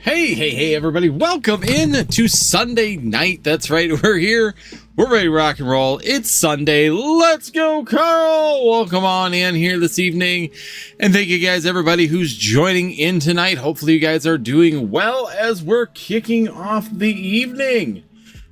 Hey, everybody. Welcome in to Sunday night. That's right. We're here. We're ready to rock and roll. It's Sunday. Let's go, Carl. Welcome on in here this evening. And thank you guys, everybody who's joining in tonight. Hopefully you guys are doing well as we're kicking off the evening.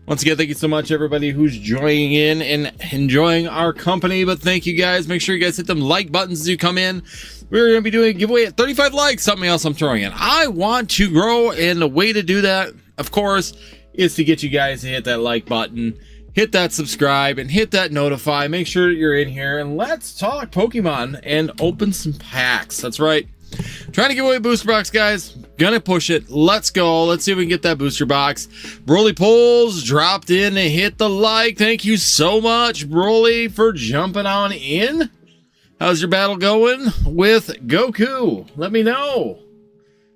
Once again, thank you so much, everybody who's joining in and enjoying our company. But thank you guys. Make sure you guys hit them like buttons as you come in. We're going to be doing a giveaway at 35 likes, something else I'm throwing in. I want to grow, and the way to do that, of course, is to get you guys to hit that like button, hit that subscribe, and hit that notify. Make sure that you're in here, and let's talk Pokemon and open some packs. That's right. Trying to give away a booster box, guys. Gonna push it. Let's go. Let's see if we can get that booster box. Broly Pulls dropped in and hit the like. Thank you so much, Broly, for jumping on in. How's your battle going with Goku? Let me know.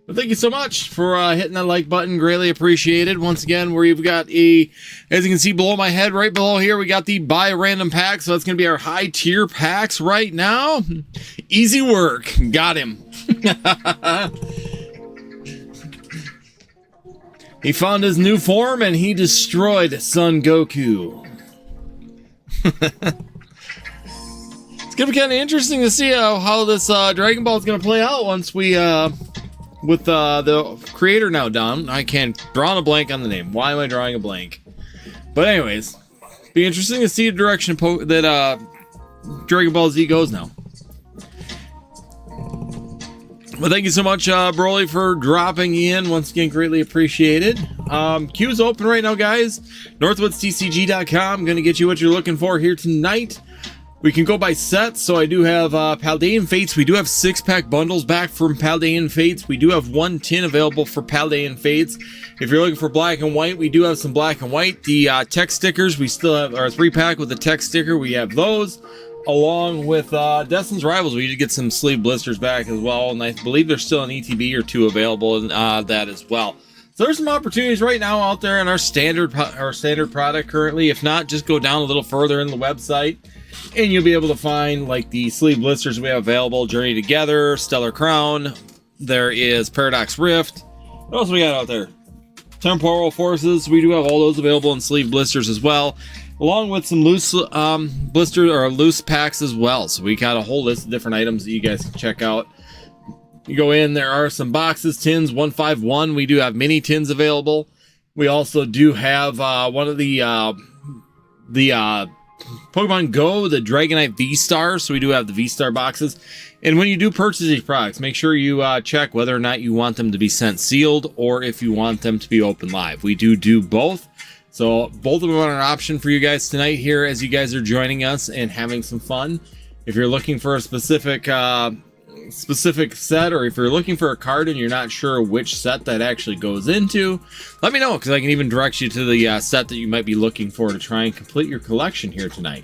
But thank you so much for hitting that like button. Greatly appreciated. Once again, we've got as you can see below my head, right below here, we got the buy random pack. So that's going to be our high tier packs right now. Easy work. Got him. He found his new form and he destroyed Son Goku. It's gonna be kind of interesting to see how this Dragon Ball is gonna play out once we with the creator now done. I can't draw a blank on the name. Why am I drawing a blank? But anyways, be interesting to see the direction that Dragon Ball Z goes now. Well, thank you so much, Broly, for dropping in. Once again, greatly appreciated. Queue's open right now, guys. Norhtwoods TCG.com. Going to get you what you're looking for here tonight. We can go by sets, so I do have Paldean Fates. We do have 6-pack bundles back from Paldean Fates. We do have 1 tin available for Paldean Fates. If you're looking for black and white, we do have some black and white. The tech stickers, we still have our 3-pack with the tech sticker. We have those, along with Destin's Rivals. We did get some sleeve blisters back as well, and I believe there's still an ETB or 2 available in that as well. So there's some opportunities right now out there in our standard product currently. If not, just go down a little further in the website, and you'll be able to find like the sleeve blisters we have available. Journey Together, Stellar Crown. There is Paradox Rift. What else we got out there? Temporal Forces. We do have all those available in sleeve blisters as well, along with some loose blisters or loose packs as well. So we got a whole list of different items that you guys can check out. You go in, there are some boxes, tins, 151. We do have mini tins available. We also do have one of the Pokemon Go, the Dragonite V-Star. So we do have the V-Star boxes. And when you do purchase these products, make sure you check whether or not you want them to be sent sealed or if you want them to be open live. We do both. So both of them are an option for you guys tonight here as you guys are joining us and having some fun. If you're looking for a specific set, or if you're looking for a card and you're not sure which set that actually goes into, let me know, because I can even direct you to the set that you might be looking for to try and complete your collection here tonight.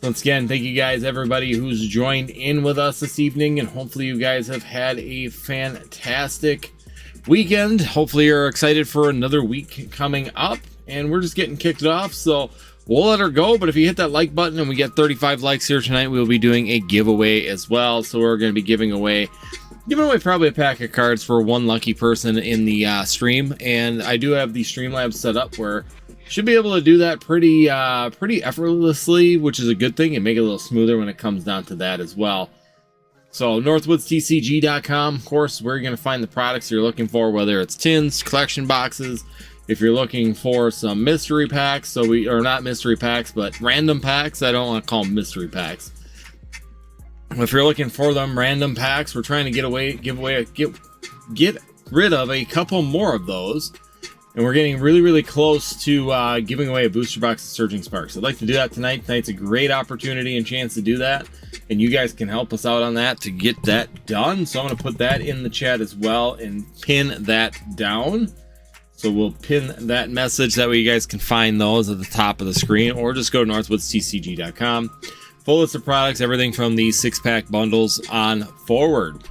Once again, thank you guys, everybody who's joined in with us this evening, and hopefully you guys have had a fantastic weekend. Hopefully you're excited for another week coming up, and we're just getting kicked off, so we'll let her go. But if you hit that like button and we get 35 likes here tonight, we'll be doing a giveaway as well. So we're going to be giving away probably a pack of cards for one lucky person in the stream. And I do have the Streamlabs set up where should be able to do that pretty effortlessly, which is a good thing, and make it a little smoother when it comes down to that as well. So NorthwoodsTCG.com, of course, where you're going to find the products you're looking for, whether it's tins, collection boxes. If you're looking for some mystery packs, or not mystery packs, but random packs. I don't want to call them mystery packs. If you're looking for them random packs, we're trying to get rid of a couple more of those. And we're getting really close to giving away a booster box of Surging Sparks. I'd like to do that tonight. Tonight's a great opportunity and chance to do that. And you guys can help us out on that to get that done. So I'm going to put that in the chat as well and pin that down. So we'll pin that message. That way you guys can find those at the top of the screen, or just go to NorthwoodsTCG.com. Full list of products, everything from the 6-pack bundles on forward.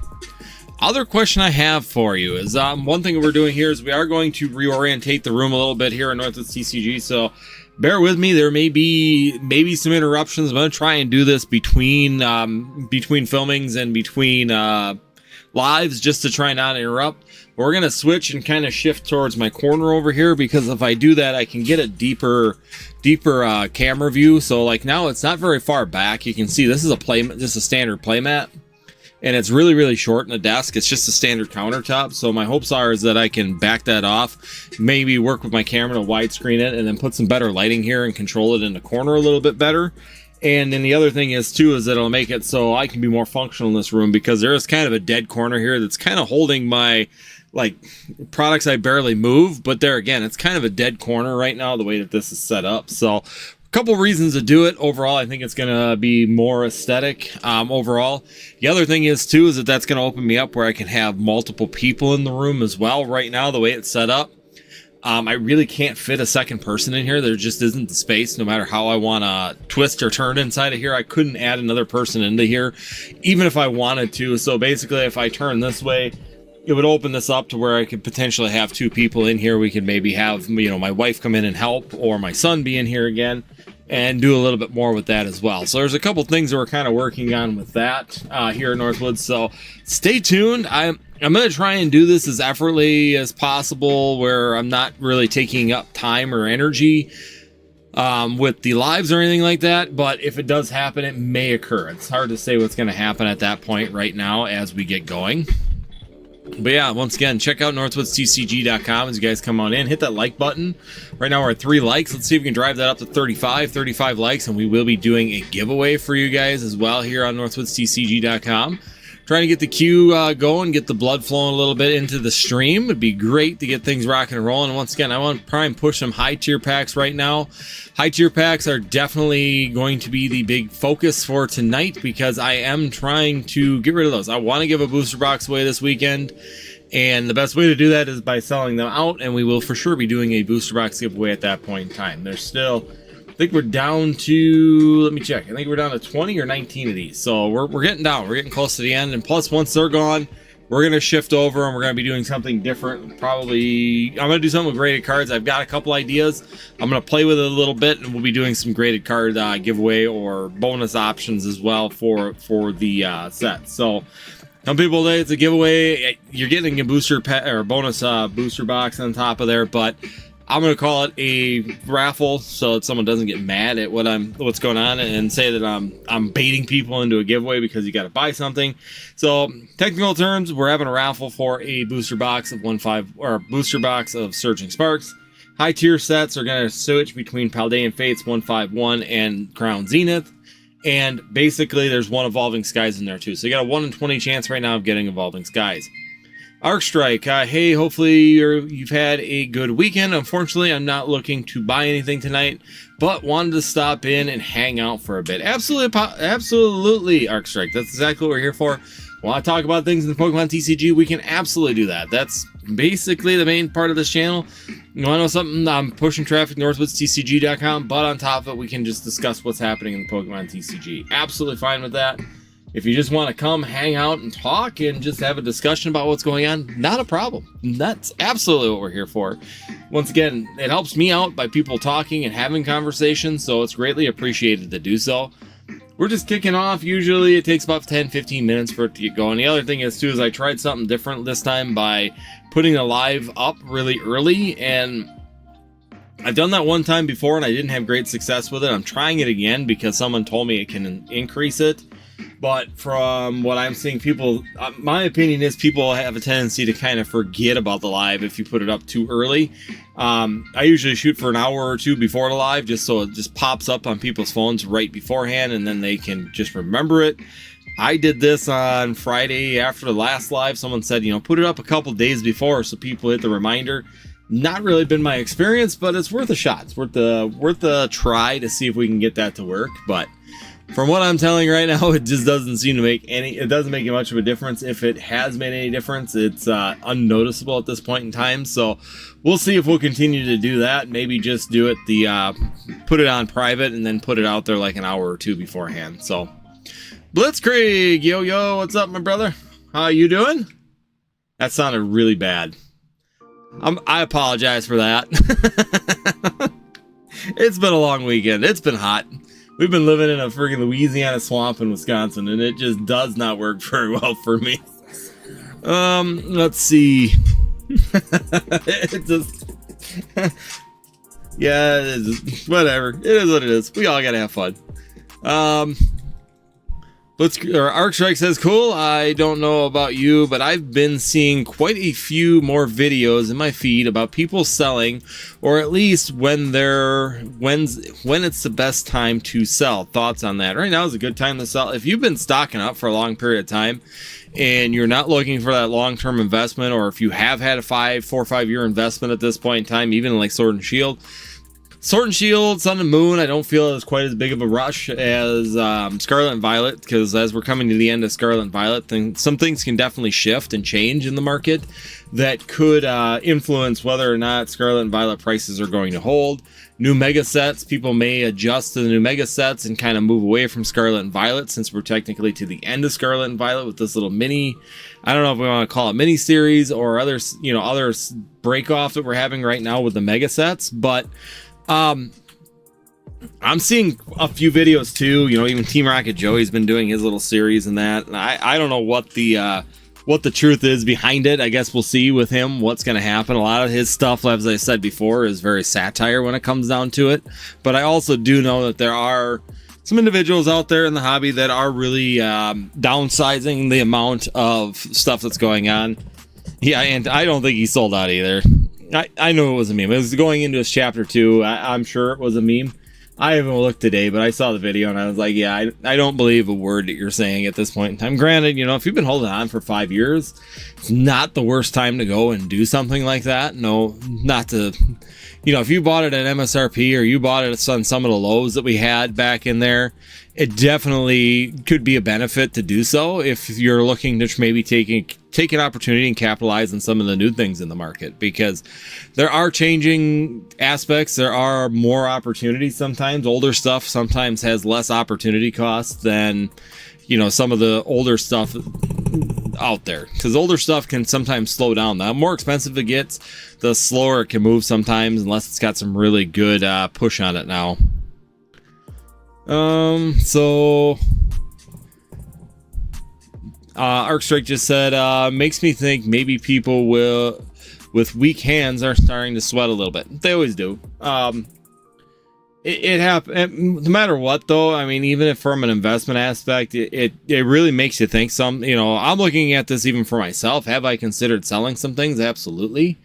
Other question I have for you is one thing we're doing here is we are going to reorientate the room a little bit here in Northwoods TCG. So bear with me. There may be some interruptions. I'm going to try and do this between filmings and between lives, just to try not to interrupt. We're going to switch and kind of shift towards my corner over here, because if I do that, I can get a deeper camera view. So like now it's not very far back. You can see this is just a standard playmat, and it's really, really short in the desk. It's just a standard countertop. So my hopes are is that I can back that off, maybe work with my camera to widescreen it, and then put some better lighting here and control it in the corner a little bit better. And then the other thing is too, is that it'll make it so I can be more functional in this room, because there is kind of a dead corner here that's kind of holding my like products I barely move. But there again, it's kind of a dead corner right now, the way that this is set up. So a couple reasons to do it. Overall, I think it's going to be more aesthetic overall. The other thing is too, is that that's going to open me up where I can have multiple people in the room as well. Right now, the way it's set up, I really can't fit a second person in here. There just isn't the space. No matter how I want to twist or turn inside of here, I couldn't add another person into here, even if I wanted to. So basically, if I turn this way, it would open this up to where I could potentially have two people in here. We could maybe have, you know, my wife come in and help, or my son be in here again and do a little bit more with that as well. So there's a couple things that we're kind of working on with that here at Northwoods. So stay tuned. I'm going to try and do this as effortlessly as possible, where I'm not really taking up time or energy with the lives or anything like that. But if it does happen, it may occur. It's hard to say what's going to happen at that point right now as we get going. But yeah, once again, check out NorthwoodsTCG.com as you guys come on in. Hit that like button. Right now we're at 3 likes. Let's see if we can drive that up to 35 likes, and we will be doing a giveaway for you guys as well here on NorthwoodsTCG.com. Trying to get the queue going, get the blood flowing a little bit into the stream. It'd be great to get things rocking and rolling. And once again, I want to try and push some high tier packs right now. High tier packs are definitely going to be the big focus for tonight, because I am trying to get rid of those. I want to give a booster box away this weekend, and the best way to do that is by selling them out, and we will for sure be doing a booster box giveaway at that point in time. There's still, I think we're down to, let me check, I think we're down to 20 or 19 of these. So we're getting down. We're getting close to the end. And plus, once they're gone, we're going to shift over and we're going to be doing something different. Probably, I'm going to do something with graded cards. I've got a couple ideas. I'm going to play with it a little bit, and we'll be doing some graded card giveaway or bonus options as well for the set. So some people say it's a giveaway. You're getting a booster or bonus booster box on top of there, but I'm going to call it a raffle so that someone doesn't get mad at what's going on and say that I'm baiting people into a giveaway because you got to buy something. So technical terms, we're having a raffle for a booster box of a booster box of Surging Sparks. High tier sets are going to switch between Paldean Fates 151 and Crown Zenith. And basically there's one Evolving Skies in there too. So you got a 1 in 20 chance right now of getting Evolving Skies. Arc Strike, hey, hopefully you've had a good weekend. Unfortunately, I'm not looking to buy anything tonight, but wanted to stop in and hang out for a bit. Absolutely, Arc Strike. That's exactly what we're here for. Want to talk about things in the Pokemon TCG? We can absolutely do that. That's basically the main part of this channel. You want to know something? I'm pushing traffic, NorthwoodsTCG.com, but on top of it, we can just discuss what's happening in the Pokemon TCG. Absolutely fine with that. If you just want to come hang out and talk and just have a discussion about what's going on, not a problem. That's absolutely what we're here for. Once again, it helps me out by people talking and having conversations, so it's greatly appreciated to do so. We're just kicking off. Usually it takes about 10-15 minutes for it to get going. The other thing is too, is I tried something different this time by putting a live up really early, and I've done that one time before and I didn't have great success with it. I'm trying it again because someone told me it can increase it. But from what I'm seeing, people, my opinion is people have a tendency to kind of forget about the live if you put it up too early. I usually shoot for an hour or two before the live, just so it just pops up on people's phones right beforehand, and then they can just remember it. I did this on Friday after the last live. Someone said, you know, put it up a couple days before so people hit the reminder. Not really been my experience, but it's worth a shot. It's worth a try to see if we can get that to work. But from what I'm telling right now, it just doesn't seem to make it doesn't make much of a difference. If it has made any difference, it's unnoticeable at this point in time. So we'll see if we'll continue to do that. Maybe just do it put it on private and then put it out there like an hour or two beforehand. So Blitzkrieg, yo, what's up, my brother? How you doing? That sounded really bad. I apologize for that. It's been a long weekend. It's been hot. We've been living in a freaking Louisiana swamp in Wisconsin, and it just does not work very well for me. Let's see. It just, yeah, whatever. It is what it is. We all gotta have fun. Arcstrike says, cool. I don't know about you, but I've been seeing quite a few more videos in my feed about people selling, or at least when it's the best time to sell. Thoughts on that? Right now is a good time to sell. If you've been stocking up for a long period of time and you're not looking for that long-term investment, or if you have had a 4 or 5 year investment at this point in time, even like Sword and Shield, Sun and Moon, I don't feel is quite as big of a rush as Scarlet and Violet, because as we're coming to the end of Scarlet and Violet, some things can definitely shift and change in the market that could influence whether or not Scarlet and Violet prices are going to hold. New mega sets, people may adjust to the new mega sets and kind of move away from Scarlet and Violet, since we're technically to the end of Scarlet and Violet with this little mini, I don't know if we want to call it mini series or other break off that we're having right now with the mega sets, but I'm seeing a few videos too, even Team Rocket Joey's been doing his little series and that, and I don't know what the truth is behind it. I guess we'll see with him what's going to happen. A lot of his stuff, as I said before, is very satire when it comes down to it, but I also do know that there are some individuals out there in the hobby that are really downsizing the amount of stuff that's going on. Yeah, and I don't think he sold out either. I knew it was a meme. It was going into his chapter 2. I'm sure it was a meme. I haven't looked today, but I saw the video and I was like, yeah, I don't believe a word that you're saying at this point in time. Granted, if you've been holding on for 5 years, it's not the worst time to go and do something like that. No, not to, if you bought it at MSRP or you bought it on some of the lows that we had back in there, it definitely could be a benefit to do so if you're looking to maybe take an opportunity and capitalize on some of the new things in the market, because there are changing aspects. There are more opportunities sometimes. Older stuff sometimes has less opportunity costs than, some of the older stuff out there, because older stuff can sometimes slow down. The more expensive it gets, the slower it can move sometimes, unless it's got some really good push on it now. Arcstrike just said, makes me think maybe people with weak hands are starting to sweat a little bit. They always do. It happens no matter what, though. I mean, even if from an investment aspect, it really makes you think some, I'm looking at this even for myself. Have I considered selling some things? Absolutely.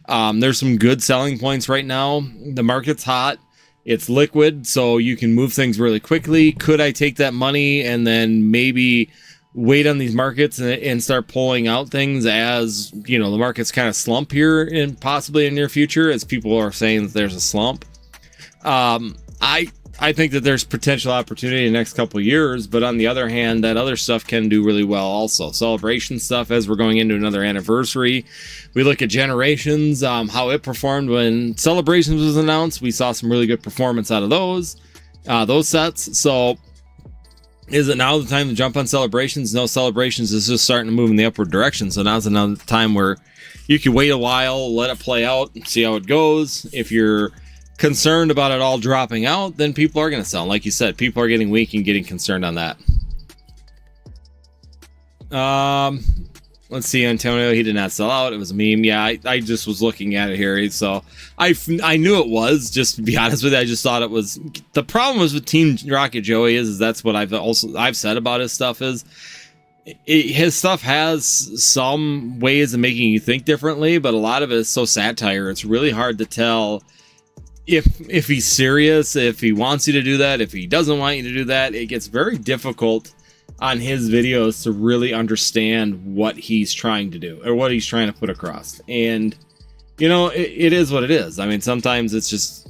There's some good selling points right now. The market's hot. It's liquid, so you can move things really quickly. Could I take that money and then maybe wait on these markets and start pulling out things as, the market's kind of slump here and possibly in the near future, as people are saying that there's a slump? I think that there's potential opportunity in the next couple of years, but on the other hand, that other stuff can do really well also. Celebration stuff, as we're going into another anniversary. We look at Generations, how it performed when Celebrations was announced. We saw some really good performance out of those sets. So is it now the time to jump on Celebrations? No, Celebrations is just starting to move in the upward direction. So now's another time where you can wait a while, let it play out, see how it goes. If you're concerned about it all dropping out, then people are going to sell. Like you said, people are getting weak and getting concerned on that. Let's see, Antonio, he did not sell out. It was a meme. Yeah, I just was looking at it here. So I knew it was, just to be honest with you. I just thought it was. The problem was with Team Rocket Joey is that's what I've said about his stuff is his stuff has some ways of making you think differently, but a lot of it is so satire. It's really hard to tell if he's serious, if he wants you to do that, if he doesn't want you to do that. It gets very difficult on his videos to really understand what he's trying to do or what he's trying to put across. And it is what it is. I mean, sometimes it's just,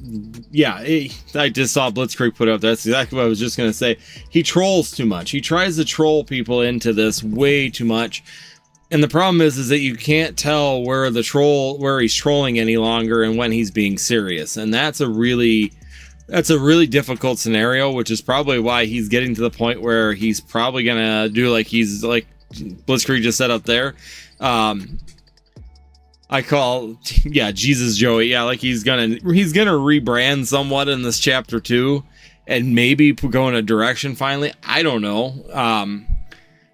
I just saw Blitzkrieg put up. That's exactly what I was just going to say. He trolls too much. He tries to troll people into this way too much. And the problem is that you can't tell where he's trolling any longer and when he's being serious. And that's a really difficult scenario, which is probably why he's getting to the point where he's probably going to do like Blitzkrieg just said up there. Jesus Joey. Yeah, like he's gonna rebrand somewhat in this chapter 2 and maybe go in a direction finally. I don't know.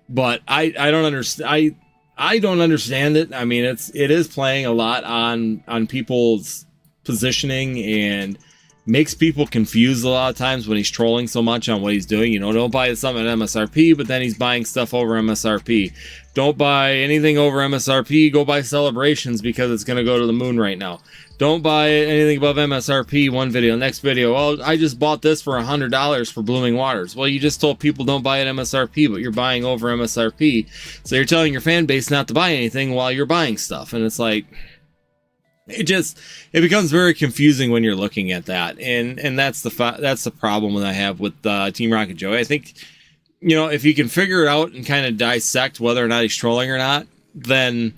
But I don't understand. I don't understand it. I mean, it is playing a lot on people's positioning and makes people confused a lot of times when he's trolling so much on what he's doing. You know, don't buy something at MSRP, but then he's buying stuff over MSRP. Don't buy anything over MSRP. Go buy Celebrations because it's going to go to the moon right now. Don't buy anything above MSRP. One video, next video. Well, I just bought this for $100 for Blooming Waters. Well, you just told people don't buy at MSRP, but you're buying over MSRP. So you're telling your fan base not to buy anything while you're buying stuff. And it's like, it becomes very confusing when you're looking at that. And that's the problem that I have with Team Rocket Joey. I think, you know, if you can figure it out and kind of dissect whether or not he's trolling or not, then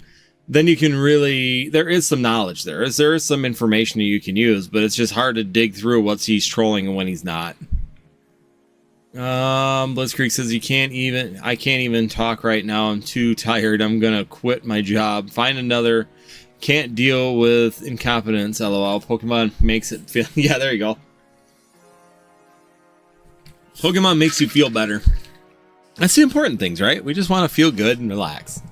you can really, there is some knowledge there. There is some information that you can use, but it's just hard to dig through what he's trolling and when he's not. Blitzkrieg says I can't even talk right now. I'm too tired. I'm gonna quit my job. Find another. Can't deal with incompetence. LOL. Pokemon makes it feel. Yeah, there you go. Pokemon makes you feel better. That's the important things, right? We just want to feel good and relax.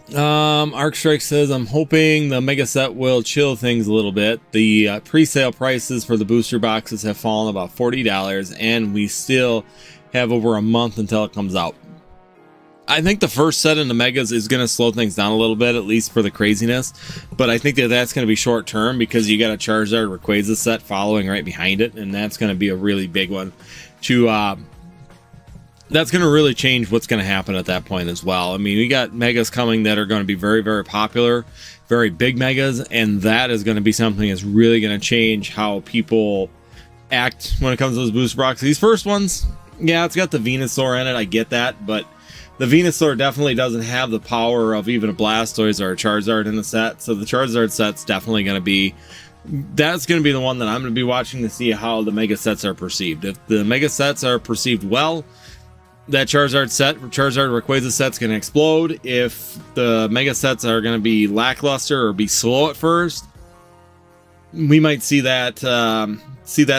Arcstrike says, I'm hoping the mega set will chill things a little bit. The pre-sale prices for the booster boxes have fallen about $40, and we still have over a month until it comes out. I think the first set in the megas is going to slow things down a little bit, at least for the craziness. But I think that that's going to be short term because you got a Charizard Rayquaza set following right behind it, and that's going to be a really big one to that's going to really change what's going to happen at that point as well. I mean, we got megas coming that are going to be very, very popular, very big megas, and that is going to be something that's really going to change how people act when it comes to those booster boxes. These first ones, yeah, it's got the Venusaur in it, I get that, but the Venusaur definitely doesn't have the power of even a Blastoise or a Charizard in the set, so the Charizard set's definitely going to be, that's going to be the one that I'm going to be watching to see how the mega sets are perceived. If the mega sets are perceived well, that Charizard Rayquaza set's going to explode. If the mega sets are going to be lackluster or be slow at first, we might see that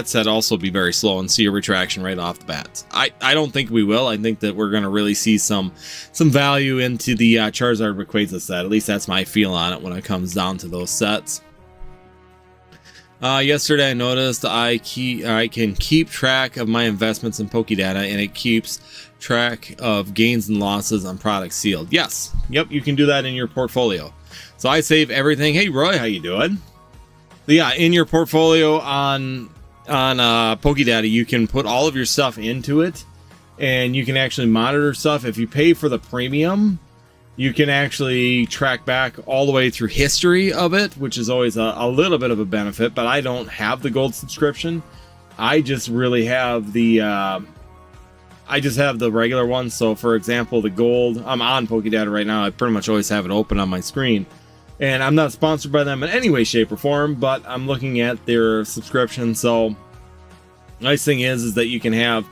set also be very slow and see a retraction right off the bat. I don't think we will. I think that we're going to really see some value into the Charizard Rayquaza set. At least that's my feel on it when it comes down to those sets. Yesterday I noticed I can keep track of my investments in Pokédata, and it keeps track of gains and losses on products sealed. Yes, yep, you can do that in your portfolio. So I save everything. Hey Roy, how you doing? But yeah, in your portfolio on Pokédata, you can put all of your stuff into it, and you can actually monitor stuff. If you pay for the premium, you can actually track back all the way through history of it, which is always a little bit of a benefit, but I don't have the gold subscription. I just really have the regular one. So for example, the gold, I'm on Pokédata right now. I pretty much always have it open on my screen, and I'm not sponsored by them in any way, shape or form, but I'm looking at their subscription. So nice thing is that you can have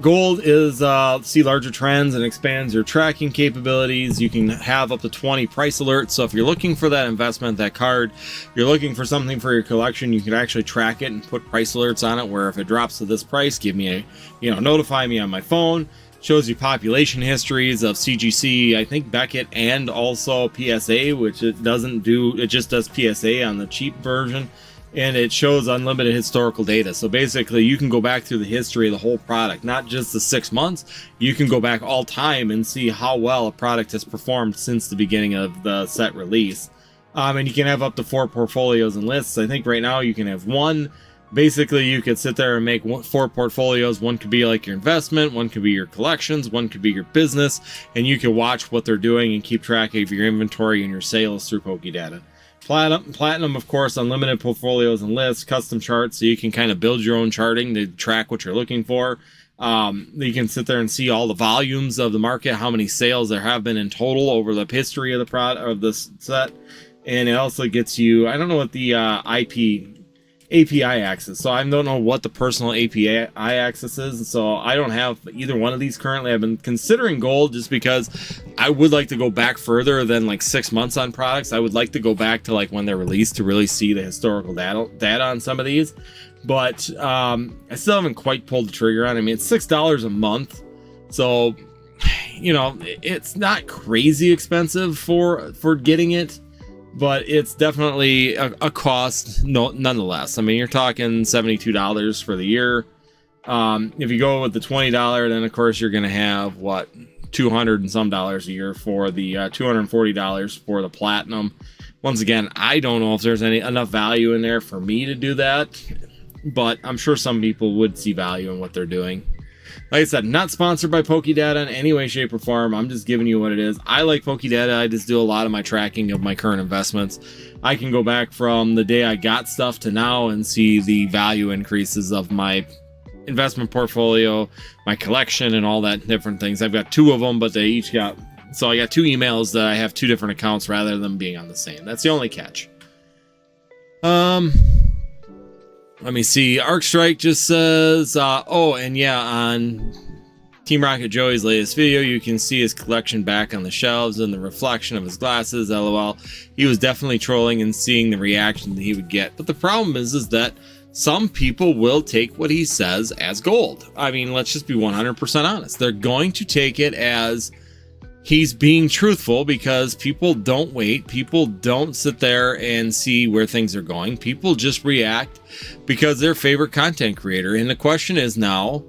gold is see larger trends and expands your tracking capabilities. You can have up to 20 price alerts. So if you're looking for that investment, that card, you're looking for something for your collection, you can actually track it and put price alerts on it, where if it drops to this price, give me notify me on my phone. Shows you population histories of CGC, I think Beckett, and also PSA, which it doesn't do, it just does PSA on the cheap version. And it shows unlimited historical data. So basically you can go back through the history of the whole product, not just the 6 months. You can go back all time and see how well a product has performed since the beginning of the set release. And you can have up to 4 portfolios and lists. I think right now you can have 1. Basically you could sit there and make 4 portfolios. One could be like your investment, one could be your collections, one could be your business, and you can watch what they're doing and keep track of your inventory and your sales through Pokédata. Platinum, of course, unlimited portfolios and lists, custom charts, so you can kind of build your own charting to track what you're looking for. You can sit there and see all the volumes of the market, how many sales there have been in total over the history of the product of this set, and it also gets you, I don't know what the API access. So I don't know what the personal API access is. So I don't have either one of these currently. I've been considering gold just because I would like to go back further than like 6 months on products. I would like to go back to like when they're released to really see the historical data on some of these. But I still haven't quite pulled the trigger on it. I mean, it's $6 a month. So you know, it's not crazy expensive for getting it, but it's definitely a cost nonetheless. I mean, you're talking $72 for the year. If you go with the $20, then of course you're going to have what, $200 and some dollars a year for the $240 for the platinum. Once again, I don't know if there's enough value in there for me to do that, but I'm sure some people would see value in what they're doing. Like I said, not sponsored by PokeData in any way, shape, or form. I'm just giving you what it is. I like PokeData. I just do a lot of my tracking of my current investments. I can go back from the day I got stuff to now and see the value increases of my investment portfolio, my collection, and all that different things. I've got 2 of them, but they each got... So I got 2 emails that I have 2 different accounts rather than being on the same. That's the only catch. Let me see. Arc Strike just says, oh, and yeah, on Team Rocket Joey's latest video, you can see his collection back on the shelves and the reflection of his glasses. LOL. He was definitely trolling and seeing the reaction that he would get. But the problem is that some people will take what he says as gold. I mean, let's just be 100% honest. They're going to take it as he's being truthful, because people don't wait. People don't sit there and see where things are going. People just react because their favorite content creator. And the question is now,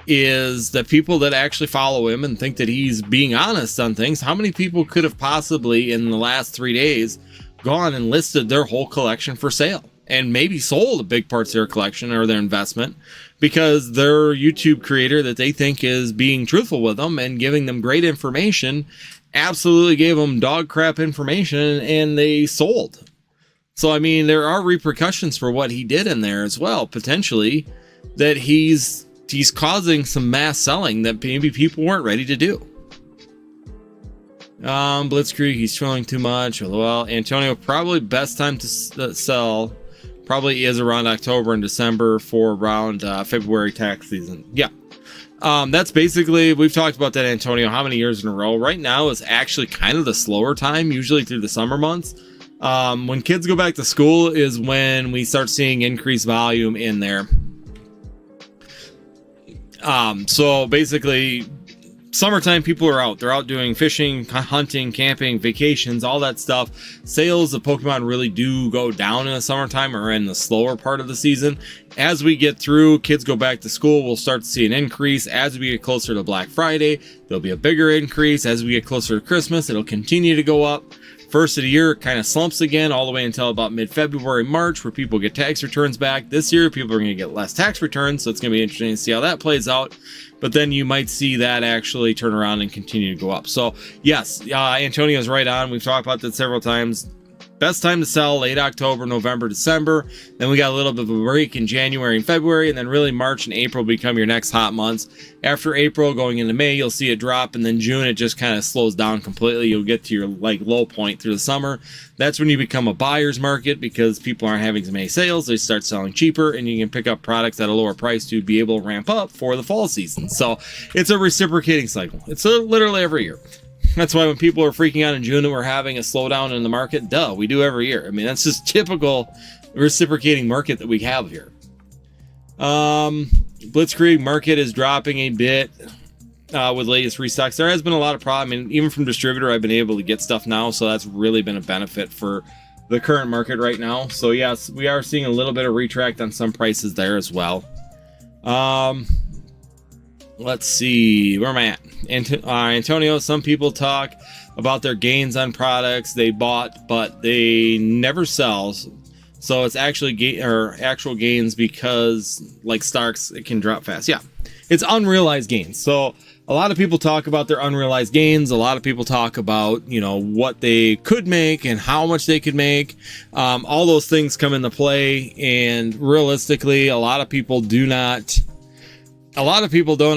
is the people that actually follow him and think that he's being honest on things, how many people could have possibly in the last 3 days gone and listed their whole collection for sale and maybe sold a big parts of their collection or their investment because their YouTube creator that they think is being truthful with them and giving them great information absolutely gave them dog crap information and they sold. So, I mean, there are repercussions for what he did in there as well, potentially, that he's causing some mass selling that maybe people weren't ready to do. Blitzkrieg, he's trolling too much. Well, Antonio, probably best time to sell probably is around October and December for around February tax season. Yeah. That's basically, we've talked about that, Antonio, how many years in a row. Right now is actually kind of the slower time, usually through the summer months. When kids go back to school is when we start seeing increased volume in there. So basically, summertime, people are out. They're out doing fishing, hunting, camping, vacations, all that stuff. Sales of Pokemon really do go down in the summertime or in the slower part of the season. As we get through, kids go back to school, we'll start to see an increase. As we get closer to Black Friday, there'll be a bigger increase. As we get closer to Christmas, it'll continue to go up. First of the year, it kind of slumps again all the way until about mid-February, March, where people get tax returns back. This year, people are going to get less tax returns, so it's going to be interesting to see how that plays out. But then you might see that actually turn around and continue to go up. So, yes, Antonio's right on. We've talked about that several times. Best time to sell, late October, November, December. Then we got a little bit of a break in January and February, and then really March and April become your next hot months. After April, going into May, you'll see it drop, and then June, it just kind of slows down completely. You'll get to your low point through the summer. That's when you become a buyer's market because people aren't having as many sales. They start selling cheaper, and you can pick up products at a lower price to be able to ramp up for the fall season. So it's a reciprocating cycle. It's literally every year. That's why when people are freaking out in June that we're having a slowdown in the market, we do every year. I mean, that's just typical reciprocating market that we have here. Blitzkrieg market is dropping a bit with latest restocks. There has been a lot of problem. I mean, even from distributor, I've been able to get stuff now, so that's really been a benefit for the current market right now. So yes, we are seeing a little bit of retract on some prices there as well. Let's see, where am I at? Antonio, some people talk about their gains on products they bought, but they never sell. So it's actually actual gains because, like Starks, it can drop fast. Yeah, it's unrealized gains. So a lot of people talk about their unrealized gains. A lot of people talk about, you know, what they could make and how much they could make. All those things come into play, and realistically, a lot of people don't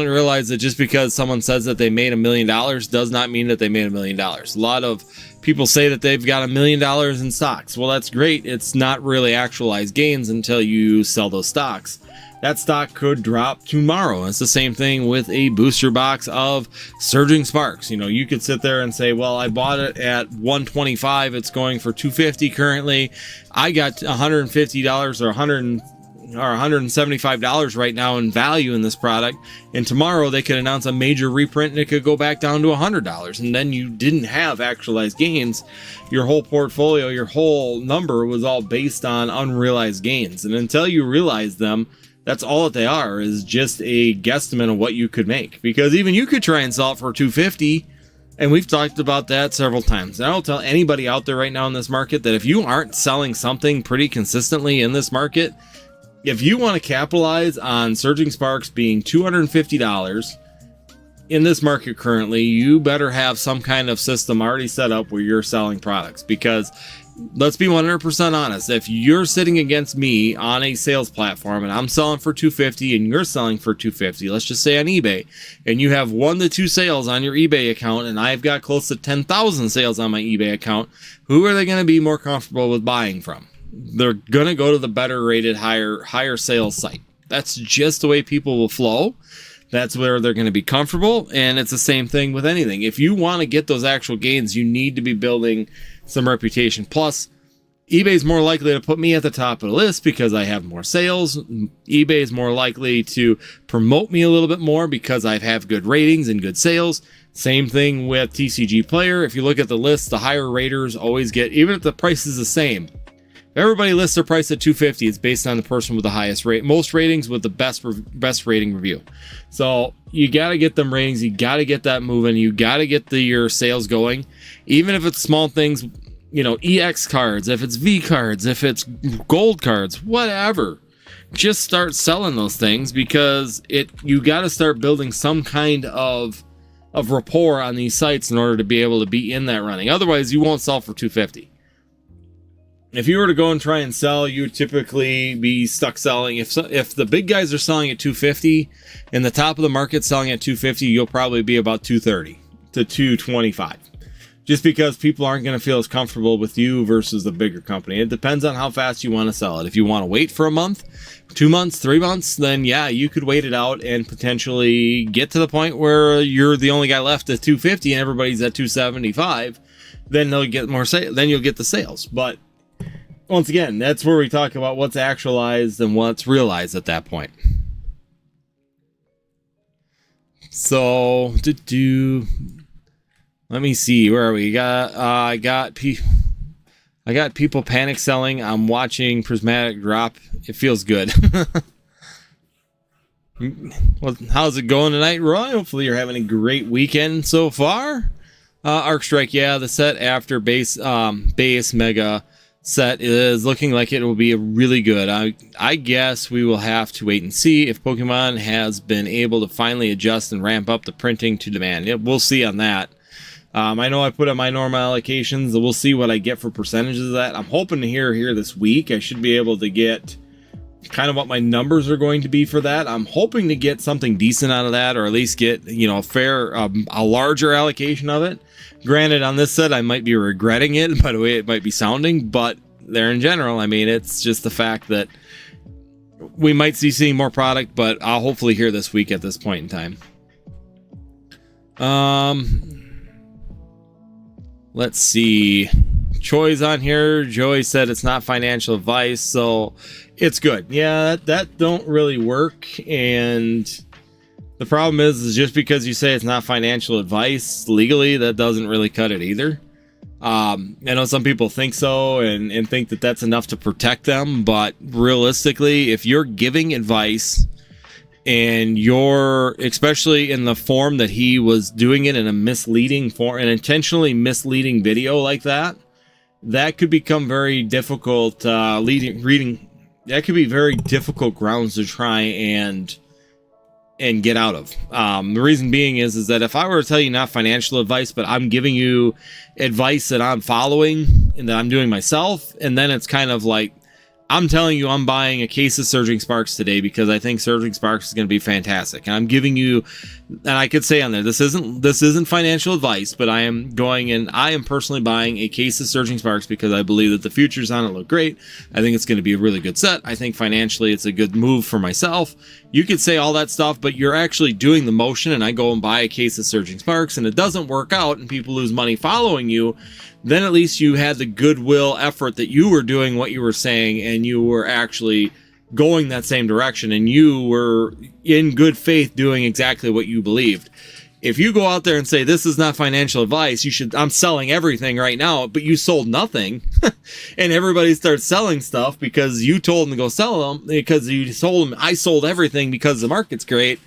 realize that just because someone says that they made $1 million does not mean that they made $1 million. A lot of people say that they've got $1 million in stocks. Well, that's great. It's not really actualized gains until you sell those stocks. That stock could drop tomorrow. It's the same thing with a booster box of Surging Sparks. You know, you could sit there and say, well, I bought it at $125. It's going for $250 currently. I got $150 or are $175 right now in value in this product, and tomorrow they could announce a major reprint and it could go back down to $100, and then you didn't have actualized gains. Your whole portfolio, your whole number was all based on unrealized gains, and until you realize them, that's all that they are, is just a guesstimate of what you could make. Because even you could try and sell it for $250, and we've talked about that several times. And I'll tell anybody out there right now in this market that if you aren't selling something pretty consistently in this market, if you want to capitalize on Surging Sparks being $250 in this market currently, you better have some kind of system already set up where you're selling products. Because let's be 100% honest, if you're sitting against me on a sales platform and I'm selling for $250 and you're selling for $250, let's just say on eBay, and you have 1 to 2 sales on your eBay account and I've got close to 10,000 sales on my eBay account, who are they going to be more comfortable with buying from? They're going to go to the better rated, higher sales site. That's just the way people will flow. That's where they're going to be comfortable. And it's the same thing with anything. If you want to get those actual gains, you need to be building some reputation. Plus, eBay's more likely to put me at the top of the list because I have more sales. eBay is more likely to promote me a little bit more because I have good ratings and good sales. Same thing with TCG Player. If you look at the list, the higher raters always get, even if the price is the same, everybody lists their price at $250. It's based on the person with the highest rate, most ratings with the best rating review. So you got to get them ratings. You got to get that moving. You got to get your sales going, even if it's small things, you know, EX cards, if it's V cards, if it's gold cards, whatever. Just start selling those things because you got to start building some kind of rapport on these sites in order to be able to be in that running. Otherwise, you won't sell for $250. If you were to go and try and sell, you would typically be stuck selling. If the big guys are selling at $250 and the top of the market selling at $250, you'll probably be about $230 to $225. Just because people aren't going to feel as comfortable with you versus the bigger company. It depends on how fast you want to sell it. If you want to wait for a month, 2 months, 3 months, then yeah, you could wait it out and potentially get to the point where you're the only guy left at $250 and everybody's at $275. Then they'll get more then you'll get the sales. But once again, that's where we talk about what's actualized and what's realized at that point. So, let me see. Where are we? I got people panic selling. I'm watching Prismatic drop. It feels good. Well, how's it going tonight, Roy? Hopefully you're having a great weekend so far. Arc Strike, yeah, the set after base mega set is looking like it will be really good. I guess we will have to wait and see if Pokemon has been able to finally adjust and ramp up the printing to demand. Yeah, we'll see on that. I know I put on my normal allocations. We'll see what I get for percentages of that. I'm hoping to hear here this week. I should be able to get kind of what my numbers are going to be for that. I'm hoping to get something decent out of that, or at least get, you know, a larger allocation of it. Granted, on this set, I might be regretting it by the way it might be sounding, but there in general, I mean, it's just the fact that we might see more product, but I'll hopefully hear this week at this point in time. Let's see. Choi's on here. Joey said it's not financial advice, so it's good. Yeah, that don't really work, and the problem is just because you say it's not financial advice legally, that doesn't really cut it either. I know some people think so and think that that's enough to protect them, but realistically, if you're giving advice and you're, especially in the form that he was doing it in a misleading form, an intentionally misleading video like that, that could become very difficult reading. That could be very difficult grounds to try and get out of. The reason being is that if I were to tell you not financial advice, but I'm giving you advice that I'm following and that I'm doing myself, and then it's kind of like, I'm telling you I'm buying a case of Surging Sparks today because I think Surging Sparks is going to be fantastic. And I'm giving you, and I could say on there, this isn't financial advice, but I am personally buying a case of Surging Sparks because I believe that the futures on it look great. I think it's going to be a really good set. I think financially it's a good move for myself. You could say all that stuff, but you're actually doing the motion, and I go and buy a case of Surging Sparks and it doesn't work out and people lose money following you. Then at least you had the goodwill effort that you were doing what you were saying, and you were actually going that same direction, and you were in good faith doing exactly what you believed. If you go out there and say, this is not financial advice, I'm selling everything right now, but you sold nothing, and everybody starts selling stuff because you told them to go sell them, because you told them, I sold everything because the market's great,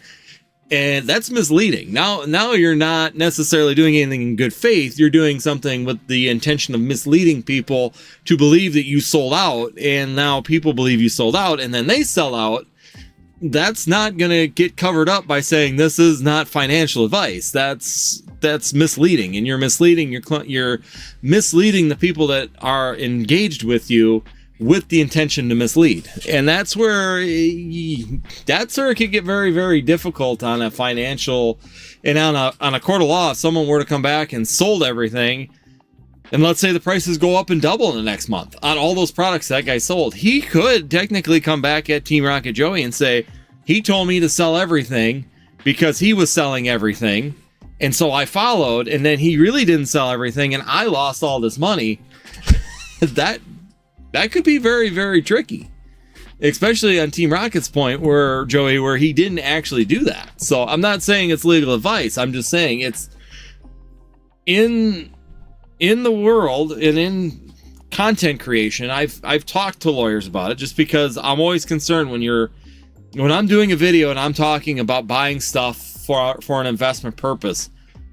and that's misleading. Now you're not necessarily doing anything in good faith, you're doing something with the intention of misleading people to believe that you sold out, and now people believe you sold out, and then they sell out. That's not going to get covered up by saying this is not financial advice. That's misleading, and you're misleading you're misleading the people that are engaged with you with the intention to mislead. And that's where it could get very, very difficult on a financial, and on a court of law. If someone were to come back and sold everything, and let's say the prices go up and double in the next month on all those products that guy sold, he could technically come back at Team Rocket Joey and say, he told me to sell everything because he was selling everything, and so I followed, and then he really didn't sell everything, and I lost all this money. That could be very, very tricky, especially on Team Rocket's point where he didn't actually do that. So I'm not saying it's legal advice. I'm just saying it's in the world and in content creation. I've talked to lawyers about it, just because I'm always concerned when I'm doing a video and I'm talking about buying stuff for an investment purpose.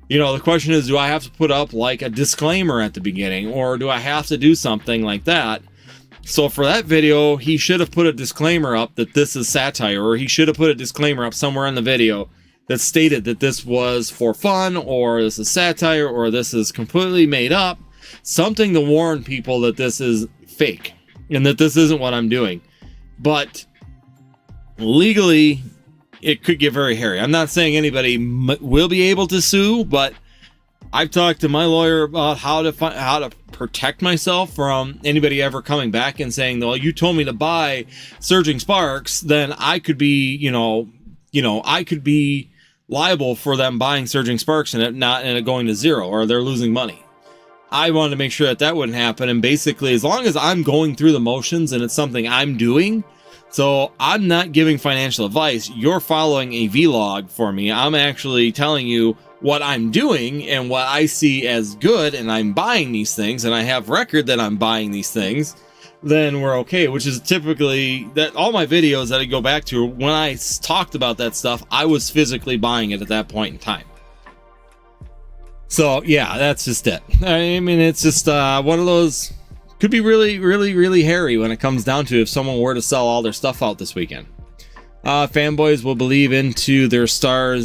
The question is, do I have to put up like a disclaimer at the beginning, or do I have to do something like that? So for that video, he should have put a disclaimer up that this is satire, or he should have put a disclaimer up somewhere in the video that stated that this was for fun, or this is satire, or this is completely made up. Something to warn people that this is fake and that this isn't what I'm doing. But legally, it could get very hairy. I'm not saying anybody will be able to sue, but I've talked to my lawyer about how to protect myself from anybody ever coming back and saying, well, you told me to buy Surging Sparks, then I could be, I could be liable for them buying Surging Sparks and it going to zero, or they're losing money. I wanted to make sure that wouldn't happen. And basically, as long as I'm going through the motions and it's something I'm doing, so I'm not giving financial advice, you're following a vlog for me. I'm actually telling you what I'm doing and what I see as good, and I'm buying these things, and I have record that I'm buying these things, then we're okay. Which is typically that all my videos that I go back to, when I talked about that stuff, I was physically buying it at that point in time. So yeah, that's just it. I mean, it's just one of those, could be really, really, really hairy when it comes down to if someone were to sell all their stuff out this weekend. Fanboys will believe into their star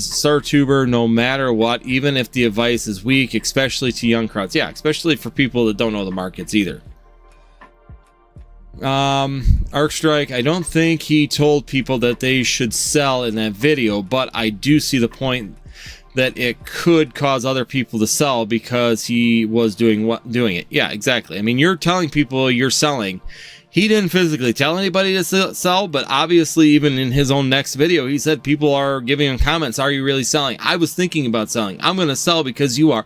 tuber no matter what, even if the advice is weak, especially to young crowds. Yeah, especially for people that don't know the markets either. Arcstrike, I don't think he told people that they should sell in that video, but I do see the point that it could cause other people to sell because he was doing it. Yeah, exactly. I mean, you're telling people you're selling. He didn't physically tell anybody to sell, but obviously even in his own next video, he said people are giving him comments. Are you really selling? I was thinking about selling. I'm going to sell because you are.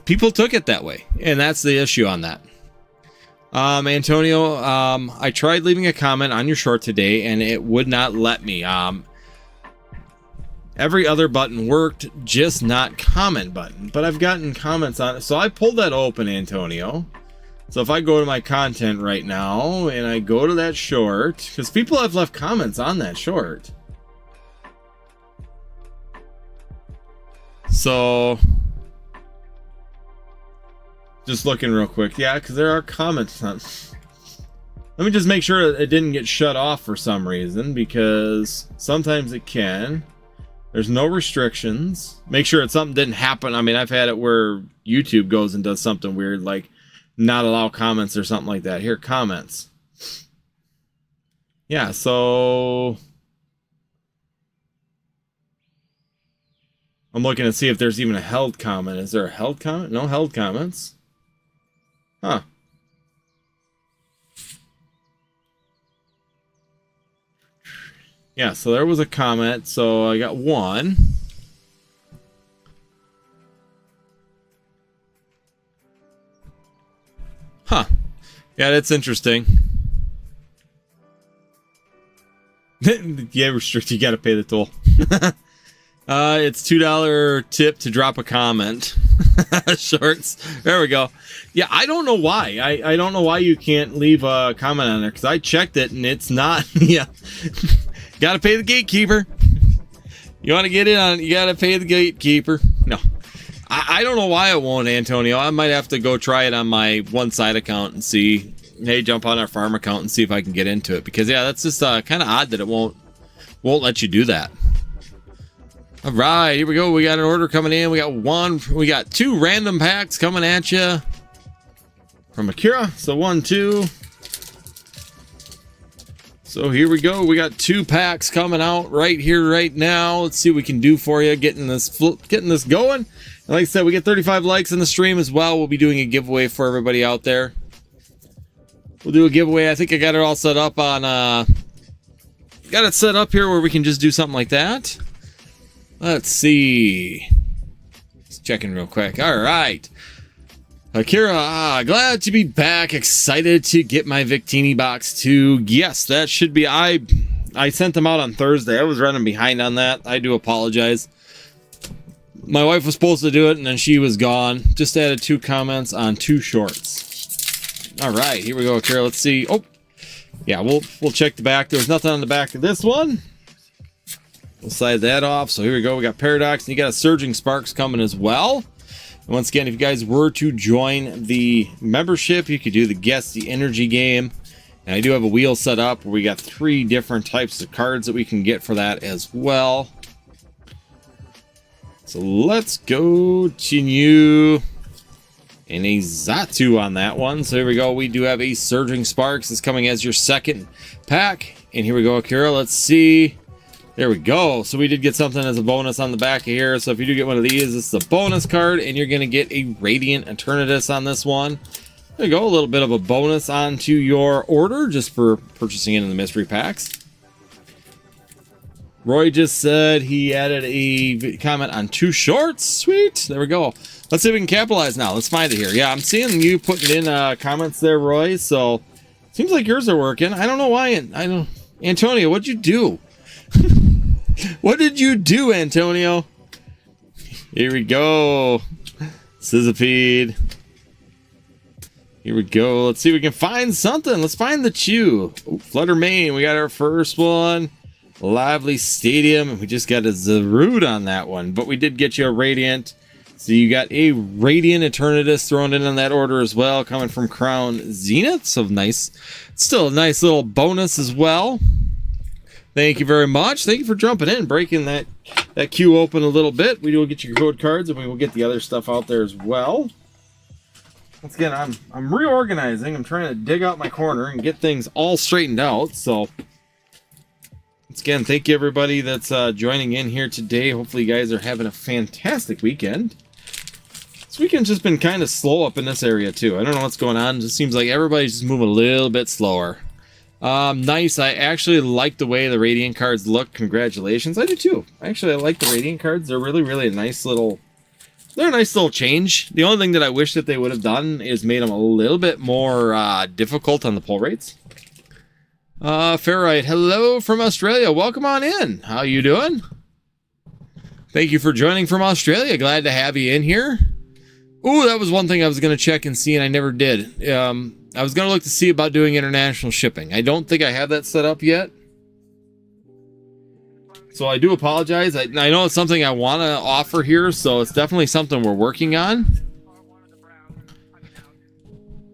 People took it that way, and that's the issue on that. Antonio, I tried leaving a comment on your short today, and it would not let me. Every other button worked, just not comment button. But I've gotten comments on it. So I pulled that open, Antonio. So if I go to my content right now and I go to that short, because people have left comments on that short. So just looking real quick. Yeah, because there are comments on. Let me just make sure it didn't get shut off for some reason, because sometimes it can. There's no restrictions. Make sure something didn't happen. I mean, I've had it where YouTube goes and does something weird, like not allow comments or something like that. Here, comments. Yeah, so I'm looking to see if there's even a held comment. Is there a held comment? No held comments. Huh. Yeah, so there was a comment, so I got one. Huh. Yeah, that's interesting. Yeah, restrict. You got to pay the toll. It's $2 tip to drop a comment. Shorts. There we go. Yeah, I don't know why. I don't know why you can't leave a comment on there, because I checked it and it's not. Yeah. Got to pay the gatekeeper. You want to get in on it, you got to pay the gatekeeper. No. I don't know why it won't, Antonio. I might have to go try it on my one side account and see. Hey, jump on our farm account and see if I can get into it, because yeah, that's just kind of odd that it won't let you do that. All right, here we go. We got an order coming in. We got 2 random packs coming at you from Akira. So 1, 2. So here we go. We got 2 packs coming out right here, right now. Let's see what we can do for you. Getting this going. And like I said, we get 35 likes in the stream as well. We'll be doing a giveaway for everybody out there. We'll do a giveaway. I think I got it all set up on. Got it set up here where we can just do something like that. Let's see. Just checking real quick. All right. Akira, glad to be back. Excited to get my Victini box too. Yes, that should be. I sent them out on Thursday. I was running behind on that. I do apologize. My wife was supposed to do it and then she was gone. Just added 2 comments on 2 shorts. All right, here we go, Akira. Let's see. Oh, yeah, we'll check the back. There's nothing on the back of this one. We'll slide that off. So here we go. We got Paradox, and you got a Surging Sparks coming as well. And once again, if you guys were to join the membership, you could do the Guess the Energy game. And I do have a wheel set up where we got 3 different types of cards that we can get for that as well. So let's go to you. And a Zatu on that one. So here we go. We do have a Surging Sparks. It's coming as your second pack. And here we go, Akira. Let's see. There we go. So we did get something as a bonus on the back of here. So if you do get one of these, this is a bonus card, and you're going to get a Radiant Eternatus on this one. There you go. A little bit of a bonus onto your order just for purchasing it in the mystery packs. Roy just said he added a comment on 2 shorts. Sweet. There we go. Let's see if we can capitalize now. Let's find it here. Yeah, I'm seeing you putting in comments there, Roy. So seems like yours are working. I don't know why. Antonio, what'd you do? What did you do, Antonio? Here we go. Sizzipede. Here we go. Let's see if we can find something. Let's find the Chew. Oh, Flutter Mane. We got our first one. Lively Stadium. And we just got a Zarude on that one. But we did get you a Radiant. So you got a Radiant Eternatus thrown in on that order as well. Coming from Crown Zenith. So nice. Still a nice little bonus as well. Thank you very much. Thank you for jumping in, breaking that queue open a little bit. We will get your code cards, and we will get the other stuff out there as well. Once again, I'm reorganizing. I'm trying to dig out my corner and get things all straightened out. So, once again, thank you everybody that's joining in here today. Hopefully, you guys are having a fantastic weekend. This weekend's just been kind of slow up in this area too. I don't know what's going on. It just seems like everybody's just moving a little bit slower. Nice. I actually like the way the Radiant cards look. Congratulations. I do too. Actually, I like the Radiant cards. They're really, really a nice little... They're a nice little change. The only thing that I wish that they would have done is made them a little bit more difficult on the pull rates. Ferrite, hello from Australia. Welcome on in. How you doing? Thank you for joining from Australia. Glad to have you in here. Ooh, that was one thing I was going to check and see, and I never did. I was going to look to see about doing international shipping. I don't think I have that set up yet. So I do apologize. I know it's something I want to offer here, so it's definitely something we're working on.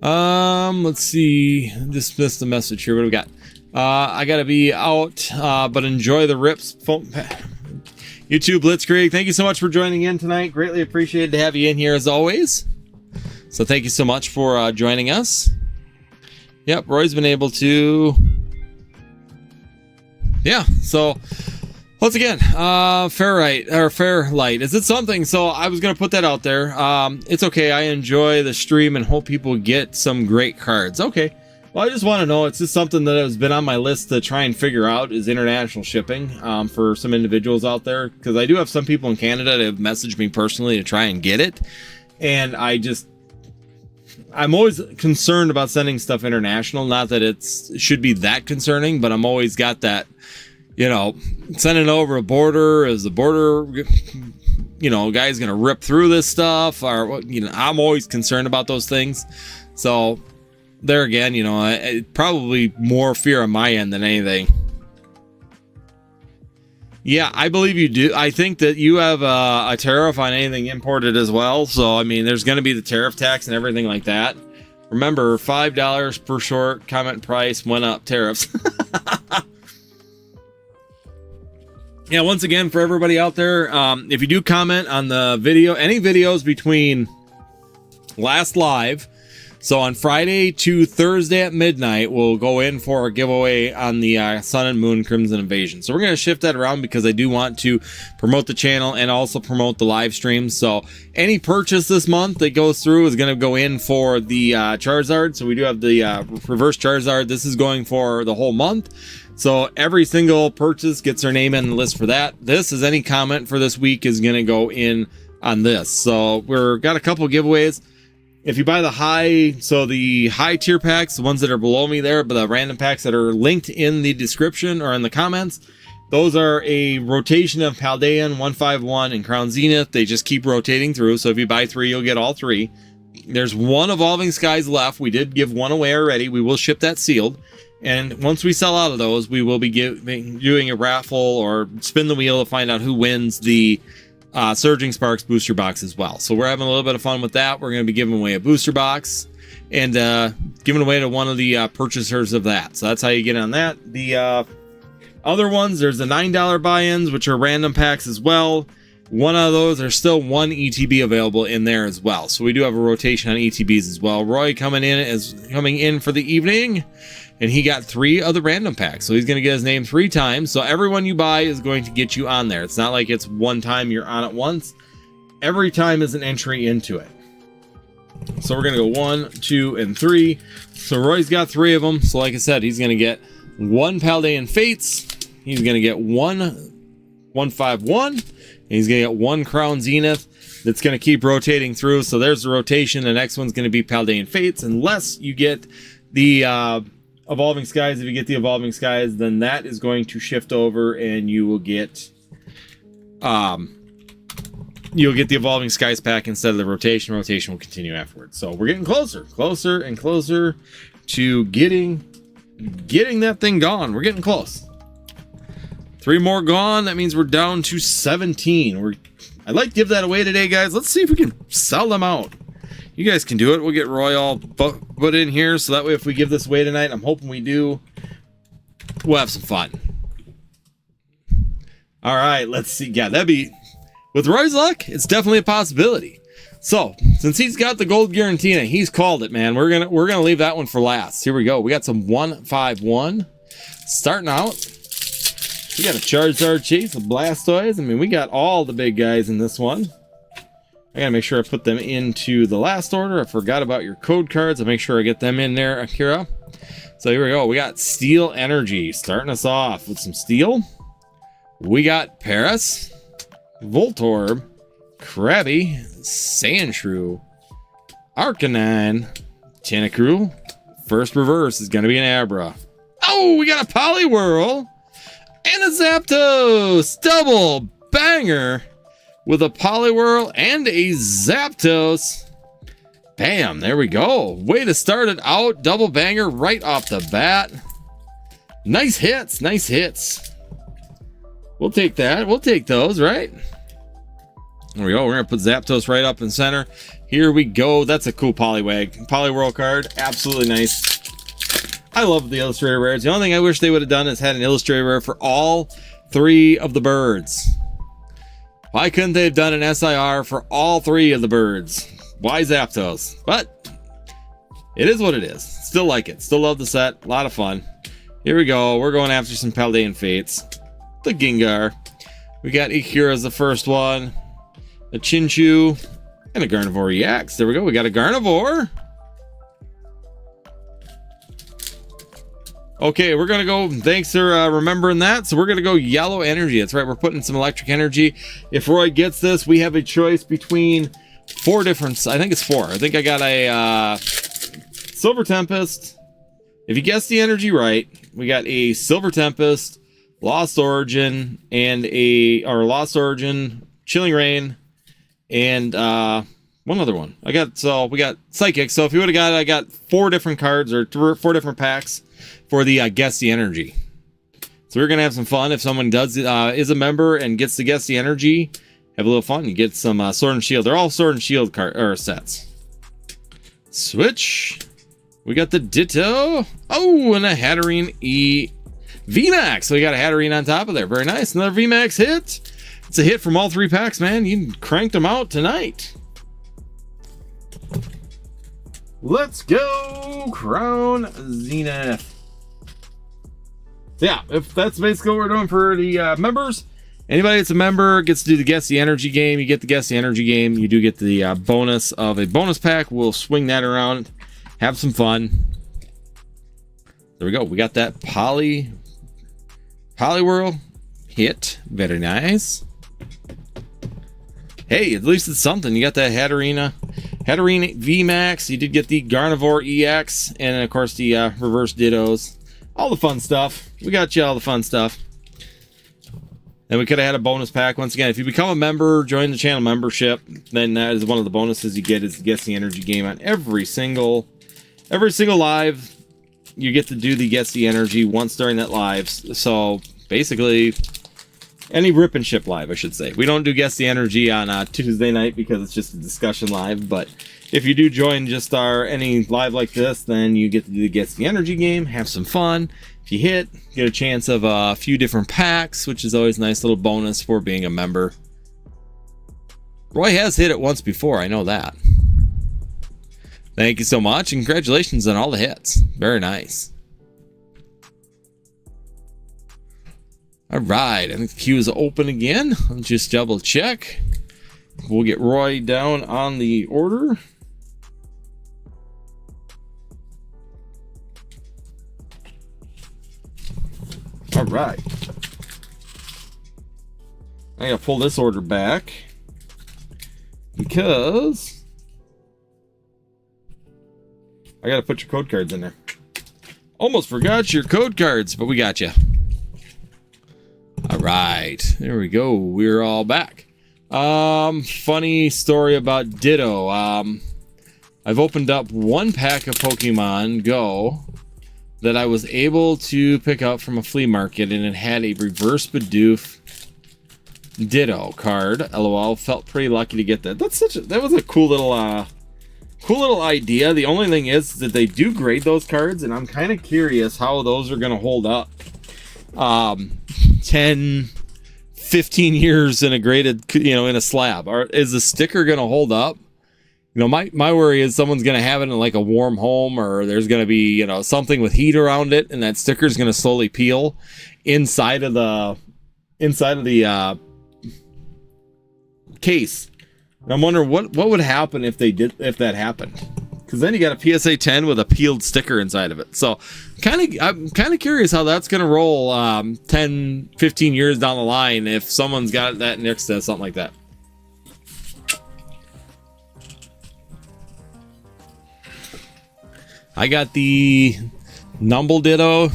Let's see. Just missed the message here. What do we got? I got to be out, but enjoy the rips. YouTube Blitzkrieg, thank you so much for joining in tonight. Greatly appreciated to have you in here as always. So thank you so much for joining us. Yep, Roy's been able to... Yeah, so... Once again, Fairlight. Is it something? So I was going to put that out there. It's okay. I enjoy the stream and hope people get some great cards. Okay. Well, I just want to know. It's just something that has been on my list to try and figure out is international shipping for some individuals out there. Because I do have some people in Canada that have messaged me personally to try and get it. And I'm always concerned about sending stuff international. Not that it should be that concerning, but I'm always got that you know, sending over a border. Is the border, you know, guy's going to rip through this stuff? Or, you know, I'm always concerned about those things. So there again, you know, probably more fear on my end than anything. Yeah, I believe you do. I think that you have a tariff on anything imported as well. So, I mean, there's going to be the tariff tax and everything like that. Remember, $5 per short, comment price went up, tariffs. Yeah, once again, for everybody out there, if you do comment on the video, any videos between last live, so on Friday to Thursday at midnight, we'll go in for a giveaway on the Sun and Moon Crimson Invasion. So we're going to shift that around because I do want to promote the channel and also promote the live streams. So any purchase this month that goes through is going to go in for the Charizard. So we do have the reverse Charizard. This is going for the whole month. So every single purchase gets their name in the list for that. This is any comment for this week is going to go in on this. So we're got a couple giveaways. If you buy the high, so the high tier packs, the ones that are below me there, but the random packs that are linked in the description or in the comments, those are a rotation of Paldean, 151, and Crown Zenith. They just keep rotating through. So if you buy 3, you'll get all 3. There's 1 Evolving Skies left. We did give 1 away already. We will ship that sealed. And once we sell out of those, we will be doing a raffle or spin the wheel to find out who wins the Surging Sparks booster box as well. So we're having a little bit of fun with that. We're going to be giving away a booster box and giving away to one of the purchasers of that. So that's how you get on that. The other ones, there's the $9 buy-ins, which are random packs as well. One of those, there's still 1 ETB available in there as well. So we do have a rotation on ETBs as well. Roy coming in for the evening, and he got 3 of the random packs. So he's going to get his name 3 times. So everyone you buy is going to get you on there. It's not like it's one time you're on it once. Every time is an entry into it. So we're going to go 1, 2, and 3. So Roy's got 3 of them. So like I said, he's going to get 1 Paldean Fates. He's going to get 151. He's going to get 1 Crown Zenith. That's going to keep rotating through. So there's the rotation. The next one's going to be Paldean Fates. Unless you get the Evolving Skies. If you get the Evolving Skies, then that is going to shift over and you will get the Evolving Skies pack instead of the rotation. Rotation will continue afterwards. So we're getting closer and closer to getting that thing gone. We're getting close. 3 more gone. That means we're down to 17. I'd like to give that away today, guys. Let's see if we can sell them out. You guys can do it. We'll get Roy all put in here, so that way if we give this away tonight, I'm hoping we do, we'll have some fun. All right, let's see. Yeah, that'd be, with Roy's luck, it's definitely a possibility. So, since he's got the gold guarantee and he's called it, man, we're gonna leave that one for last. Here we go. We got some 151 starting out. We got a Charizard chase, a Blastoise. I mean, we got all the big guys in this one. I gotta make sure I put them into the last order. I forgot about your code cards. I'll make sure I get them in there, Akira. So here we go. We got Steel Energy starting us off with some steel. We got Paris, Voltorb, Krabby, Sandshrew, Arcanine, Tentacruel. First reverse is gonna be an Abra. Oh, we got a Poliwhirl and a Zapdos. Double banger. With a Poliwhirl and a Zapdos. Bam, there we go. Way to start it out. Double banger right off the bat. Nice hits, nice hits. We'll take that. We'll take those, right? There we go. We're going to put Zapdos right up in center. Here we go. That's a cool Poliwhirl card. Absolutely nice. I love the illustrator rares. The only thing I wish they would have done is had an illustrator rare for all 3 of the birds. Why couldn't they have done an SIR for all 3 of the birds? Why Zapdos? But it is what it is. Still like it. Still love the set. A lot of fun. Here we go. We're going after some Paldean Fates. The Gengar. We got Ikira as the first one. A Chinchou. And a Gardevoir EX. There we go. We got a Gardevoir. Okay, we're going to go, thanks for remembering that. So we're going to go Yellow Energy. That's right, we're putting some Electric Energy. If Roy gets this, we have a choice between 4 different, I think it's 4. I think I got a Silver Tempest. If you guess the energy right, we got a Silver Tempest, Lost Origin, and Lost Origin, Chilling Reign, and one other one. We got Psychic. So if you would have got it, I got 4 different cards, or 4 different packs for the Guess the Energy. So we're gonna have some fun. If someone is a member and gets to Guess the Energy, have a little fun. You get some Sword and Shield. They're all Sword and Shield sets. Switch. We got the Ditto. Oh, and a Hatterene VMAX. So we got a Hatterene on top of there. Very nice. Another VMAX hit. It's a hit from all 3 packs, man. You cranked them out tonight. Let's go, Crown Zenith. So yeah, if that's basically what we're doing for the members. Anybody that's a member gets to do the Guess the Energy game. You get the Guess the Energy game. You do get the bonus of a bonus pack. We'll swing that around. Have some fun. There we go. We got that Poliwhirl hit. Very nice. Hey, at least it's something. You got that Hatterene VMAX. You did get the Gardevoir EX. And, of course, the reverse Dittos. All the fun stuff. We got you all the fun stuff. And we could have had a bonus pack. Once again, if you become a member, join the channel membership, then that is one of the bonuses you get is the Guess the Energy game on every single live. You get to do the Guess the Energy once during that live. So basically, any rip and ship live, I should say. We don't do Guess the Energy on Tuesday night because it's just a discussion live. But if you do join just any live like this, then you get to do the Guess the Energy game, have some fun. If you hit, get a chance of a few different packs, which is always a nice little bonus for being a member. Roy has hit it once before, I know that. Thank you so much, and congratulations on all the hits. Very nice. All right, I think the queue is open again. Let's just double check. We'll get Roy down on the order. All right. I gotta pull this order back because I gotta put your code cards in there. Almost forgot your code cards, but we got you. All right, there we go. We're all back. Funny story about Ditto. I've opened up 1 pack of Pokemon Go that I was able to pick up from a flea market, and it had a reverse Bidoof Ditto card. LOL. Felt pretty lucky to get that. That was a cool little idea. The only thing is that they do grade those cards, and I'm kind of curious how those are gonna hold up 10 15 years in a graded, in a slab. Is the sticker gonna hold up? My worry is someone's going to have it in like a warm home, or there's going to be, something with heat around it, and that sticker is going to slowly peel inside of the case. And I'm wondering what would happen if that happened. Because then you got a PSA 10 with a peeled sticker inside of it. So I'm kind of curious how that's going to roll 10, 15 years down the line if someone's got that next to something like that. I got the Numble Ditto.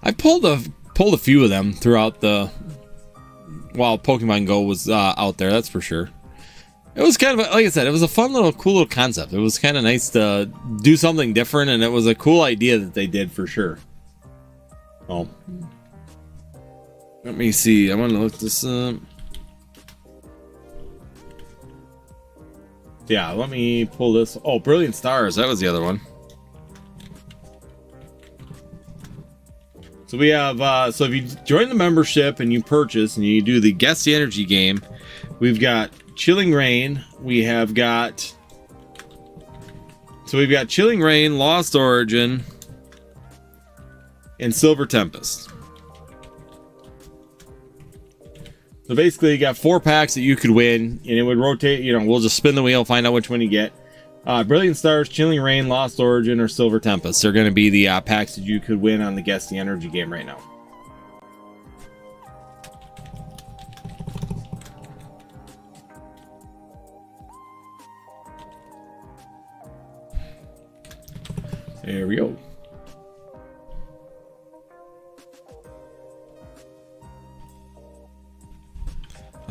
I pulled a few of them throughout while Pokemon Go was out there, that's for sure. It was kind of, like I said, it was a fun cool little concept. It was kind of nice to do something different, and it was a cool idea that they did for sure. Oh, let me see. I want to look this up. Yeah, let me pull this. Oh, Brilliant Stars. That was the other one. So we have, so if you join the membership and you purchase and you do the Guess the Energy game, we've got Chilling Reign. We've got Chilling Reign, Lost Origin, and Silver Tempest. So basically, you got 4 packs that you could win, and it would rotate. We'll just spin the wheel, find out which one you get. Brilliant Stars, Chilling Reign, Lost Origin, or Silver Tempest. They're going to be the packs that you could win on the Guess the Energy game right now. There we go.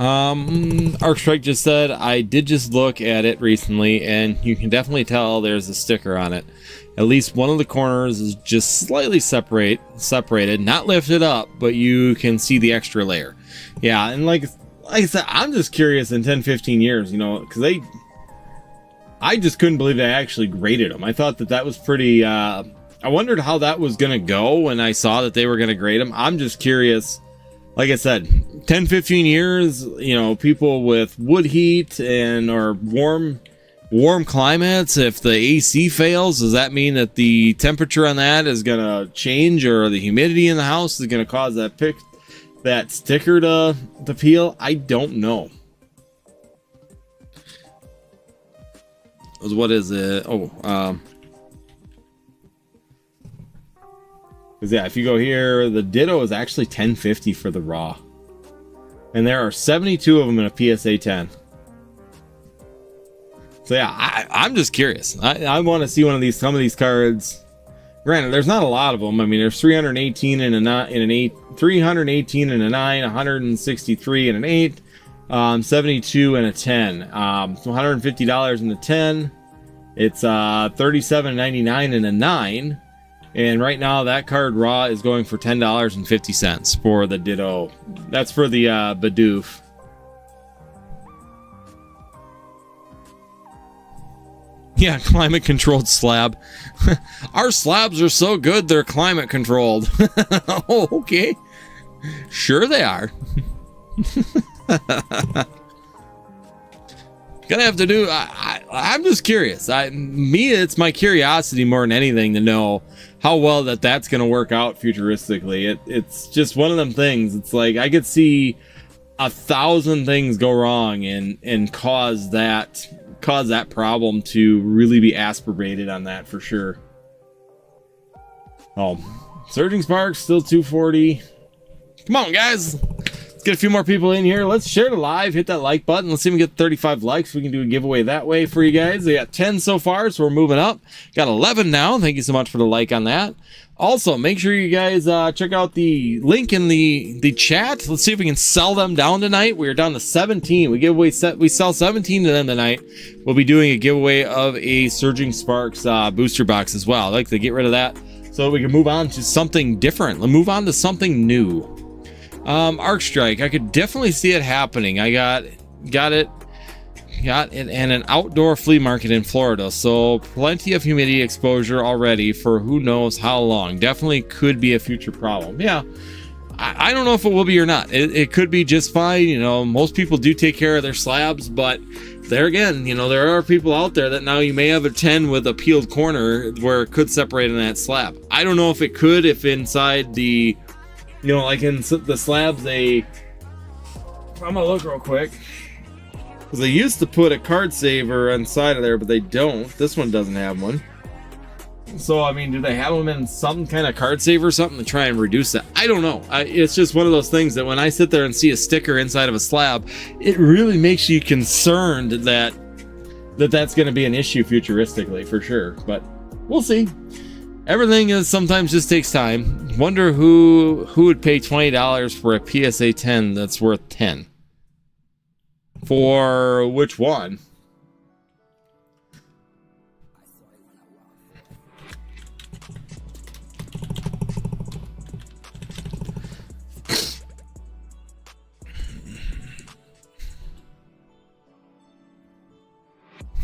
Arcstrike just said, I did just look at it recently, and you can definitely tell there's a sticker on it. At least one of the corners is just slightly separated, not lifted up, but you can see the extra layer. Yeah, and like I said, I'm just curious in 10-15 years, you know, because I just couldn't believe they actually graded them. I thought that was pretty, I wondered how that was going to go when I saw that they were going to grade them. I'm just curious. Like I said, 10-15 years, you know, people with wood heat or warm climates, if the AC fails, does that mean that the temperature on that is going to change, or the humidity in the house is going to cause that sticker to peel? I don't know. What is it? Because yeah, if you go here, the Ditto is actually $10.50 for the raw, and there are 72 of them in a PSA 10. So yeah, I'm just curious. I want to see some of these cards. Granted, there's not a lot of them. I mean, there's 318 in an 8, 318 in a 9, 163 in an 8, 72 in a 10. So $150 in the 10. It's $37.99 in a 9. And right now, that card raw is going for $10.50 for the Ditto. That's for the Bidoof. Yeah, climate controlled slab. Our slabs are so good, they're climate controlled. Oh, okay. Sure they are. Gonna have to do, I'm just curious. It's my curiosity more than anything to know how well that's gonna work out futuristically. It's just one of them things. It's like I could see 1,000 things go wrong and cause that problem to really be aspirated on that for sure. Oh, Surging Sparks still 240. Come on, guys. Let's get a few more people in here. Let's share the live. Hit that like button. Let's see if we can get 35 likes. We can do a giveaway that way for you guys. We got 10 so far, so we're moving up. Got 11 now. Thank you so much for the like on that. Also, make sure you guys check out the link in the chat. Let's see if we can sell them down tonight. We're down to 17. We sell 17 to them tonight. We'll be doing a giveaway of a Surging Sparks booster box as well. I'd like to get rid of that so we can move on to something different. Let's move on to something new. Arcstrike, I could definitely see it happening. I got it in an outdoor flea market in Florida, so plenty of humidity exposure already for who knows how long. Definitely could be a future problem. Yeah, I don't know if it will be or not. It could be just fine. You know, most people do take care of their slabs, but there again, you know, there are people out there that now you may have a 10 with a peeled corner where it could separate in that slab. I don't know if it could, if inside the, you know, like in the slabs, I'm gonna look real quick. Because they used to put a card saver inside of there, but they don't. This one doesn't have one. So, I mean, do they have them in some kind of card saver or something to try and reduce that? I don't know. It's just one of those things that when I sit there and see a sticker inside of a slab, it really makes you concerned that's going to be an issue futuristically, for sure. But we'll see. Everything is sometimes just takes time. Wonder who would pay $20 for a PSA 10 that's worth 10. For which one?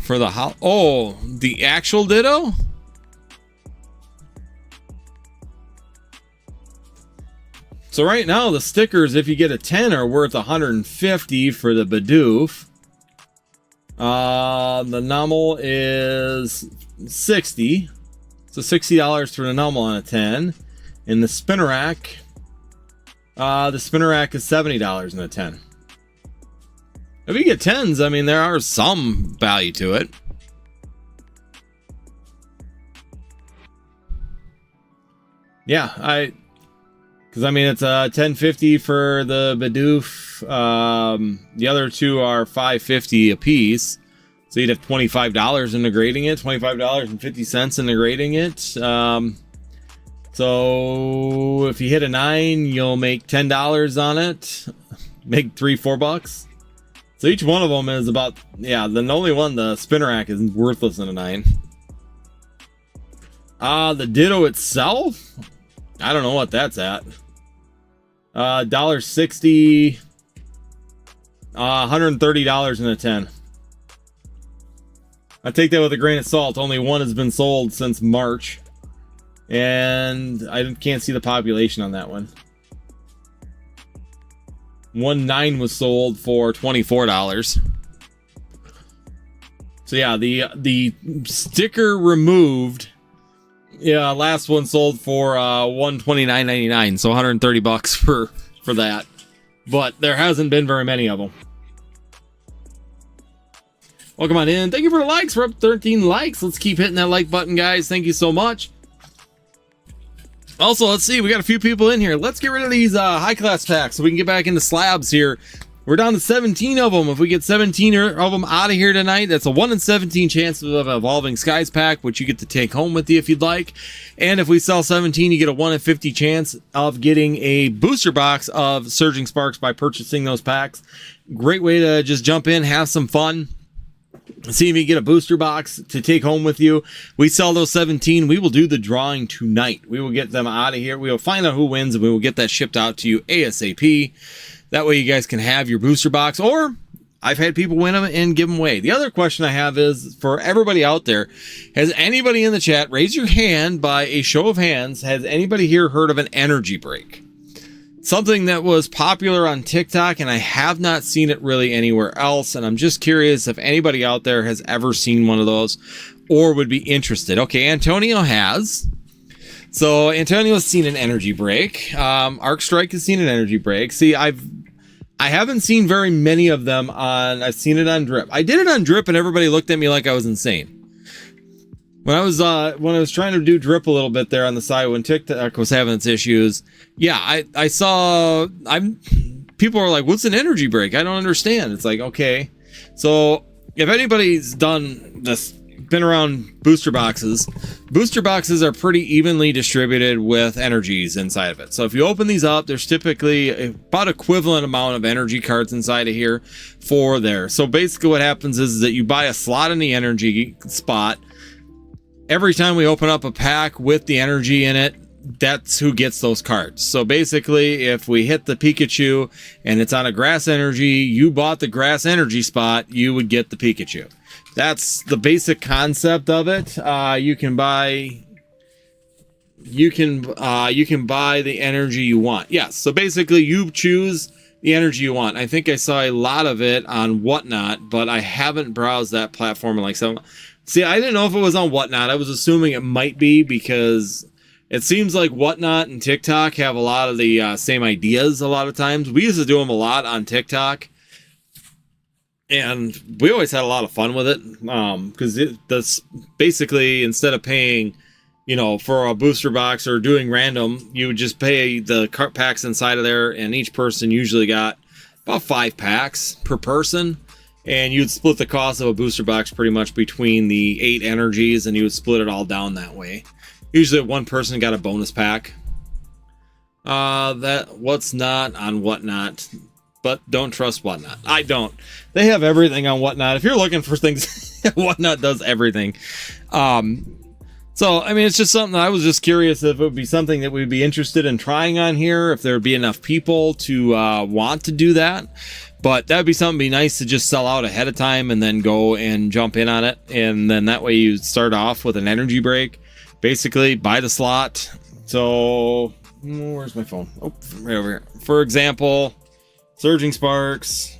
For the actual Ditto? So right now the stickers, if you get a 10, are worth $150 for the Bidoof. The Nummel is $60. So $60 for the Nummel on a 10. And the Spinnerack, is $70 in a 10. If you get 10s, I mean, there are some value to it. Yeah, because I mean, it's $10.50 for the Bidoof. The other two are $5.50 a piece. So you'd have $25 integrating it, $25.50 integrating it. So if you hit a 9, you'll make $10 on it. Make $3-4 bucks. So each one of them is about, yeah, the only one, the spin rack, is worthless in a 9. The Ditto itself, I don't know what that's at. $1.60, $130 in a 10. I take that with a grain of salt. Only one has been sold since March, and I can't see the population on that one. 1.9 was sold for $24. So yeah, the sticker removed. Yeah, last one sold for $129.99, so $130 for that. But there hasn't been very many of them. Welcome on in. Thank you for the likes. We're up 13 likes. Let's keep hitting that like button, guys. Thank you so much. Also, let's see. We got a few people in here. Let's get rid of these high class packs so we can get back into slabs here. We're down to 17 of them. If we get 17 of them out of here tonight, that's a 1 in 17 chance of Evolving Skies pack, which you get to take home with you if you'd like. And if we sell 17, you get a 1 in 50 chance of getting a booster box of Surging Sparks by purchasing those packs. Great way to just jump in, have some fun. See if you get a booster box to take home with you. We sell those 17. We will do the drawing tonight. We will get them out of here. We will find out who wins, and we will get that shipped out to you ASAP. That way you guys can have your booster box, or I've had people win them and give them away. The other question I have is for everybody out there, has anybody in the chat, raise your hand by a show of hands, has anybody here heard of an energy break? Something that was popular on TikTok, and I have not seen it really anywhere else. And I'm just curious if anybody out there has ever seen one of those or would be interested. Okay, Antonio has. So Antonio's seen an energy break. Arc Strike has seen an energy break. See, I haven't seen very many of them on. I've seen it on Drip. I did it on Drip, and everybody looked at me like I was insane. When I was trying to do Drip a little bit there on the side when TikTok was having its issues, yeah, I saw people are like, "What's an energy break?" I don't understand. It's like, okay, so if anybody's done this, been around booster boxes are pretty evenly distributed with energies inside of it. So if you open these up, there's typically about equivalent amount of energy cards inside of here for there. So basically what happens is that you buy a slot in the energy spot. Every time we open up a pack with the energy in it, that's who gets those cards. So basically, if we hit the Pikachu and it's on a grass energy, you bought the grass energy spot, you would get the Pikachu. That's the basic concept of it. You can buy the energy you want. Yes. So basically, you choose the energy you want. I think I saw a lot of it on Whatnot, but I haven't browsed that platform in like some. See, I didn't know if it was on Whatnot. I was assuming it might be because it seems like Whatnot and TikTok have a lot of the same ideas a lot of times. We used to do them a lot on TikTok, and we always had a lot of fun with it because that's basically, instead of paying, for a booster box or doing random, you would just pay the cart packs inside of there, and each person usually got about 5 packs per person. And you'd split the cost of a booster box pretty much between the 8 energies, and you would split it all down that way. Usually one person got a bonus pack. That what's not on Whatnot, but don't trust Whatnot. I don't. They have everything on Whatnot. If you're looking for things, Whatnot does everything. So, I mean, it's just something that I was just curious if it would be something that we'd be interested in trying on here, if there would be enough people to want to do that. But that'd be something be nice to just sell out ahead of time and then go and jump in on it. And then that way you start off with an energy break. Basically, buy the slot. So, where's my phone? Oh, right over here. For example, Surging Sparks.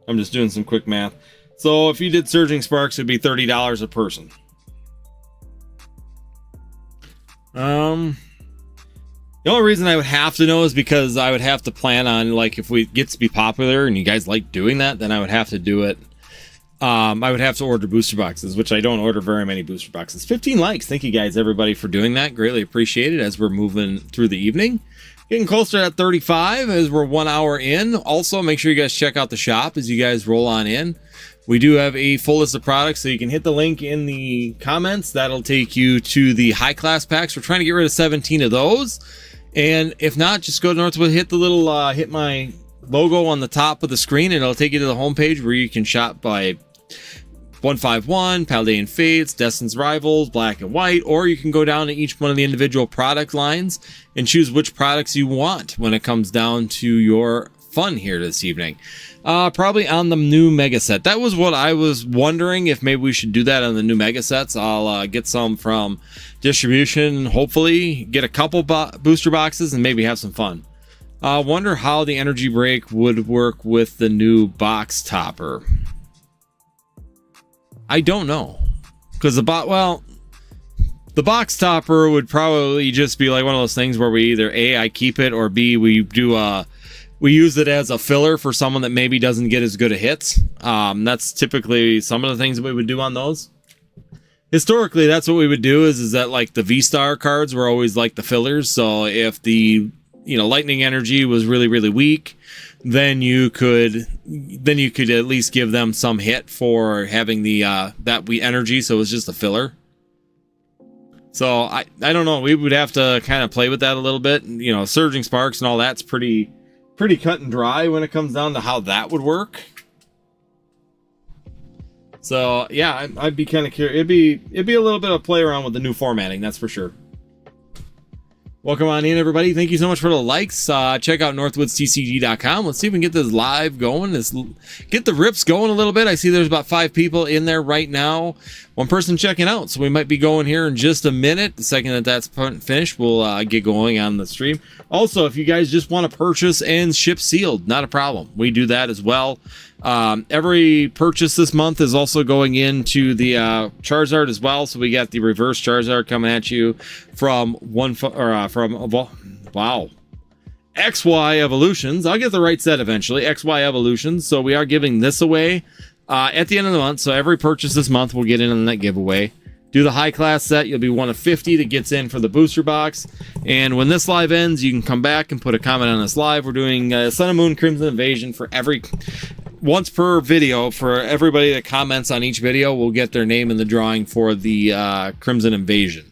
I'm just doing some quick math. So if you did Surging Sparks, it'd be $30 a person. The only reason I would have to know is because I would have to plan on, like, if we get to be popular and you guys like doing that, then I would have to do it. I would have to order booster boxes, which I don't order very many booster boxes. 15 likes. Thank you guys, everybody, for doing that. Greatly appreciate it as we're moving through the evening. Getting closer at 35 as we're 1 hour in. Also, make sure you guys check out the shop as you guys roll on in. We do have a full list of products, so you can hit the link in the comments. That'll take you to the high class packs. We're trying to get rid of 17 of those. And if not, just go to Northwood, hit the little, hit my logo on the top of the screen, and it'll take you to the homepage where you can shop by 151, Paldean Fates, Destin's Rivals, Black and White, or you can go down to each one of the individual product lines and choose which products you want when it comes down to your fun here this evening. Probably on the new mega set. That was what I was wondering, if maybe we should do that on the new mega sets. I'll get some from distribution, hopefully get a couple booster boxes and maybe have some fun. Wonder how the energy break would work with the new box topper. I don't know, because the box topper would probably just be like one of those things where we either A, I keep it, or B, we use it as a filler for someone that maybe doesn't get as good a hits. That's typically some of the things that we would do on those. Historically, that's what we would do is that like the V-Star cards were always like the fillers. So if the lightning energy was really, really weak, then you could at least give them some hit for having the that energy, so it was just a filler. So I don't know, we would have to kind of play with that a little bit. Surging Sparks and all that's pretty cut and dry when it comes down to how that would work. So yeah, I'd be kind of curious. It'd be a little bit of play around with the new formatting, that's for sure. Welcome on in, everybody. Thank you so much for the likes. Check out northwoodstcg.com. Let's see if we can get this live going. Let's get the rips going a little bit. I see there's about 5 people in there right now. One person checking out, so we might be going here in just a minute. The second that's finished, we'll get going on the stream. Also, if you guys just want to purchase and ship sealed, not a problem. We do that as well. Every purchase this month is also going into the Charizard as well. So we got the reverse Charizard coming at you from XY Evolutions. I'll get the right set eventually. XY Evolutions. So we are giving this away at the end of the month. So every purchase this month will get in on that giveaway. Do the high class set. You'll be one of 50 that gets in for the booster box. And when this live ends, you can come back and put a comment on this live. We're doing Sun and Moon Crimson Invasion for once per video. For everybody that comments on each video, we'll get their name in the drawing for the Crimson Invasion.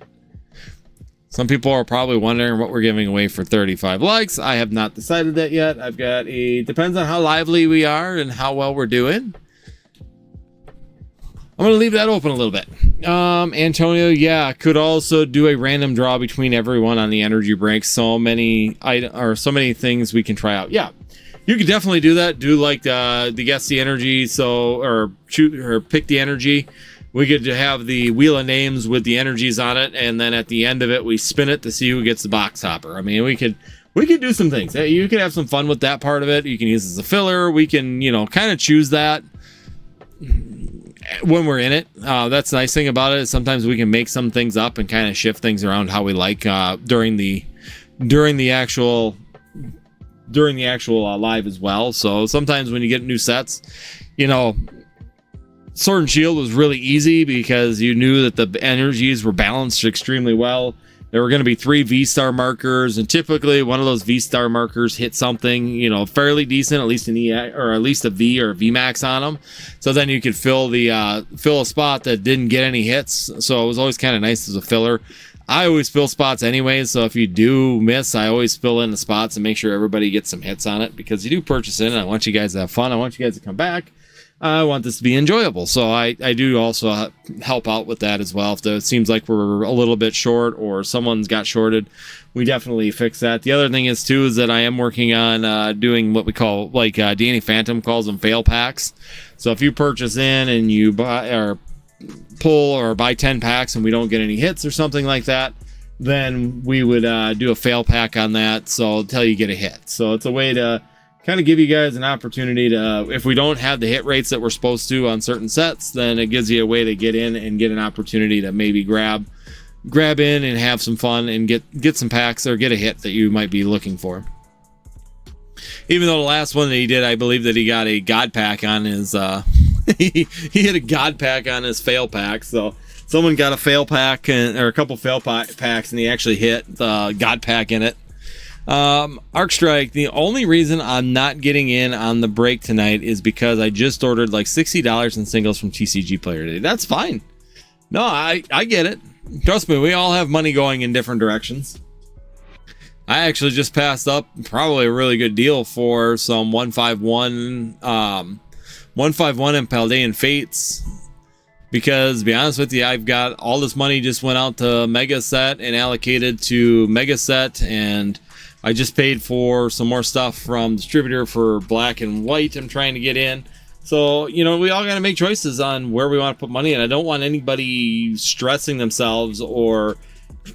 Some people are probably wondering what we're giving away for 35 likes. I have not decided that yet. Depends on how lively we are and how well we're doing. I'm going to leave that open a little bit. Antonio, yeah, could also do a random draw between everyone on the energy break. So many things we can try out. Yeah, you could definitely do that. Do like the guess the energy, or pick the energy. We could have the wheel of names with the energies on it, and then at the end of it, we spin it to see who gets the box topper. I mean, we could do some things. You could have some fun with that part of it. You can use it as a filler. We can, kind of choose that when we're in it. That's the nice thing about it, is sometimes we can make some things up and kind of shift things around how we like during the actual live as well. So sometimes when you get new sets, Sword and Shield was really easy because you knew that the energies were balanced extremely well. There were going to be 3 V-Star markers, and typically one of those V-Star markers hit something, fairly decent, at least an E or at least a V or a V-Max on them. So then you could fill a spot that didn't get any hits. So it was always kind of nice as a filler. I always fill spots anyways, so if you do miss, I always fill in the spots and make sure everybody gets some hits on it, because you do purchase it, and I want you guys to have fun. I want you guys to come back. I want this to be enjoyable. So I do also help out with that as well. If it seems like we're a little bit short or someone's got shorted, we definitely fix that. The other thing is that I am working on doing what we call, like Danny Phantom calls them, fail packs. So if you purchase in and you buy or pull or buy 10 packs and we don't get any hits or something like that, then we would do a fail pack on that, so until you get a hit. So it's a way to kind of give you guys an opportunity to, if we don't have the hit rates that we're supposed to on certain sets, then it gives you a way to get in and get an opportunity to maybe grab in and have some fun and get some packs or get a hit that you might be looking for. Even though the last one that he did, I believe that he got a God pack on his he had a God pack on his fail pack. So someone got a fail pack or a couple fail packs, and he actually hit the God pack in it. Arc Strike, the only reason I'm not getting in on the break tonight is because I just ordered like $60 in singles from TCG Player today. That's fine. No, I get it. Trust me, we all have money going in different directions. I actually just passed up probably a really good deal for some 151 and Paldean Fates. Because to be honest with you, I've got all this money just went out to Mega Set and allocated to Mega Set, and I just paid for some more stuff from distributor for black and white I'm trying to get in. So, you know, we all got to make choices on where we want to put money in. I don't want anybody stressing themselves or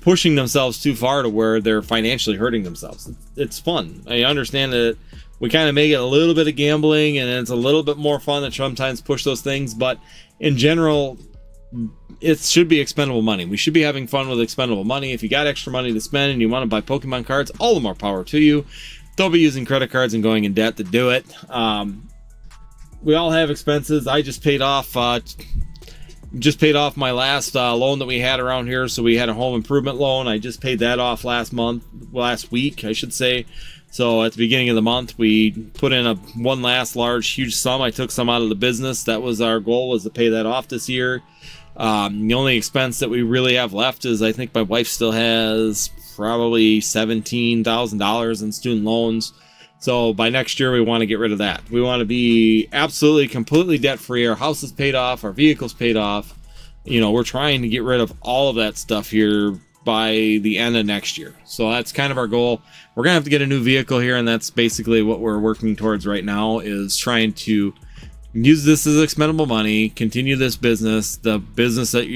pushing themselves too far to where they're financially hurting themselves. It's fun. I understand that we kind of make it a little bit of gambling, and it's a little bit more fun to sometimes push those things, but in general, it should be expendable money. We should be having fun with expendable money. If you got extra money to spend and you want to buy Pokemon cards, all the more power to you. Don't be using credit cards and going in debt to do it. We all have expenses. I just paid off my last loan that we had around here. So we had a home improvement loan. I just paid that off last week, I should say. So at the beginning of the month, we put in one last large, huge sum. I took some out of the business. That was our goal, was to pay that off this year. The only expense that we really have left is I think my wife still has probably $17,000 in student loans. So by next year, we want to get rid of that. We want to be absolutely, completely debt-free. Our house is paid off. Our vehicle's paid off. You know, we're trying to get rid of all of that stuff here by the end of next year. So that's kind of our goal. We're gonna have to get a new vehicle here, and that's basically what we're working towards right now, is trying to use this as expendable money, continue this business. The business that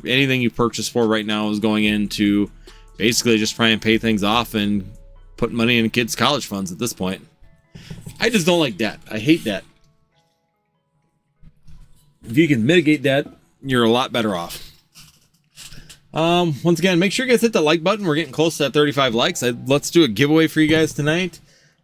anything you purchase for right now is going into basically just try and pay things off and put money in kids' college funds at this point. I just don't like debt. I hate debt. If you can mitigate debt, you're a lot better off. Once again, make sure you guys hit the like button. We're getting close to that 35 likes. Let's do a giveaway for you guys tonight.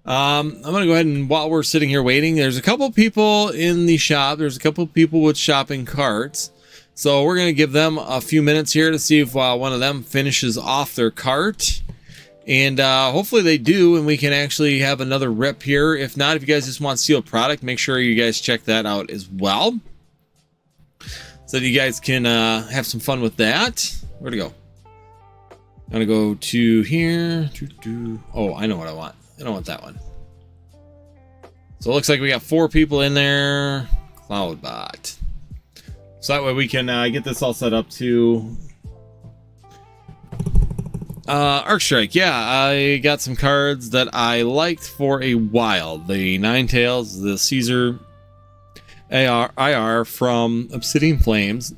I'm going to go ahead and, while we're sitting here waiting, there's a couple people in the shop. There's a couple people with shopping carts. So we're going to give them a few minutes here to see if one of them finishes off their cart. And hopefully they do, and we can actually have another rip here. If not, if you guys just want sealed product, make sure you guys check that out as well, so that you guys can have some fun with that. Where'd it go? I'm gonna go to here. Oh, I know what I want. I don't want that one. So it looks like we got 4 people in there. Cloudbot. So that way we can get this all set up to Arc Strike. Yeah, I got some cards that I liked for a while. The Ninetales, the Caesar IR from Obsidian Flames,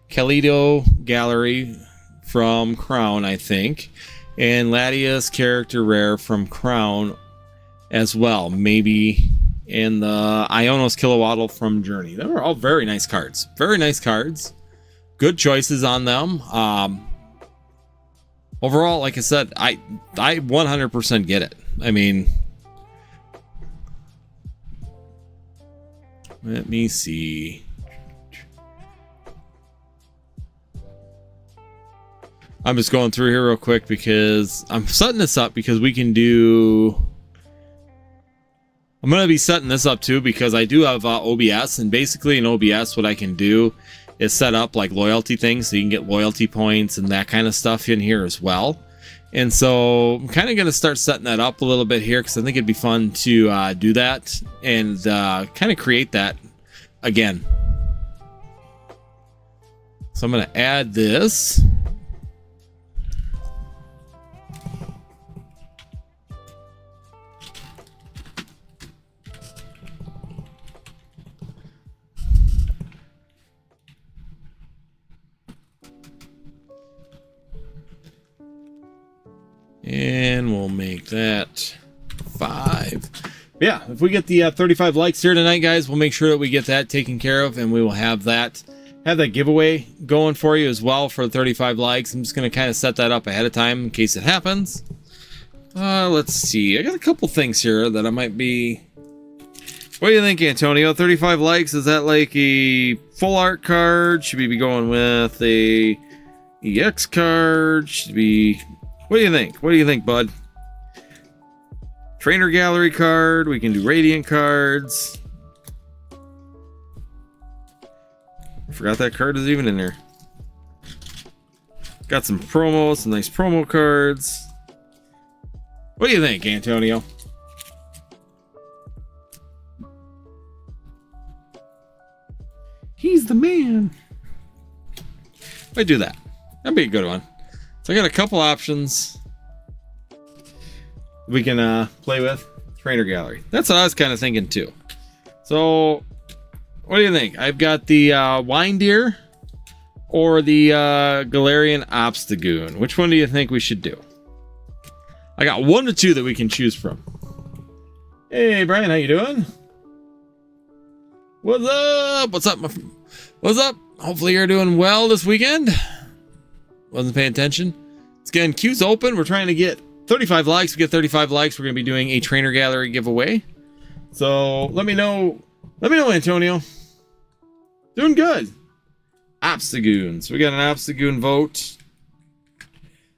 Kalido Gallery from Crown, I think, and Latias character rare from Crown as well, maybe, and the Ionos Kilowatt from Journey. They were all very nice cards. Very nice cards. Good choices on them. Overall, like I said, I 100% get it. I mean, let me see. I'm just going through here real quick because I'm setting this up because we can do... I'm going to be setting this up too because I do have OBS, and basically in OBS what I can do is set up like loyalty things so you can get loyalty points and that kind of stuff in here as well. And so I'm kind of going to start setting that up a little bit here because I think it'd be fun to do that and kind of create that again. So I'm going to add this. And we'll make that 5. Yeah, if we get the 35 likes here tonight, guys, we'll make sure that we get that taken care of, and we will have that giveaway going for you as well for 35 likes. I'm just going to kind of set that up ahead of time in case it happens. Let's see. I got a couple things here that I might be... What do you think, Antonio? 35 likes, is that like a full art card? Should we be going with a EX card? Should we... What do you think? What do you think, bud? Trainer Gallery card. We can do Radiant cards. I forgot that card is even in there. Got some promos, some nice promo cards. What do you think, Antonio? He's the man. I do that. That'd be a good one. So I got a couple options we can play with. Trainer Gallery. That's what I was kind of thinking too. So what do you think? I've got the Wine Deer or the Galarian Obstagoon. Which one do you think we should do? I got 1 to 2 that we can choose from. Hey Brian, how you doing? What's up? What's up? What's up? Hopefully you're doing well this weekend. Wasn't paying attention. It's again, queue's open. We're trying to get 35 likes. We get 35 likes, we're going to be doing a Trainer Gallery giveaway. So let me know. Let me know, Antonio. Doing good. Obstagoon. So we got an Obstagoon vote.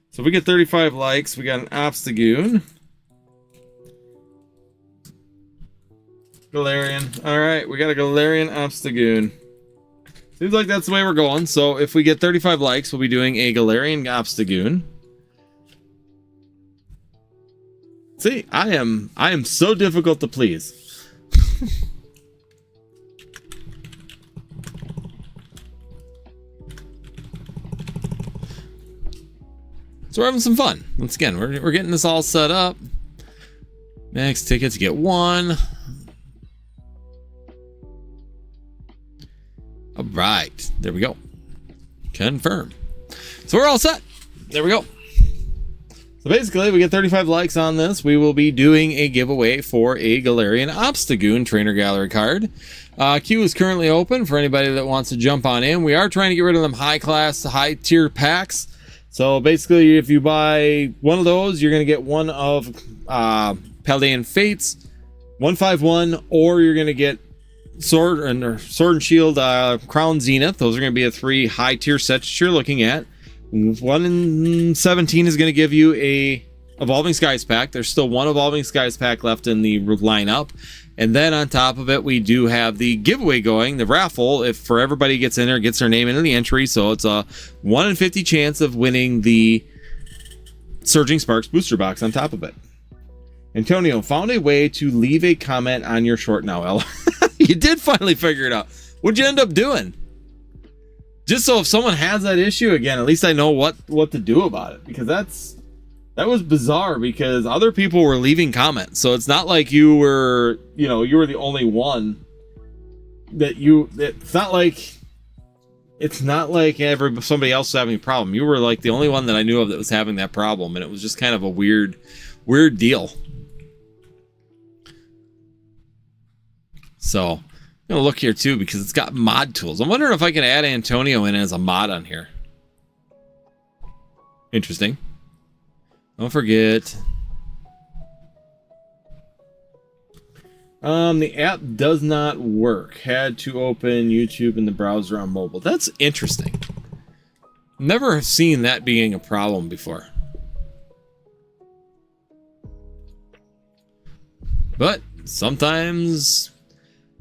So if we get 35 likes, we got an Obstagoon. Galarian. Alright, we got a Galarian Obstagoon. Seems like that's the way we're going. So if we get 35 likes, we'll be doing a Galarian Obstagoon. See, I am so difficult to please. So we're having some fun. Once again, we're getting this all set up. Max tickets, get 1. All right, there we go. Confirm. So we're all set. There we go. So basically, we get 35 likes on this. We will be doing a giveaway for a Galarian Obstagoon Trainer Gallery card. Queue is currently open for anybody that wants to jump on in. We are trying to get rid of them high-class, high-tier packs. So basically, if you buy one of those, you're going to get one of Paldean Fates, 151, or you're going to get Sword and Shield Crown Zenith. Those are going to be the 3 high-tier sets that you're looking at. 1 in 17 is going to give you a Evolving Skies pack. There's still 1 Evolving Skies pack left in the lineup. And then on top of it, we do have the giveaway going, the raffle, if for everybody gets in there, gets their name into the entry. So it's a 1 in 50 chance of winning the Surging Sparks booster box on top of it. Antonio, found a way to leave a comment on your short now, Ella. You did finally figure it out. What'd you end up doing? Just so if someone has that issue again, at least I know what to do about it. Because that was bizarre, because other people were leaving comments. So it's not like you were, you were the only one it's not like somebody else was having a problem. You were like the only one that I knew of that was having that problem. And it was just kind of a weird deal. So I'm gonna look here too, because it's got mod tools. I'm wondering if I can add Antonio in as a mod on here. Interesting. Don't forget. The app does not work. Had to open YouTube in the browser on mobile. That's interesting. Never seen that being a problem before. But sometimes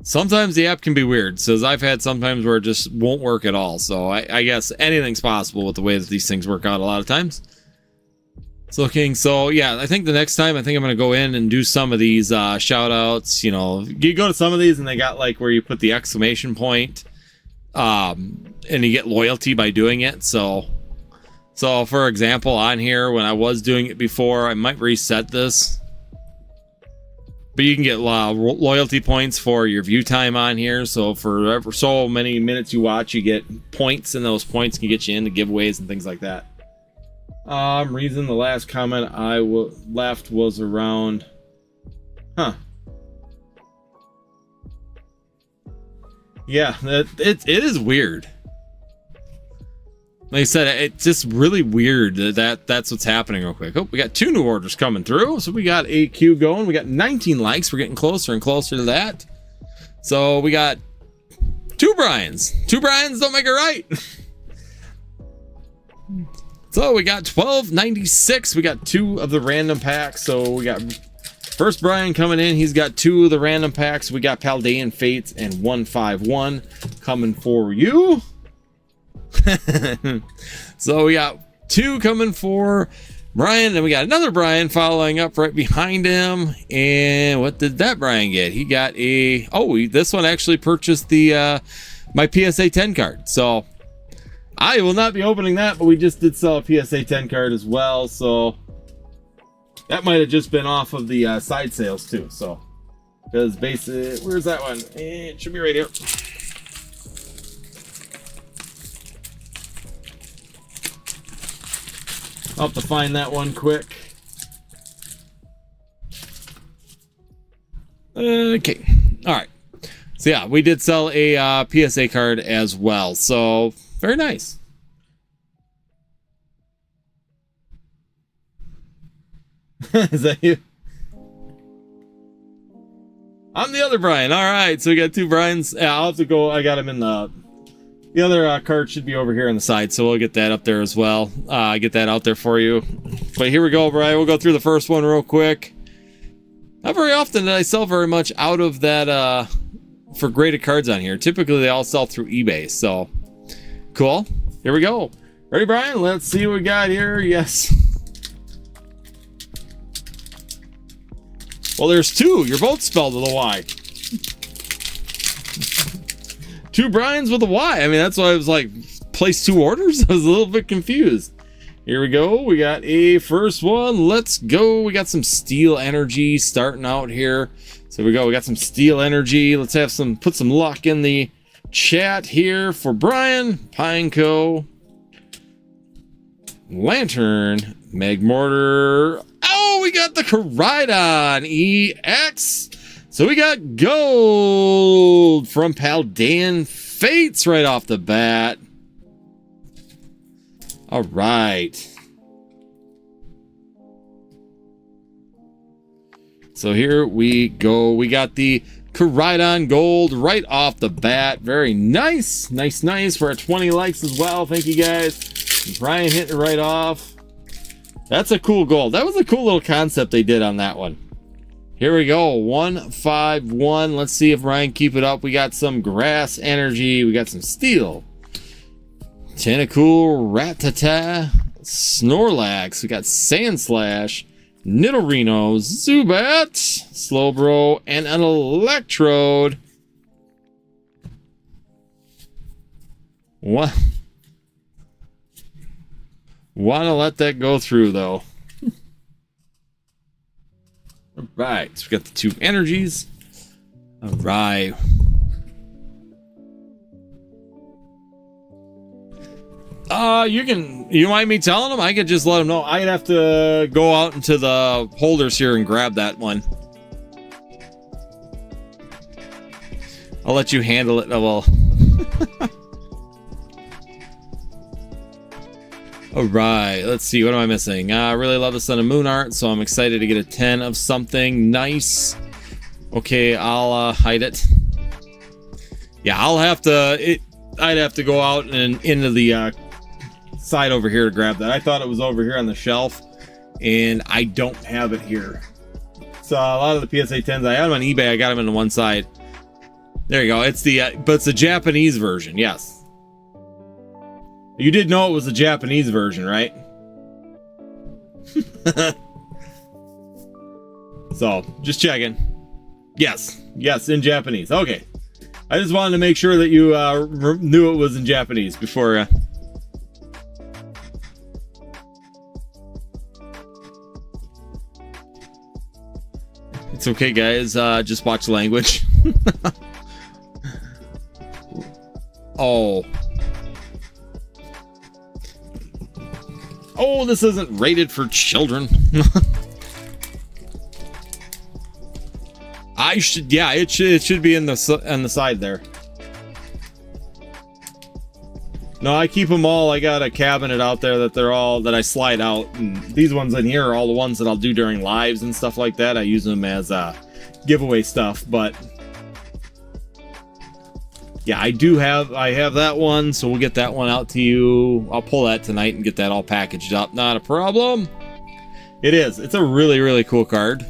the app can be weird. So I've had sometimes where it just won't work at all. So I guess anything's possible with the way that these things work out a lot of times. So yeah, I think the next time, I think I'm going to go in and do some of these shout outs. You go to some of these and they got like where you put the exclamation point, and you get loyalty by doing it. So for example, on here, when I was doing it before, I might reset this. But you can get loyalty points for your view time on here. So for ever so many minutes you watch, you get points, and those points can get you into giveaways and things like that. Reason the last comment I left was around... Yeah, it is weird. Like I said, it's just really weird that's what's happening real quick. Oh, we got 2 new orders coming through. So we got a queue going. We got 19 likes. We're getting closer and closer to that. So we got 2 Brians. 2 Brians don't make it right. So we got 1296. We got 2 of the random packs. So we got First Brian coming in, he's got 2 of the random packs. We got Paldean Fates and 151 coming for you. So we got 2 coming for Brian, and we got another Brian following up right behind him. And what did that Brian get? He got a, this one actually purchased the my PSA 10 card. So I will not be opening that, but we just did sell a PSA 10 card as well. So that might have just been off of the side sales too. So, because basically, where's that one? It should be right here. I'll have to find that one quick. Okay. All right. So yeah, we did sell a PSA card as well. So very nice. Is that you? I'm the other Brian. All right, so we got 2 Brians. Yeah, I'll have to go. I got him in the other card should be over here on the side, so we'll get that up there as well. Get that out there for you. But here we go, Brian. We'll go through the first one real quick. Not very often did I sell very much out of that for graded cards on here. Typically, they all sell through eBay. So cool. Here we go. Ready, Brian? Let's see what we got here. Yes. Well, there's 2. You're both spelled with a Y. 2 Brians with a Y. I mean, that's why I was like, place 2 orders? I was a little bit confused. Here we go. We got a first one. Let's go. We got some Steel Energy starting out here. So here we go. We got some Steel Energy. Let's have put some luck in the chat here for Brian. Pineco. Lantern. Magmortar. Oh, we got the Koridon EX. So we got gold from Paldean Fates right off the bat. All right. So here we go. We got the Koridon gold right off the bat. Very nice. Nice, nice. We're at 20 likes as well. Thank you guys. Brian hitting it right off. That's a cool gold. That was a cool little concept they did on that one. Here we go. 151. Let's see if Ryan keep it up. We got some grass energy. We got some steel. Tentacool, Rattata, Snorlax. We got Sandslash, Nidorino, Zubat, Slowbro, and an Electrode. What? Want to let that go through though. All right, so we got the 2 energies. All right. You mind me telling them? I could just let them know. I'd have to go out into the holders here and grab that one. I'll let you handle it. I will. All right, let's see. What am I missing? I really love the Sun and Moon art, so I'm excited to get a 10 of something nice. Okay, I'll hide it. Yeah, I'd have to go out and into the side over here to grab that. I thought it was over here on the shelf, and I don't have it here. So a lot of the PSA 10s, I had them on eBay. I got them on the one side. There you go. It's the but it's the Japanese version. Yes. You did know it was a Japanese version, right? So, just checking. Yes, in Japanese. Okay. I just wanted to make sure that you knew it was in Japanese before... It's okay, guys. Just watch the language. Oh. Oh, this isn't rated for children. Yeah, it should be on the side there. No, I keep them all. I got a cabinet out there that I slide out, and these ones in here are all the ones that I'll do during lives and stuff like that. I use them as giveaway stuff, but yeah, I have that one, so we'll get that one out to you. I'll pull that tonight and get that all packaged up. Not a problem. It's a really, really cool card.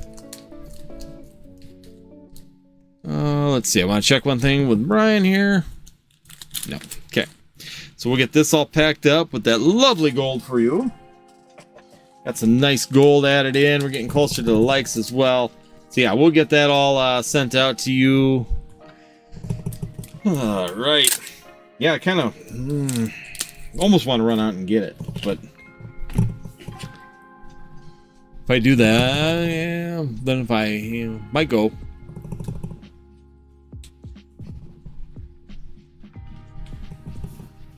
Let's see. I want to check one thing with Brian here. No. Okay. So we'll get this all packed up with that lovely gold for you. Got some nice gold added in. We're getting closer to the likes as well. So yeah, we'll get that all sent out to you. All right. Yeah, I kind of almost want to run out and get it, but if I do that, yeah, then if I might go.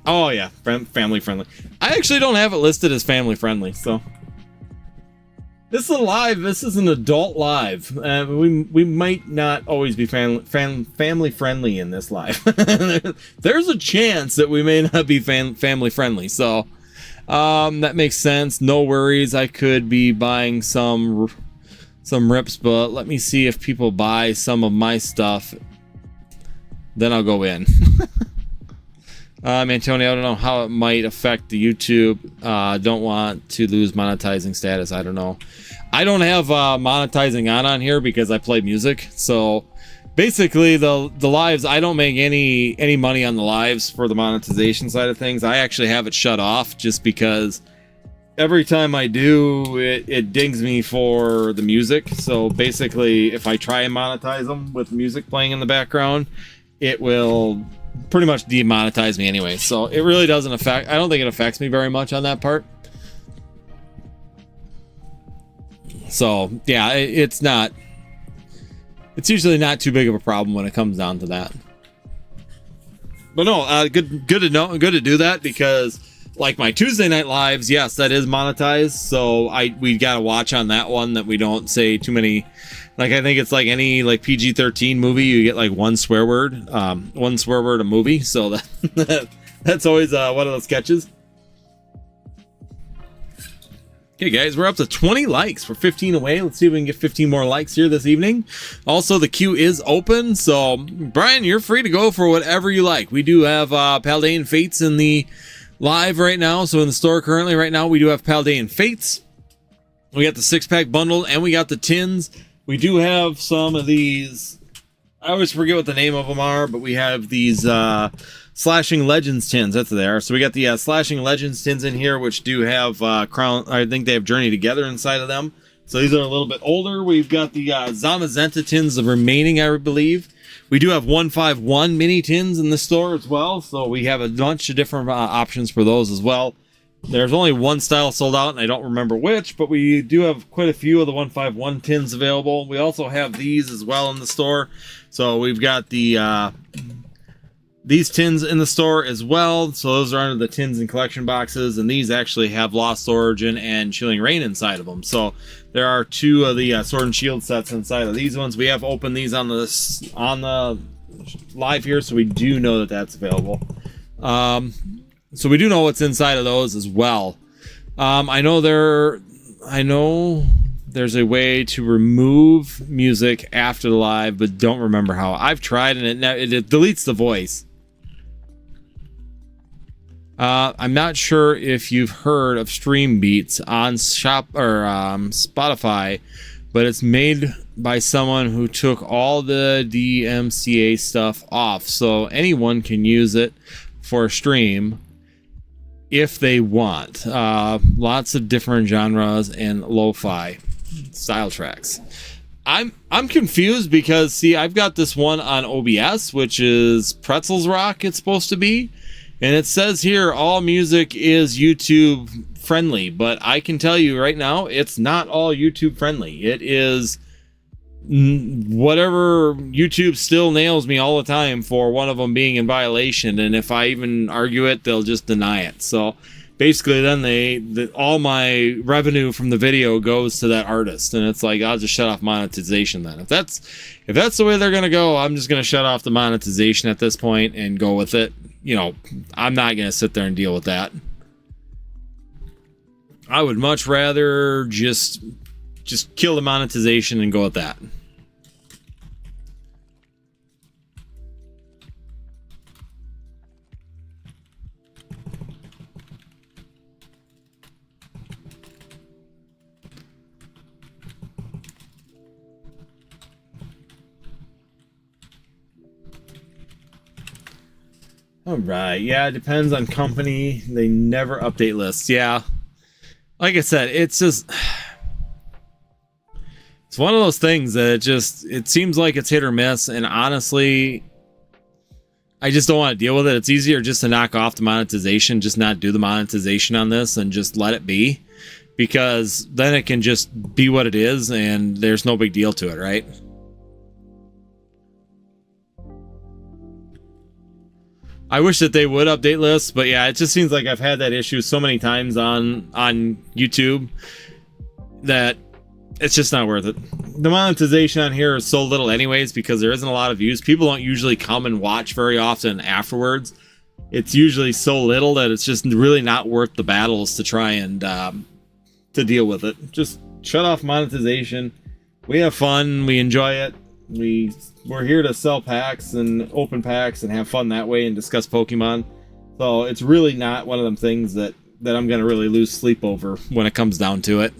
Oh yeah, family friendly. I actually don't have it listed as family friendly, so this is a live. This is an adult live. We might not always be family friendly in this live. There's a chance that we may not be family friendly, so that makes sense. No worries. I could be buying some rips, but let me see if people buy some of my stuff. Then I'll go in. Antonio, I don't know how it might affect the YouTube. Don't want to lose monetizing status. I don't know. I don't have monetizing on here because I play music. So basically the lives, I don't make any money on the lives for the monetization side of things. I actually have it shut off just because every time I do, it dings me for the music. So basically, if I try and monetize them with music playing in the background, it will pretty much demonetize me anyway. So it really doesn't affect, I don't think it affects me very much on that part. So yeah, it's usually not too big of a problem when it comes down to that. But no, good to know, good to do that, because like my Tuesday night lives, yes, that is monetized. So we gotta watch on that one that we don't say too many. Like, I think it's like any like PG-13 movie, you get like one swear word a movie. So that's always one of those sketches. Okay, guys, we're up to 20 likes. We're 15 away. Let's see if we can get 15 more likes here this evening. Also, the queue is open. So, Brian, you're free to go for whatever you like. We do have Paldean Fates in the live right now. So in the store currently right now, we do have Paldean Fates. We got the 6-pack bundle and we got the tins. We do have some of these. I always forget what the name of them are, but we have these Slashing Legends tins. That's there. So we got the Slashing Legends tins in here, which do have Crown. I think they have Journey Together inside of them. So these are a little bit older. We've got the Zamazenta tins, the remaining, I believe. We do have 151 mini tins in the store as well. So we have a bunch of different options for those as well. There's only one style sold out, and I don't remember which, but we do have quite a few of the 151 tins available. We also have these as well in the store. So we've got the these tins in the store as well. So those are under the tins and collection boxes, and these actually have Lost Origin and Chilling Reign inside of them. So there are two of the Sword and Shield sets inside of these ones. We have opened these on the live here, so we do know that that's available. So we do know what's inside of those as well. I know there's a way to remove music after the live, but don't remember how. I've tried, and it deletes the voice. I'm not sure if you've heard of Stream Beats on Spotify, but it's made by someone who took all the DMCA stuff off, so anyone can use it for a stream if they want. Lots of different genres and lo-fi style tracks. I'm confused because, see, I've got this one on OBS, which is Pretzels Rock, it's supposed to be. And it says here, all music is YouTube friendly, but I can tell you right now, it's not all YouTube friendly. It is whatever. YouTube still nails me all the time for one of them being in violation, and if I even argue it, they'll just deny it. So basically then all my revenue from the video goes to that artist, and it's like, I'll just shut off monetization then. If that's the way they're gonna go, I'm just gonna shut off the monetization at this point and go with it. You know, I'm not gonna sit there and deal with that. I would much rather just kill the monetization and go with that. All right. Yeah, it depends on company. They never update lists. Yeah. Like I said, it's just it's one of those things that it seems like it's hit or miss, and honestly, I just don't want to deal with it. It's easier just to knock off the monetization, just not do the monetization on this and just let it be, because then it can just be what it is and there's no big deal to it, right? I wish that they would update lists, but yeah, it just seems like I've had that issue so many times on YouTube that it's just not worth it. The monetization on here is so little anyways, because there isn't a lot of views. People don't usually come and watch very often afterwards. It's usually so little that it's just really not worth the battles to try and to deal with it. Just shut off monetization. We have fun. We enjoy it. We're here to sell packs and open packs and have fun that way and discuss Pokemon. So it's really not one of them things that I'm going to really lose sleep over when it comes down to it.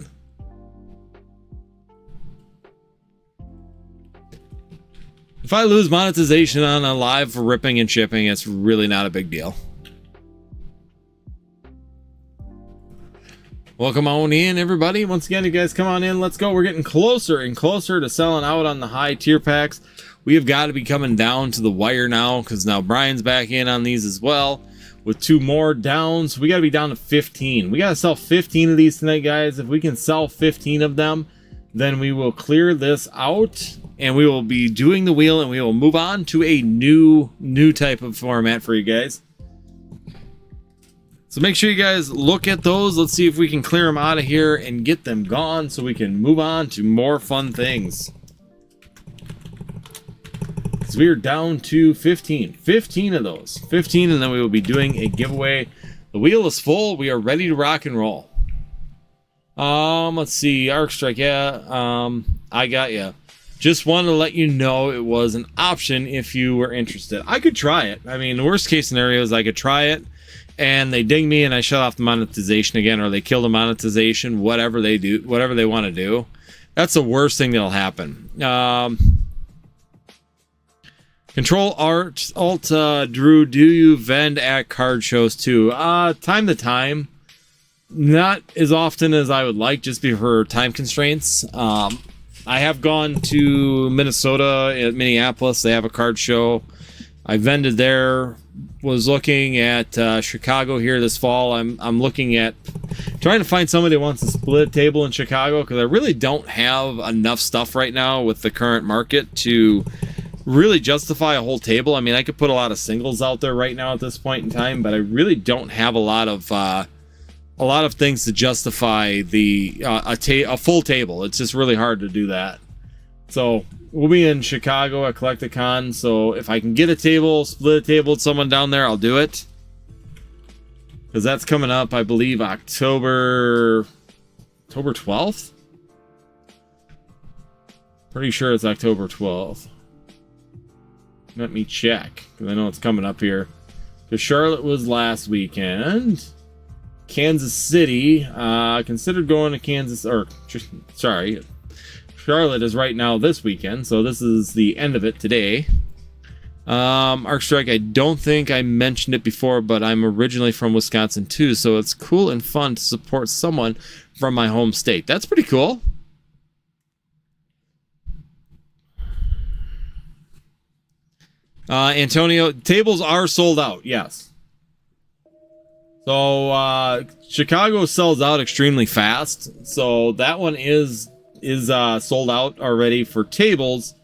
If I lose monetization on a live for ripping and shipping, it's really not a big deal. Welcome on in, everybody. Once again, you guys come on in. Let's go. We're getting closer and closer to selling out on the high tier packs. We have got to be coming down to the wire now, because now Brian's back in on these as well with 2 more downs. We got to be down to 15. We got to sell 15 of these tonight, guys. If we can sell 15 of them, then we will clear this out and we will be doing the wheel, and we will move on to a new type of format for you guys. So make sure you guys look at those. Let's see if we can clear them out of here and get them gone so we can move on to more fun things. So we are down to 15 of those, 15, and then we will be doing a giveaway. The wheel is full. We are ready to rock and roll. Let's see, Arc Strike. Yeah, I got you. Just wanted to let you know it was an option if you were interested. I could try it. I mean, the worst case scenario is I could try it and they ding me and I shut off the monetization again, or they kill the monetization, whatever they do, whatever they want to do. That's the worst thing that'll happen. Control Alt Drew, do you vend at card shows too? Time to time. Not as often as I would like, just for time constraints. I have gone to Minnesota, at Minneapolis. They have a card show. I vended there. Was looking at Chicago here this fall. I'm looking at trying to find somebody who wants to split a table in Chicago, because I really don't have enough stuff right now with the current market to really justify a whole table. I mean, I could put a lot of singles out there right now at this point in time, but I really don't have a lot of things to justify a full table. It's just really hard to do that. So we'll be in Chicago at Collecticon. So if I can get a table, split a table with someone down there, I'll do it. Because that's coming up, I believe, October 12th? Pretty sure it's October 12th. Let me check, because I know it's coming up here. Because Charlotte was last weekend. Kansas City, considered going to Kansas, or sorry, Charlotte is right now this weekend, so this is the end of it today. Arc Strike, I don't think I mentioned it before, but I'm originally from Wisconsin too, so it's cool and fun to support someone from my home state. That's pretty cool. Antonio, tables are sold out, yes. So Chicago sells out extremely fast, so that one is sold out already for tables.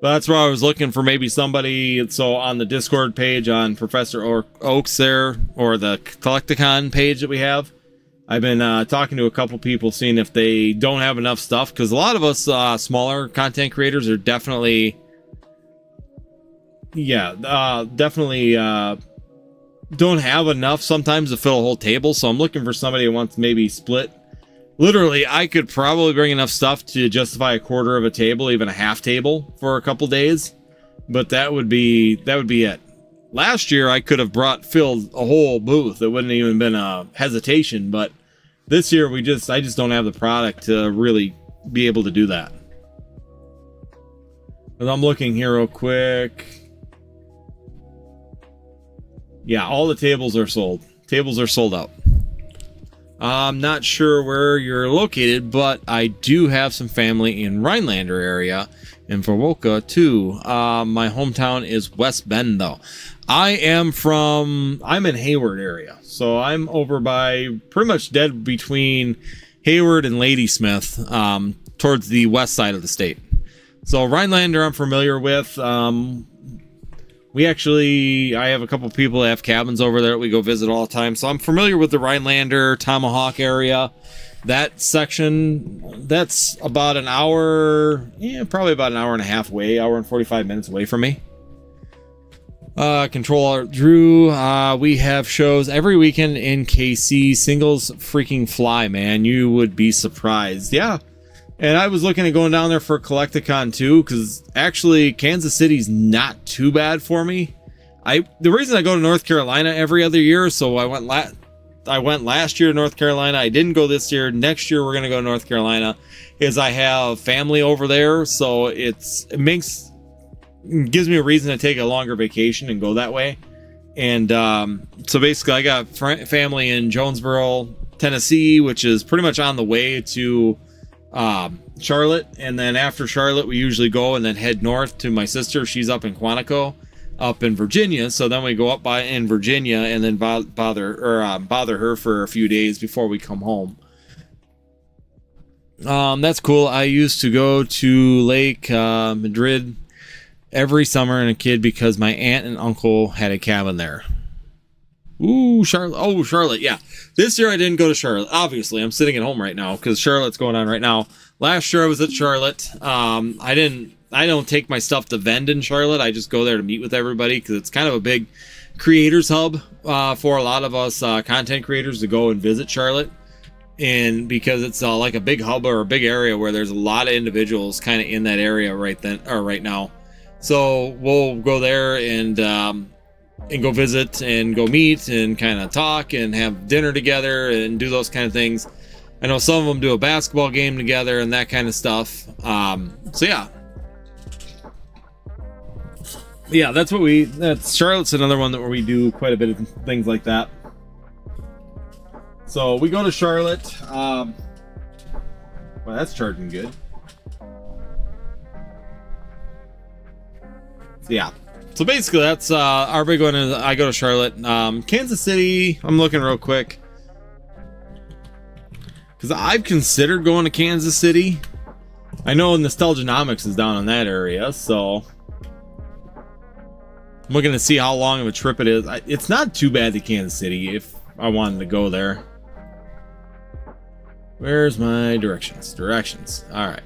But that's where I was looking for maybe somebody. So on the Discord page on Professor Oaks there, or the Collecticon page that we have, I've been talking to a couple people, seeing if they don't have enough stuff, because a lot of us smaller content creators are definitely don't have enough sometimes to fill a whole table. So I'm looking for somebody who wants to maybe split. Literally, I could probably bring enough stuff to justify a quarter of a table, even a half table for a couple days. But that would be it. Last year, I could have filled a whole booth. It wouldn't even been a hesitation. But this year, I just don't have the product to really be able to do that. But I'm looking here real quick. Yeah, all the tables are sold. Tables are sold out. I'm not sure where you're located, but I do have some family in Rhinelander area, in Verwoka too. My hometown is West Bend, though. I'm in Hayward area, so I'm over by pretty much dead between Hayward and Ladysmith, towards the west side of the state. So Rhinelander I'm familiar with. I have a couple people that have cabins over there that we go visit all the time. So I'm familiar with the Rhinelander, Tomahawk area. That section, that's about an hour, probably about an hour and a half away, hour and 45 minutes away from me. Control Art Drew, we have shows every weekend in KC. Singles freaking fly, man. You would be surprised. Yeah. And I was looking at going down there for Collecticon too, because actually Kansas City's not too bad for me. The reason I go to North Carolina every other year, so I went last year to North Carolina. I didn't go this year. Next year we're gonna go to North Carolina, is I have family over there, so it gives me a reason to take a longer vacation and go that way. And so basically I got family in Jonesboro, Tennessee, which is pretty much on the way to Charlotte, and then after Charlotte we usually go and then head north to my sister. She's up in Quantico, up in Virginia, so then we go up in Virginia and then bother her for a few days before we come home. That's cool. I used to go to Lake Madrid every summer and a kid because my aunt and uncle had a cabin there. Ooh, Charlotte. Oh, Charlotte. Yeah. This year I didn't go to Charlotte. Obviously, I'm sitting at home right now because Charlotte's going on right now. Last year I was at Charlotte. I don't take my stuff to vend in Charlotte. I just go there to meet with everybody because it's kind of a big creators hub for a lot of us content creators to go and visit Charlotte. And because it's like a big hub or a big area where there's a lot of individuals kind of in that area right now. So we'll go there and go visit and go meet and kind of talk and have dinner together and do those kind of things. I know some of them do a basketball game together and that kind of stuff. So yeah, that's Charlotte's another one where we do quite a bit of things like that. So we go to Charlotte. Well, that's charging good. So yeah. So basically that's our big one. Is I go to Charlotte. Kansas City, I'm looking real quick, because I've considered going to Kansas City. I know Nostalgianomics is down in that area, so I'm looking to see how long of a trip it is. It's not too bad to Kansas City if I wanted to go there. Where's my directions? Directions. All right.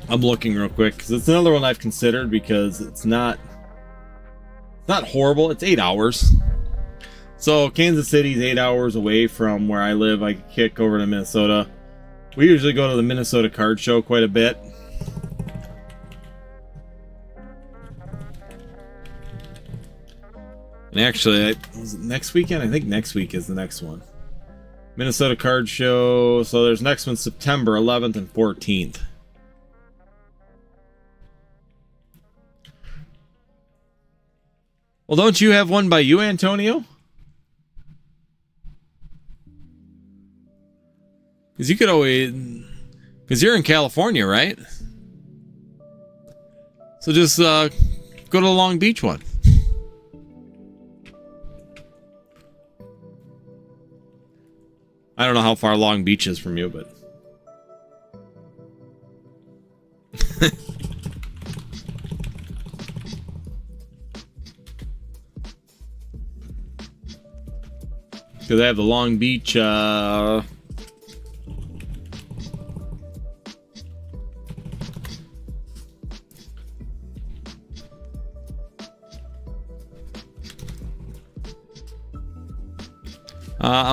I'm looking real quick because it's another one I've considered because it's not horrible. It's 8 hours. So Kansas City's 8 hours away from where I live. I kick over to Minnesota. We usually go to the Minnesota card show quite a bit. And actually, was it next weekend? I think next week is the next one. Minnesota card show. So there's next one September 11th and 14th. Well, don't you have one by you, Antonio? Because you could always... Because you're in California, right? So just go to the Long Beach one. I don't know how far Long Beach is from you, but... Because I have the Long Beach, I'm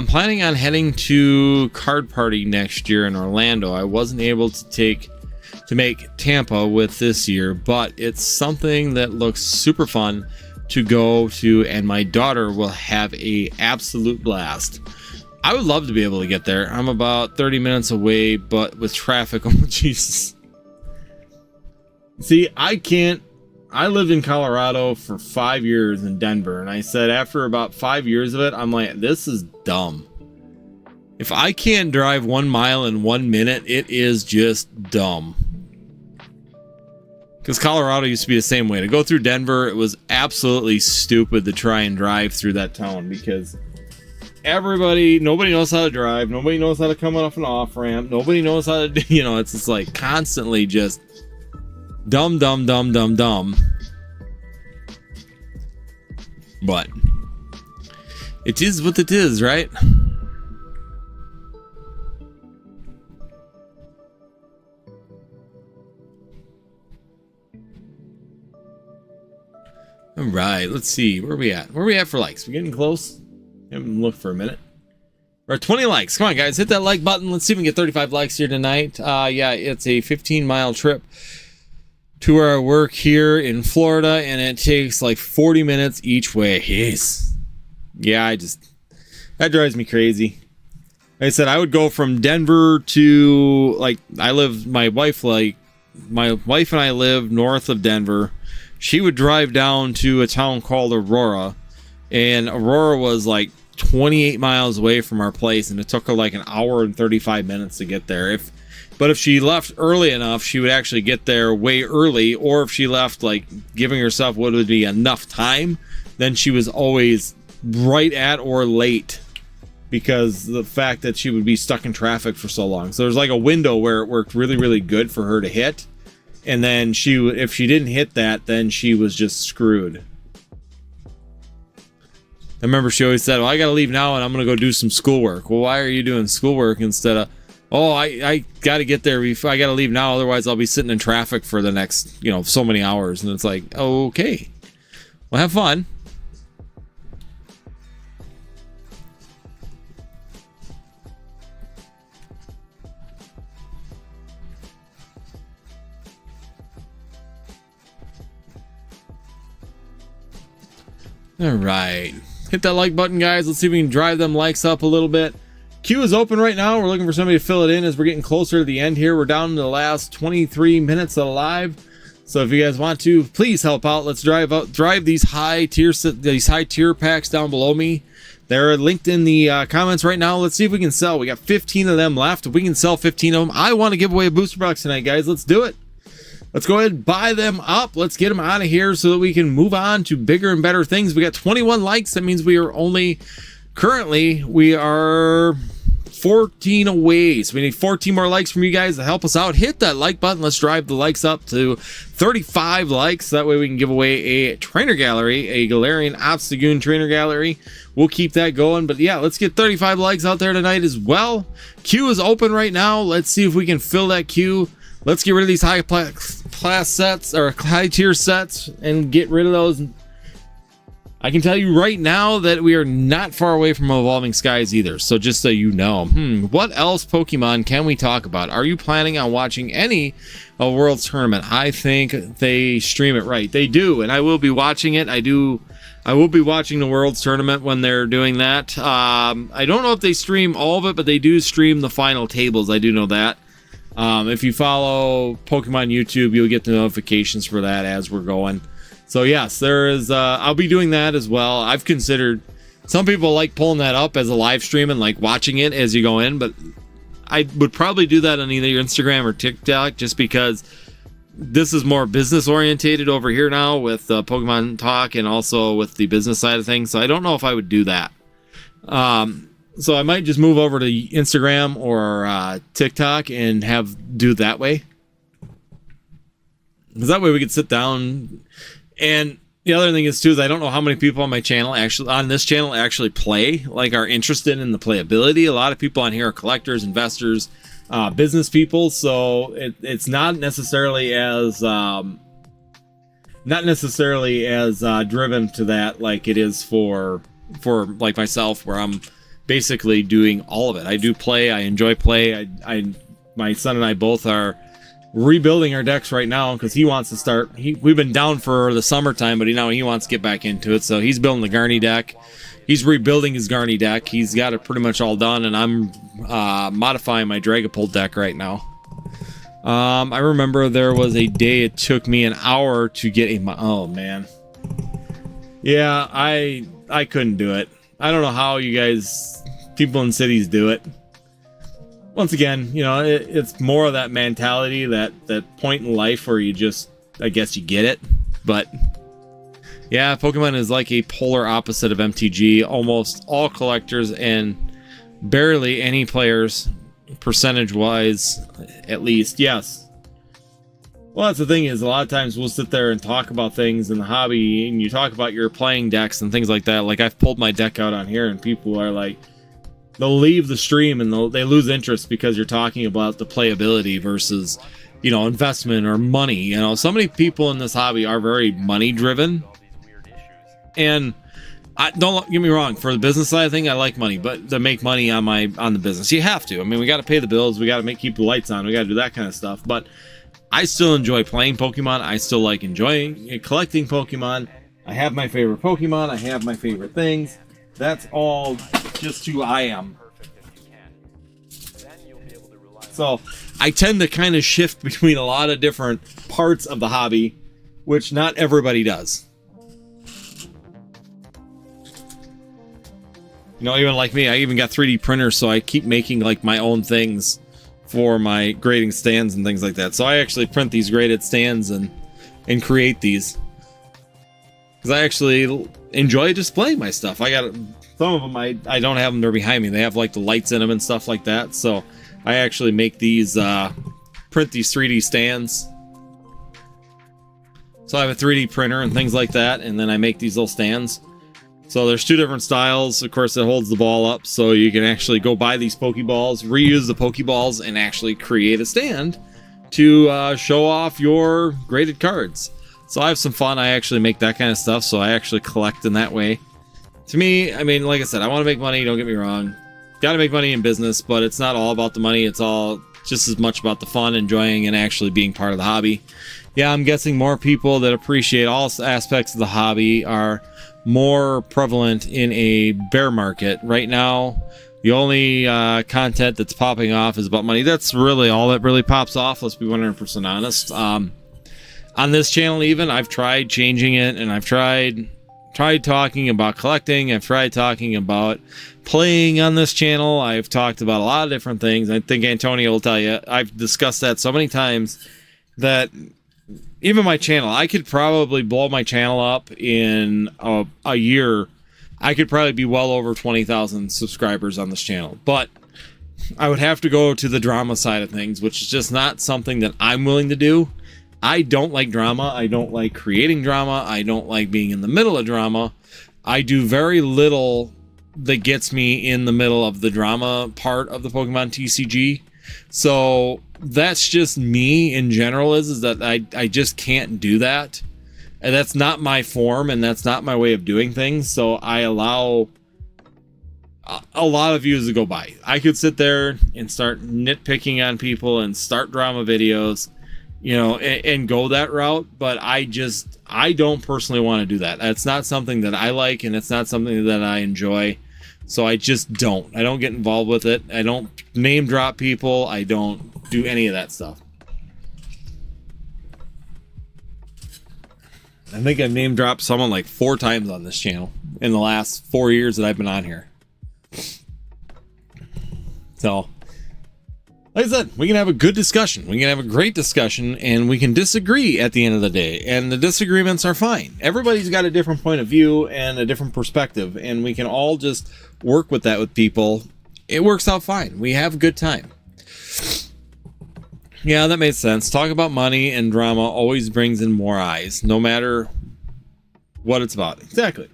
planning on heading to Card Party next year in Orlando. I wasn't able to make Tampa with this year, but it's something that looks super fun to go to, and my daughter will have a absolute blast. I would love to be able to get there. I'm about 30 minutes away, but with traffic, oh Jesus. See, I can't I lived in Colorado for 5 years in Denver, and I said after about 5 years of it, I'm like, this is dumb. If I can't drive 1 mile in 1 minute, it is just dumb. Because Colorado used to be the same way. To go through Denver, it was absolutely stupid to try and drive through that town because nobody knows how to drive. Nobody knows how to come off an off ramp. Nobody knows how to, it's just like constantly just dumb. But it is what it is, right? All right, let's see. Where are we at? Where are we at for likes? We're getting close. Haven't looked for a minute. We're at 20 likes. Come on, guys. Hit that like button. Let's see if we can get 35 likes here tonight. Yeah, it's a 15-mile trip to our work here in Florida, and it takes like 40 minutes each way. Jeez. Yeah, that drives me crazy. Like I said, I would go from Denver to, like, my wife and I live north of Denver. She would drive down to a town called Aurora, and Aurora was like 28 miles away from our place, and it took her like an hour and 35 minutes to get there. But if she left early enough, she would actually get there way early, or if she left like giving herself what would be enough time, then she was always right at or late because the fact that she would be stuck in traffic for so long. So there's like a window where it worked really, really good for her to hit. And then if she didn't hit that, then she was just screwed. I remember she always said, well, I got to leave now and I'm going to go do some schoolwork. Well, why are you doing schoolwork instead of, oh, I got to get there before I got to leave now. Otherwise I'll be sitting in traffic for the next, so many hours. And it's like, okay, well, have fun. All right. Hit that like button, guys. Let's see if we can drive them likes up a little bit. Queue is open right now. We're looking for somebody to fill it in as we're getting closer to the end here. We're down to the last 23 minutes of live. So if you guys want to, please help out. Let's drive these high tier packs down below me. They're linked in the comments right now. Let's see if we can sell. We got 15 of them left. If we can sell 15 of them, I want to give away a booster box tonight, guys. Let's do it. Let's go ahead and buy them up. Let's get them out of here so that we can move on to bigger and better things. We got 21 likes. That means we are currently 14 away. So we need 14 more likes from you guys to help us out. Hit that like button. Let's drive the likes up to 35 likes. That way we can give away a trainer gallery, a Galarian Obstagoon trainer gallery. We'll keep that going. But yeah, let's get 35 likes out there tonight as well. Queue is open right now. Let's see if we can fill that queue. Let's get rid of these high class sets or high tier sets and get rid of those. I can tell you right now that we are not far away from Evolving Skies either. So just so you know, what else Pokemon can we talk about? Are you planning on watching any World's Tournament? I think they stream it right. They do, and I will be watching it. I will be watching the World's Tournament when they're doing that. I don't know if they stream all of it, but they do stream the final tables. I do know that. If you follow Pokemon YouTube, you'll get the notifications for that as we're going. So yes, there is, I'll be doing that as well. I've considered, some people like pulling that up as a live stream and like watching it as you go in, but I would probably do that on either Instagram or TikTok just because this is more business orientated over here now with Pokemon Talk and also with the business side of things. So I don't know if I would do that. So I might just move over to Instagram or TikTok and do that way. Because that way we could sit down. And the other thing is I don't know how many people on my channel actually play, like are interested in the playability. A lot of people on here are collectors, investors, business people. So it's not necessarily as driven to that like it is for like myself, where I'm basically doing all of it. I do play. I enjoy play. My son and I both are rebuilding our decks right now because he wants to start. We've been down for the summertime, but now he wants to get back into it. So he's building the Garny deck. He's rebuilding his Garny deck. He's got it pretty much all done, and I'm modifying my Dragapult deck right now. I remember there was a day it took me an hour to get a, oh man. Yeah, I couldn't do it. I don't know how you guys, people in cities, do it. Once again, you know, it's more of that mentality, that point in life where you just, I guess you get it. But yeah, Pokemon is like a polar opposite of MTG. Almost all collectors and barely any players, percentage-wise, at least, yes. Well, that's the thing, is a lot of times we'll sit there and talk about things in the hobby, and you talk about your playing decks and things like that. Like, I've pulled my deck out on here, and people are like, they'll leave the stream and they lose interest because you're talking about the playability versus, you know, investment or money. You know, so many people in this hobby are very money driven, and don't get me wrong, for the business side of thing, I like money, but to make money on the business, you have to. I mean, we got to pay the bills, we got to keep the lights on, we got to do that kind of stuff. But I still enjoy playing Pokemon. I still like enjoying collecting Pokemon. I have my favorite Pokemon. I have my favorite things. That's all just who I am. So I tend to kind of shift between a lot of different parts of the hobby, which not everybody does. You know, even like me, I even got 3D printers, so I keep making like my own things for my grading stands and things like that. So I actually print these graded stands and create these, because I actually enjoy displaying my stuff. I got some of them, I don't have them, they're behind me. They have like the lights in them and stuff like that. So I actually make these, print these 3D stands. So I have a 3D printer and things like that, and then I make these little stands. So there's two different styles. Of course, it holds the ball up, so you can actually go buy these Pokeballs, reuse the Pokeballs, and actually create a stand to show off your graded cards. So I have some fun. I actually make that kind of stuff, so I actually collect in that way. To me, I mean, like I said, I want to make money, don't get me wrong. Got to make money in business, but it's not all about the money. It's all just as much about the fun, enjoying, and actually being part of the hobby. Yeah, I'm guessing more people that appreciate all aspects of the hobby are more prevalent in a bear market. Right now, the only content that's popping off is about money. That's really all that really pops off, let's be 100% honest. On this channel even, I've tried changing it, and I've tried talking about collecting. I've tried talking about playing on this channel. I've talked about a lot of different things. I think Antonio will tell you, I've discussed that so many times that even my channel, I could probably blow my channel up in a year. I could probably be well over 20,000 subscribers on this channel, but I would have to go to the drama side of things, which is just not something that I'm willing to do. I don't like drama. I don't like creating drama. I don't like being in the middle of drama. I do very little that gets me in the middle of the drama part of the Pokemon TCG. So that's just me in general, is that I just can't do that. And that's not my form, and that's not my way of doing things. So I allow a lot of views to go by. I could sit there and start nitpicking on people and start drama videos, you know, and go that route. But I don't personally want to do that. That's not something that I like, and it's not something that I enjoy. So I just don't. I don't get involved with it. I don't name drop people. I don't do any of that stuff. I think I've name dropped someone like 4 times on this channel in the last 4 years that I've been on here. So, like I said, we can have a good discussion. We can have a great discussion, and we can disagree at the end of the day. And the disagreements are fine. Everybody's got a different point of view and a different perspective, and we can all just work with that with people. It works out fine. We have a good time. Yeah, that makes sense. Talk about money and drama always brings in more eyes, no matter what it's about. Exactly.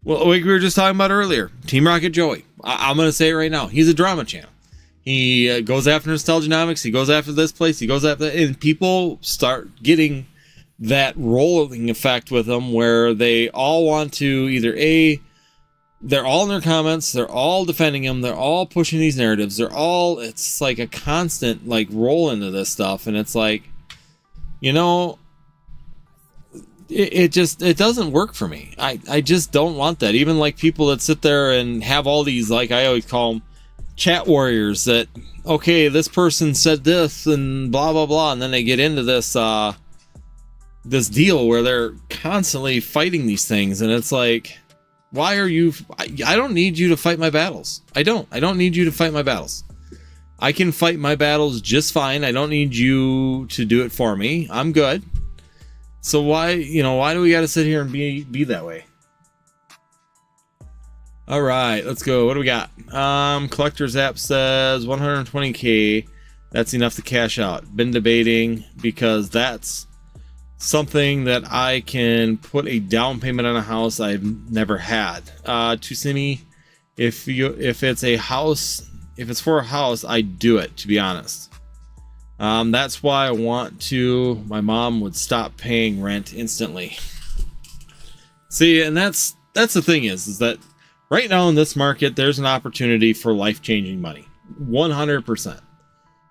Well, like we were just talking about earlier, Team Rocket Joey. I'm going to say it right now. He's a drama channel. He goes after Nostalgianomics. He goes after this place. He goes after... And people start getting that rolling effect with them where they all want to either they're all in their comments, they're all defending him, they're all pushing these narratives, it's like a constant like roll into this stuff, and it's like, you know, it doesn't work for me. I just don't want that. Even like people that sit there and have all these, like I always call them, chat warriors that, okay, this person said this and blah blah blah, and then they get into this this deal where they're constantly fighting these things, and it's like, why are you? I don't need you to fight my battles. I don't need you to fight my battles. I can fight my battles just fine. I don't need you to do it for me. I'm good. So why do we got to sit here and be that way? All right, let's go. What do we got? Collector's app says 120K. That's enough to cash out. Been debating because that's something that I can put a down payment on a house I've never had. Tusimi, if it's a house, if it's for a house, I do it, to be honest. That's why I want to. My mom would stop paying rent instantly. See, and that's the thing is that right now in this market, there's an opportunity for life-changing money. 100%.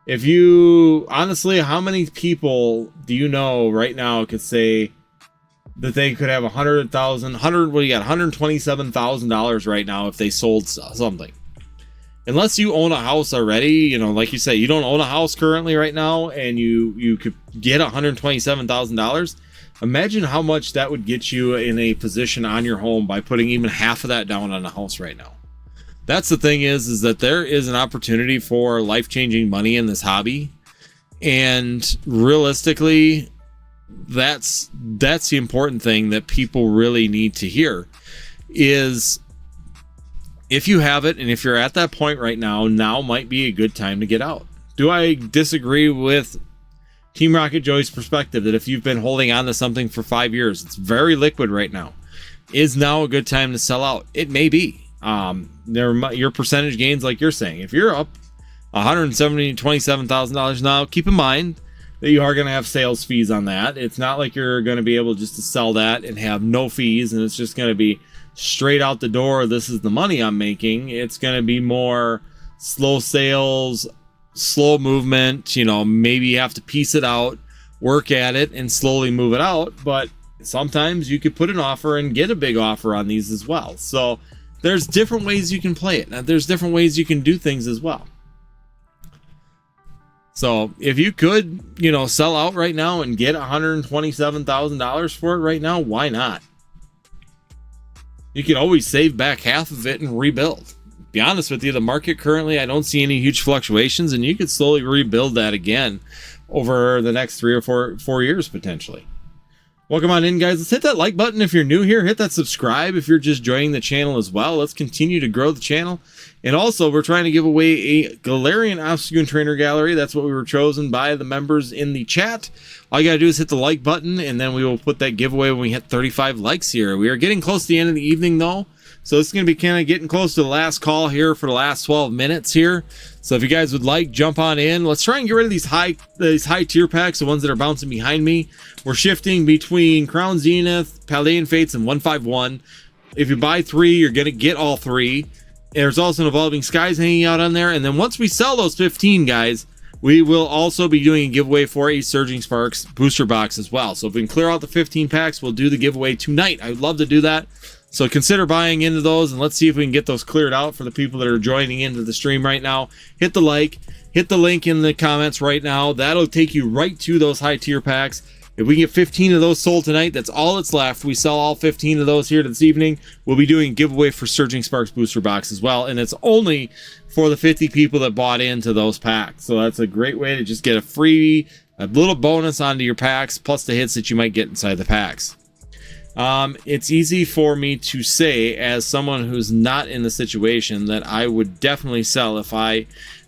If you, honestly, how many people do you know right now could say that they could have $127,000 right now if they sold something? Unless you own a house already, like you say, you don't own a house currently right now, and you could get $127,000. Imagine how much that would get you in a position on your home by putting even half of that down on a house right now. That's the thing is that there is an opportunity for life-changing money in this hobby. And realistically, that's the important thing that people really need to hear is if you have it, and if you're at that point right now might be a good time to get out. Do I disagree with Team Rocket Joey's perspective that if you've been holding on to something for 5 years, it's very liquid right now, is now a good time to sell out? It may be. Your percentage gains, like you're saying, if you're up $127,000 now, keep in mind that you are going to have sales fees on that. It's not like you're going to be able just to sell that and have no fees, and it's just going to be straight out the door. This is the money I'm making. It's going to be more slow sales, slow movement. Maybe you have to piece it out, work at it, and slowly move it out. But sometimes you could put an offer and get a big offer on these as well. So there's different ways you can play it. Now, there's different ways you can do things as well. So if you could, sell out right now and get $127,000 for it right now, why not? You can always save back half of it and rebuild. Be honest with you, the market currently, I don't see any huge fluctuations, and you could slowly rebuild that again over the next 3 or 4 years potentially. Welcome on in, guys. Let's hit that like button if you're new here. Hit that subscribe if you're just joining the channel as well. Let's continue to grow the channel. And also, we're trying to give away a Galarian Obstagoon Trainer Gallery. That's what we were chosen by the members in the chat. All you got to do is hit the like button, and then we will put that giveaway when we hit 35 likes here. We are getting close to the end of the evening, though. So it's going to be kind of getting close to the last call here for the last 12 minutes here. So if you guys would like, jump on in. Let's try and get rid of these high tier packs, the ones that are bouncing behind me. We're shifting between Crown Zenith, Paldean Fates, and 151. If you buy 3, you're going to get all 3. There's also an Evolving Skies hanging out on there. And then once we sell those 15, guys, we will also be doing a giveaway for a Surging Sparks booster box as well. So if we can clear out the 15 packs, we'll do the giveaway tonight. I would love to do that. So consider buying into those, and let's see if we can get those cleared out for the people that are joining into the stream right now. Hit the like, hit the link in the comments right now. That'll take you right to those high tier packs. If we get 15 of those sold tonight, that's all that's left. We sell all 15 of those here this evening. We'll be doing a giveaway for Surging Sparks booster box as well, and it's only for the 50 people that bought into those packs. So that's a great way to just get a little bonus onto your packs, plus the hits that you might get inside the packs. It's easy for me to say, as someone who's not in the situation, that I would definitely sell if I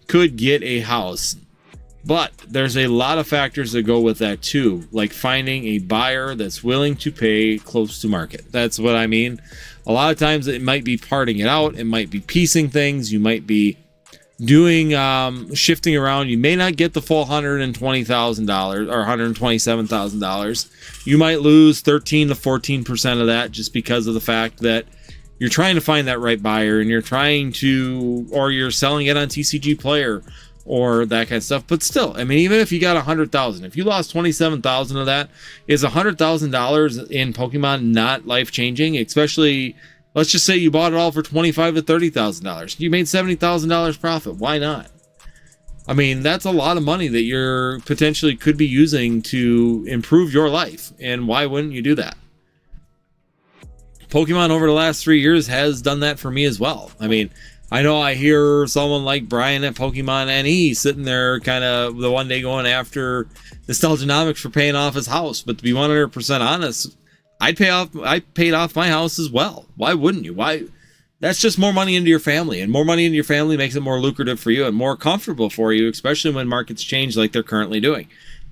could get a house. But there's a lot of factors that go with that too, like finding a buyer that's willing to pay close to market. That's what I mean. A lot of times it might be parting it out. It might be piecing things. You might be doing shifting around. You may not get the full $120,000 or $127,000. You might lose 13 to 14% of that just because of the fact that you're trying to find that right buyer, and you're selling it on TCG Player or that kind of stuff. But still, I mean, even if you got 100,000, if you lost 27,000 of that, is $100,000 in Pokemon not life changing? Especially Let's just say you bought it all for $25,000 to $30,000. You made $70,000 profit. Why not? I mean, that's a lot of money that you're potentially could be using to improve your life. And why wouldn't you do that? Pokemon over the last 3 years has done that for me as well. I mean, I know I hear someone like Brian at Pokemon NE sitting there kind of the one day going after Nostalgianomics for paying off his house. But to be 100% honest, I paid off my house as well. Why wouldn't you? Why? That's just more money into your family, and more money into your family makes it more lucrative for you and more comfortable for you, especially when markets change like they're currently doing.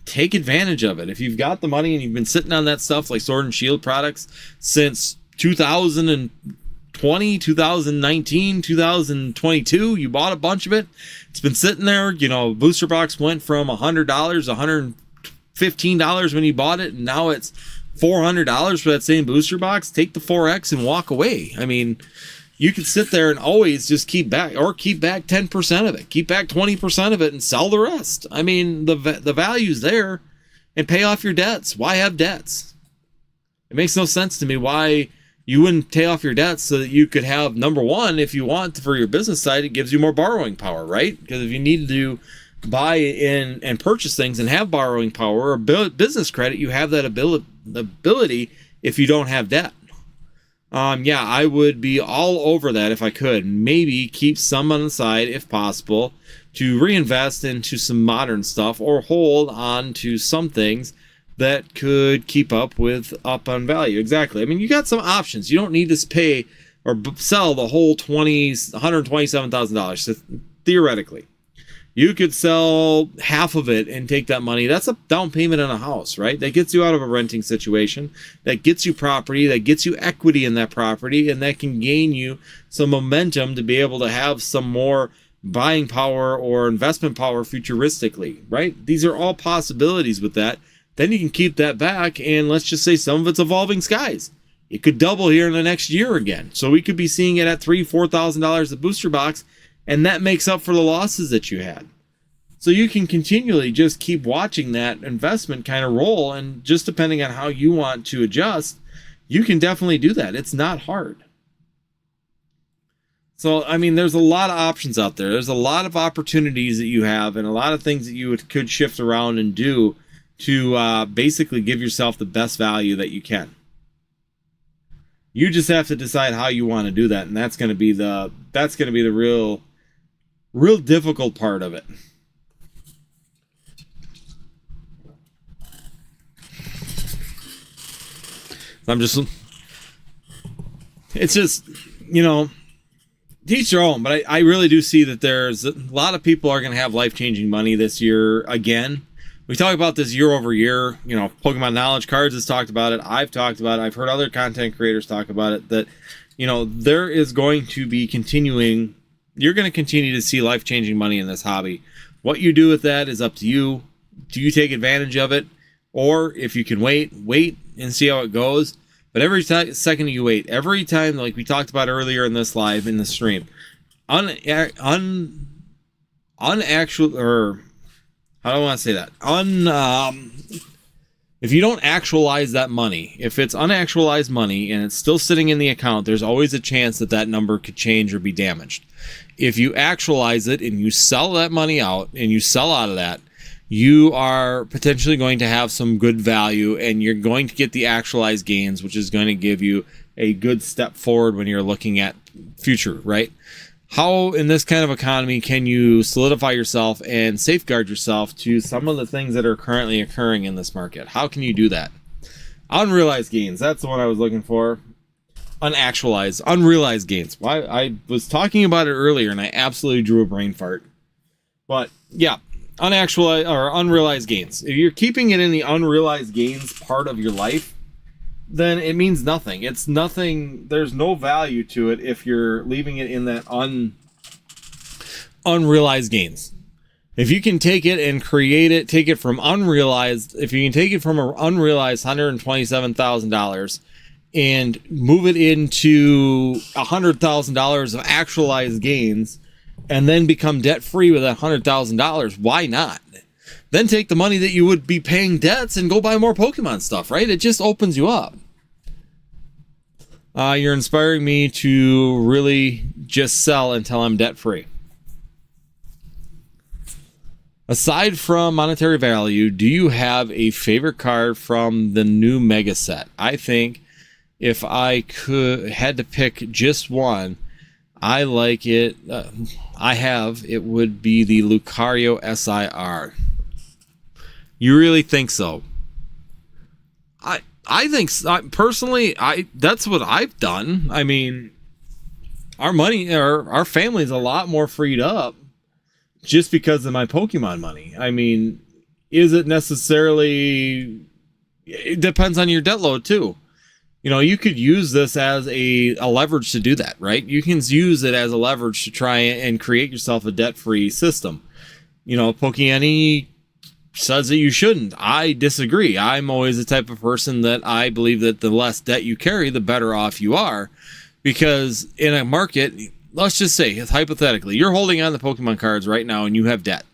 Take advantage of it. If you've got the money and you've been sitting on that stuff like Sword and Shield products since 2020, 2019, 2022, you bought a bunch of it. It's been sitting there. You know, booster box went from $100, $115 when you bought it, and now it's $400 for that same booster box. Take the 4X and walk away. I mean, you can sit there and always just keep back 10% of it, keep back 20% of it, and sell the rest. I mean, the value's there, and pay off your debts. Why have debts? It makes no sense to me why you wouldn't pay off your debts so that you could have, number one, if you want for your business side, it gives you more borrowing power, right? Because if you need to buy in and purchase things and have borrowing power or business credit, you have that ability if you don't have debt. Yeah, I would be all over that if I could. Maybe keep some on the side if possible to reinvest into some modern stuff or hold on to some things that could keep up on value. Exactly. I mean, you got some options. You don't need to pay or sell the whole $127,000. So theoretically, you could sell half of it and take that money. That's a down payment on a house, right? That gets you out of a renting situation. That gets you property. That gets you equity in that property. And that can gain you some momentum to be able to have some more buying power or investment power futuristically, right? These are all possibilities with that. Then you can keep that back, and let's just say some of it's evolving skies. It could double here in the next year again. So we could be seeing it at $3,000, $4,000 a booster box, and that makes up for the losses that you had. So you can continually just keep watching that investment kind of roll, and just depending on how you want to adjust, you can definitely do that. It's not hard. So, I mean, there's a lot of options out there. There's a lot of opportunities that you have and a lot of things that you could shift around and do to basically give yourself the best value that you can. You just have to decide how you want to do that, and that's going to be the real difficult part of it. It's just, you know, teach their own, but I really do see that there's a lot of people are going to have life-changing money this year again. We talk about this year over year. You know, Pokemon Knowledge Cards has talked about it. I've talked about it. I've heard other content creators talk about it, that, you know, there is going to be continuing. You're going to continue to see life-changing money in this hobby. What you do with that is up to you. Do you take advantage of it? Or if you can wait and see how it goes. But every second you wait, every time, like we talked about earlier in this live, in the stream, unactual, or how do I want to say that? If you don't actualize that money, if it's unactualized money and it's still sitting in the account, there's always a chance that that number could change or be damaged. If you actualize it and you sell that money out and you sell out of that, you are potentially going to have some good value, and you're going to get the actualized gains, which is going to give you a good step forward when you're looking at future, right? How in this kind of economy can you solidify yourself and safeguard yourself to some of the things that are currently occurring in this market? How can you do that? Unrealized gains, that's the one I was looking for. Unrealized gains. Well, I was talking about it earlier and I absolutely drew a brain fart. But yeah, unactualized or unrealized gains. If you're keeping it in the unrealized gains part of your life, then it means nothing. It's nothing. There's no value to it if you're leaving it in that unrealized gains. If you can take it and take it from unrealized, if you can take it from an unrealized $127,000 and move it into $100,000 of actualized gains, and then become debt-free with that $100,000, why not? Then take the money that you would be paying debts and go buy more Pokemon stuff, right? It just opens you up. You're inspiring me to really just sell until I'm debt free. Aside from monetary value, do you have a favorite card from the new mega set? I think if I had to pick just one, I like it. It would be the Lucario SIR. You really think so? I think personally, that's what I've done. I mean, our family's a lot more freed up just because of my Pokemon money. I mean, is it necessarily? It depends on your debt load too. You know, you could use this as a leverage to do that, right? You can use it as a leverage to try and create yourself a debt-free system. You know, Pokemon says that you shouldn't. I disagree. I'm always the type of person that I believe that the less debt you carry, the better off you are. Because in a market, let's just say, hypothetically, you're holding on the Pokemon cards right now and you have debt.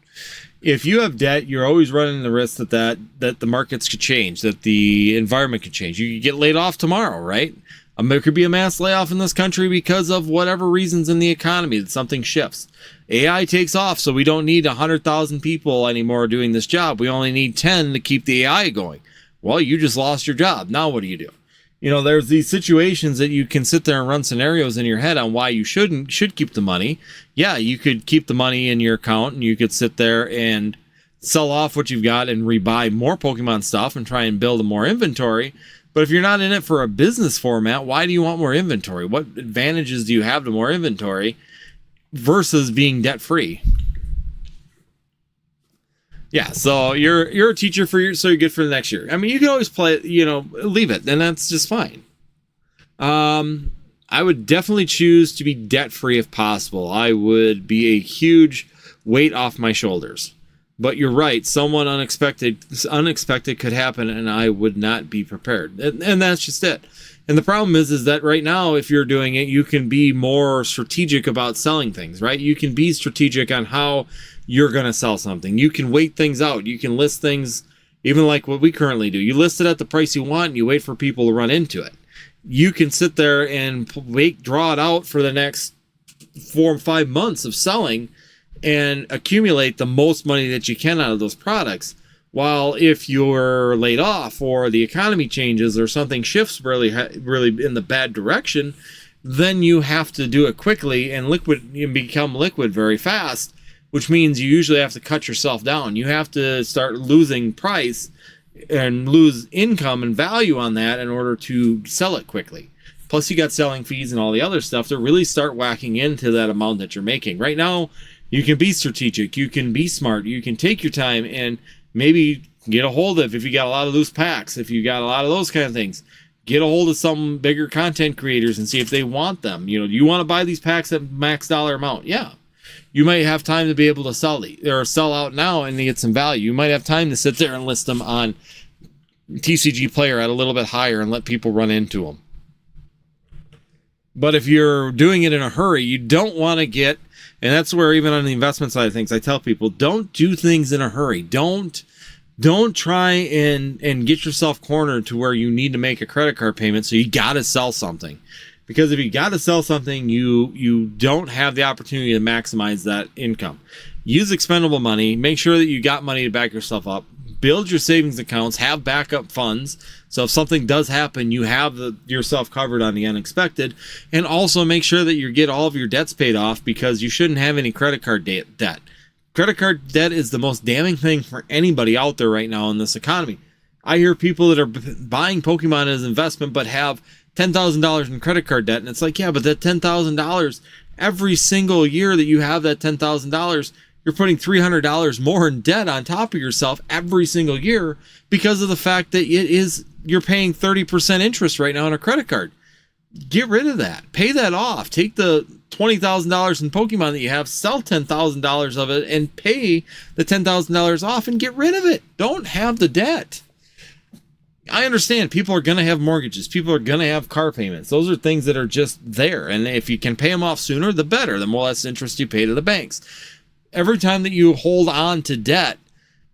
If you have debt, you're always running the risk that the markets could change, that the environment could change. You could get laid off tomorrow, right? There could be a mass layoff in this country because of whatever reasons in the economy that something shifts. AI takes off, so we don't need 100,000 people anymore doing this job. We only need 10 to keep the AI going. Well, you just lost your job. Now what do you do? You know, there's these situations that you can sit there and run scenarios in your head on why you should keep the money. Yeah, you could keep the money in your account and you could sit there and sell off what you've got and rebuy more Pokemon stuff and try and build more inventory. But if you're not in it for a business format, why do you want more inventory? What advantages do you have to more inventory versus being debt free? Yeah, so you're a teacher so you're good for the next year. I mean, you can always play, leave it, and that's just fine. I would definitely choose to be debt free if possible. I would be a huge weight off my shoulders. But you're right, someone unexpected could happen, and I would not be prepared, and that's just it. And the problem is that right now, if you're doing it, you can be more strategic about selling things, right? You can be strategic on how you're going to sell something. You can wait things out. You can list things, even like what we currently do. You list it at the price you want, and you wait for people to run into it. You can sit there and draw it out for the next 4 or 5 months of selling and accumulate the most money that you can out of those products. While if you're laid off or the economy changes or something shifts really in the bad direction, then you have to do it quickly and become liquid very fast, which means you usually have to cut yourself down. You have to start losing price and lose income and value on that in order to sell it quickly. Plus you got selling fees and all the other stuff to really start whacking into that amount that you're making. Right now, you can be strategic, you can be smart, you can take your time and maybe get a hold of, if you got a lot of loose packs, if you got a lot of those kind of things, get a hold of some bigger content creators and see if they want them. Do you want to buy these packs at max dollar amount? Yeah. You might have time to be able to sell out now and get some value. You might have time to sit there and list them on TCG Player at a little bit higher and let people run into them. But if you're doing it in a hurry, you don't want to get, and that's where even on the investment side of things, I tell people, don't do things in a hurry. Don't try and get yourself cornered to where you need to make a credit card payment, so you got to sell something. Because if you got to sell something, you don't have the opportunity to maximize that income. Use expendable money. Make sure that you got money to back yourself up. Build your savings accounts. Have backup funds. So if something does happen, you have yourself covered on the unexpected. And also make sure that you get all of your debts paid off, because you shouldn't have any credit card debt. Credit card debt is the most damning thing for anybody out there right now in this economy. I hear people that are buying Pokemon as investment but have $10,000 in credit card debt, and it's like, yeah, but that $10,000, every single year that you have that $10,000, you're putting $300 more in debt on top of yourself every single year because of the fact that you're paying 30% interest right now on a credit card. Get rid of that. Pay that off. Take the $20,000 in Pokemon that you have, sell $10,000 of it, and pay the $10,000 off and get rid of it. Don't have the debt. I understand people are going to have mortgages. People are going to have car payments. Those are things that are just there. And if you can pay them off sooner, the better. The more less interest you pay to the banks. Every time that you hold on to debt,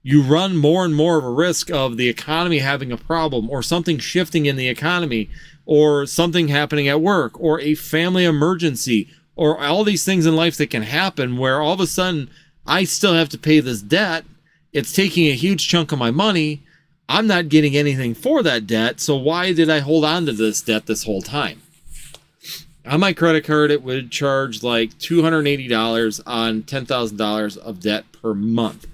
you run more and more of a risk of the economy having a problem or something shifting in the economy or something happening at work, or a family emergency, or all these things in life that can happen where all of a sudden I still have to pay this debt. It's taking a huge chunk of my money. I'm not getting anything for that debt. So why did I hold on to this debt this whole time? On my credit card, it would charge like $280 on $10,000 of debt per month.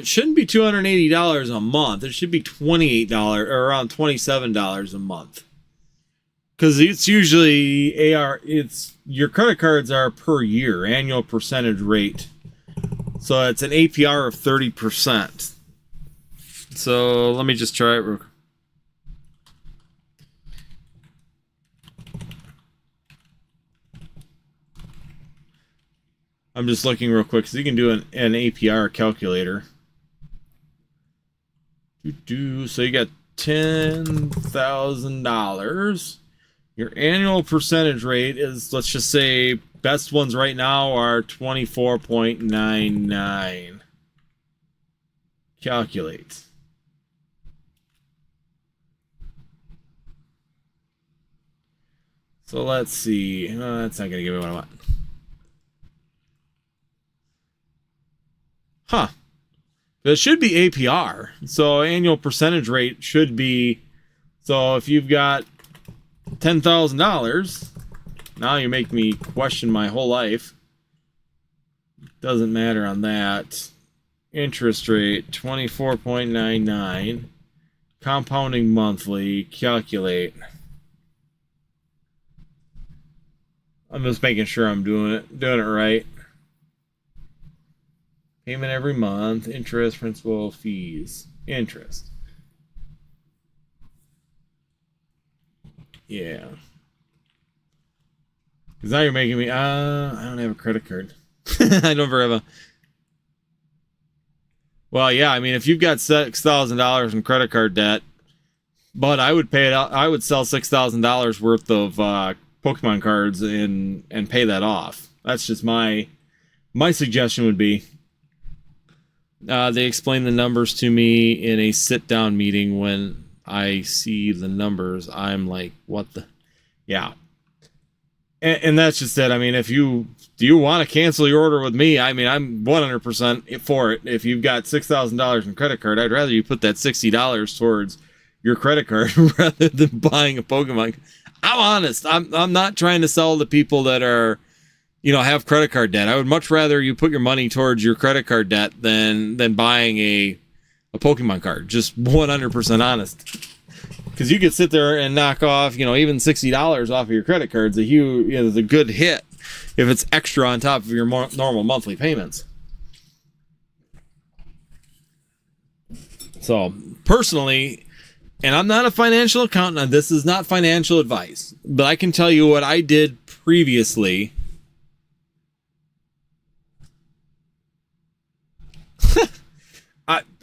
Shouldn't be $280 a month. It should be $28 or around $27 a month. Because it's usually it's your credit cards are per year, annual percentage rate. So it's an APR of 30%. So let me just try it real quick. I'm just looking real quick because you can do an APR calculator. So you got $10,000. Your annual percentage rate is, let's just say, best ones right now are 24.99. Calculate. So let's see. No, that's not going to give me what I want. Huh. It should be APR. So annual percentage rate should be, so if you've got $10,000, now you make me question my whole life. Doesn't matter on that. Interest rate 24.99. Compounding monthly. Calculate. I'm just making sure I'm doing it right. Payment every month, interest, principal, fees, interest. Yeah. Because now you're making me, I don't have a credit card. I don't ever have a. Well, yeah, I mean, if you've got $6,000 in credit card debt, but I would pay it out, I would sell $6,000 worth of Pokemon cards and pay that off. That's just my suggestion would be. They explain the numbers to me in a sit-down meeting. When I see the numbers, I'm like, what the? Yeah. And that's just it. I mean, do you want to cancel your order with me? I mean, I'm 100% for it. If you've got $6,000 in credit card, I'd rather you put that $60 towards your credit card rather than buying a Pokemon. I'm honest. I'm not trying to sell to people that are, have credit card debt. I would much rather you put your money towards your credit card debt than buying a Pokemon card. Just 100% honest. Because you could sit there and knock off, even $60 off of your credit cards. It's a good hit if it's extra on top of your normal monthly payments. So personally, and I'm not a financial accountant, and this is not financial advice, but I can tell you what I did previously.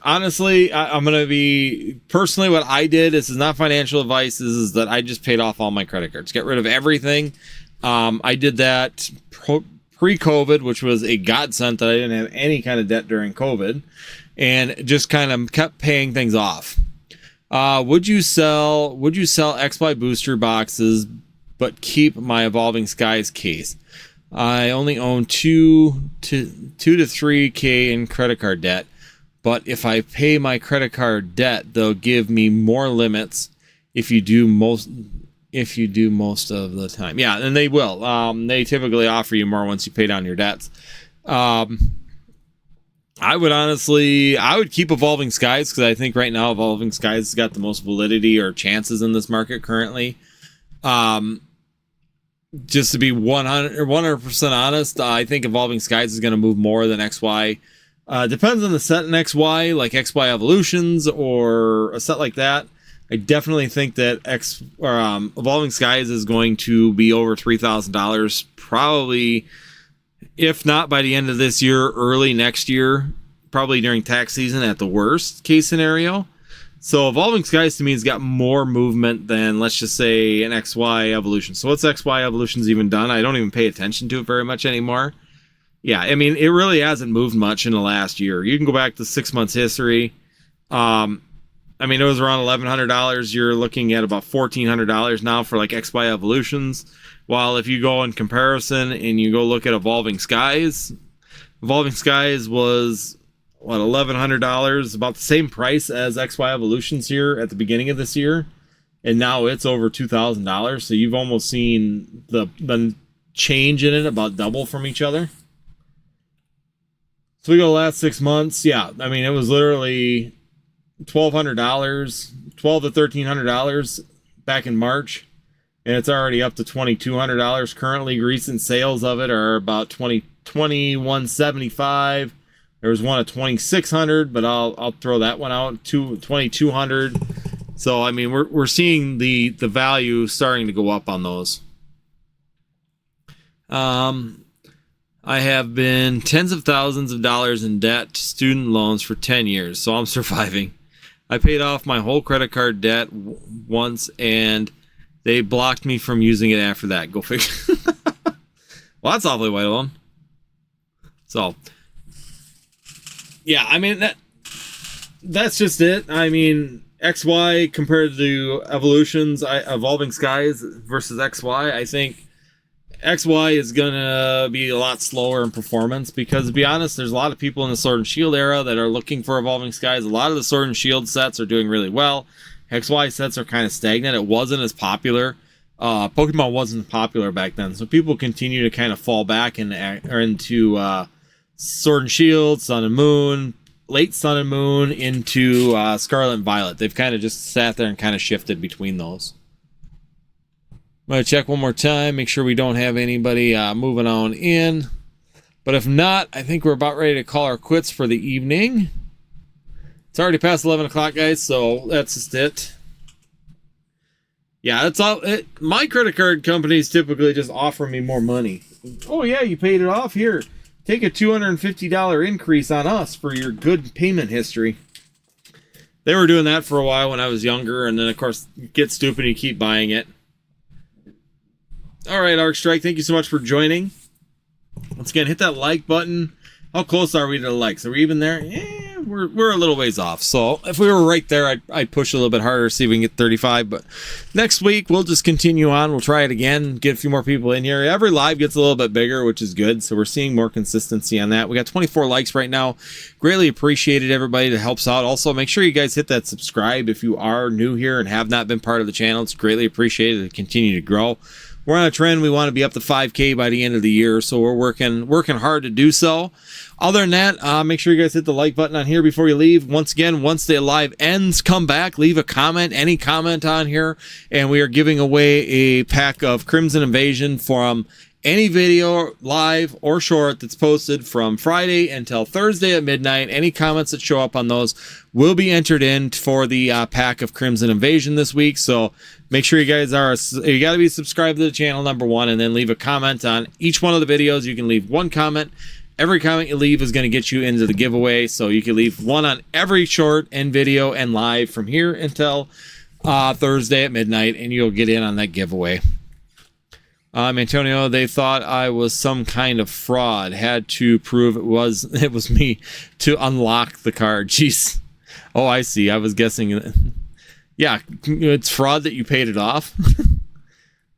Honestly, I'm going to be personally what I did. This is not financial advice. This is that I just paid off all my credit cards, get rid of everything. I did that pre-COVID, which was a godsend that I didn't have any kind of debt during COVID, and just kind of kept paying things off. Would you sell XY booster boxes, but keep my Evolving Skies case? I only own 2 to 3K in credit card debt. But if I pay my credit card debt, they'll give me more limits if you do most of the time. Yeah, and they will. They typically offer you more once you pay down your debts. I would keep Evolving Skies because I think right now Evolving Skies has got the most validity or chances in this market currently. Just to be 100% honest, I think Evolving Skies is going to move more than XY. Depends on the set in XY, like XY Evolutions or a set like that. I definitely think that Evolving Skies is going to be over $3,000, probably, if not by the end of this year, early next year, probably during tax season at the worst case scenario. So Evolving Skies to me has got more movement than, let's just say, an XY Evolution. So what's XY Evolutions even done? I don't even pay attention to it very much anymore. Yeah, I mean, it really hasn't moved much in the last year. You can go back to 6 months history. I mean, it was around $1,100. You're looking at about $1,400 now for like XY Evolutions. While if you go in comparison and you go look at Evolving Skies was what, $1,100, about the same price as XY Evolutions here at the beginning of this year, and now it's over $2,000. So you've almost seen the change in it about double from each other. So we go the last 6 months. Yeah, I mean, it was literally $1,200, $1,200 to $1,300 back in March, and it's already up to $2,200 currently. Recent sales of it are about $2,175. There was one at $2,600, but I'll throw that one out to $2,200. So I mean, we're seeing the value starting to go up on those. I have been tens of thousands of dollars in debt to student loans for 10 years, so I'm surviving. I paid off my whole credit card debt once, and they blocked me from using it after that. Go figure. Well, that's awfully white alone. So, yeah, I mean, that's just it. I mean, XY compared to Evolving Skies versus XY, I think XY is going to be a lot slower in performance because, to be honest, there's a lot of people in the Sword and Shield era that are looking for Evolving Skies. A lot of the Sword and Shield sets are doing really well. XY sets are kind of stagnant. It wasn't as popular. Pokemon wasn't popular back then, so people continue to kind of fall back into Sword and Shield, Sun and Moon, late Sun and Moon into Scarlet and Violet. They've kind of just sat there and kind of shifted between those. I'm going to check one more time, make sure we don't have anybody moving on in. But if not, I think we're about ready to call our quits for the evening. It's already past 11 o'clock, guys, so that's just it. Yeah, that's all. My credit card companies typically just offer me more money. Oh, yeah, you paid it off? Here, take a $250 increase on us for your good payment history. They were doing that for a while when I was younger, and then, of course, you get stupid and you keep buying it. All right, Arc Strike, thank you so much for joining. Once again, hit that like button. How close are we to the likes? Are we even there? Yeah, we're a little ways off. So if we were right there, I'd push a little bit harder, see if we can get 35. But next week, we'll just continue on. We'll try it again, get a few more people in here. Every live gets a little bit bigger, which is good. So we're seeing more consistency on that. We got 24 likes right now. Greatly appreciated everybody that helps out. Also, make sure you guys hit that subscribe if you are new here and have not been part of the channel. It's greatly appreciated to continue to grow. We're on a trend. We want to be up to 5K by the end of the year, so we're working hard to do so. Other than that, make sure you guys hit the like button on here before you leave. Once again, once the live ends, come back, leave a comment, any comment on here, and we are giving away a pack of Crimson Invasion from any video, live or short, that's posted from Friday until Thursday at midnight. Any comments that show up on those will be entered in for the pack of Crimson Invasion this week. So make sure you guys you got to be subscribed to the channel, number one, and then leave a comment on each one of the videos. You can leave one comment. Every comment you leave is going to get you into the giveaway. So you can leave one on every short and video and live from here until Thursday at midnight, and you'll get in on that giveaway. Antonio, they thought I was some kind of fraud. Had to prove it was me to unlock the card. Jeez. Oh, I see. I was guessing. Yeah, it's fraud that you paid it off.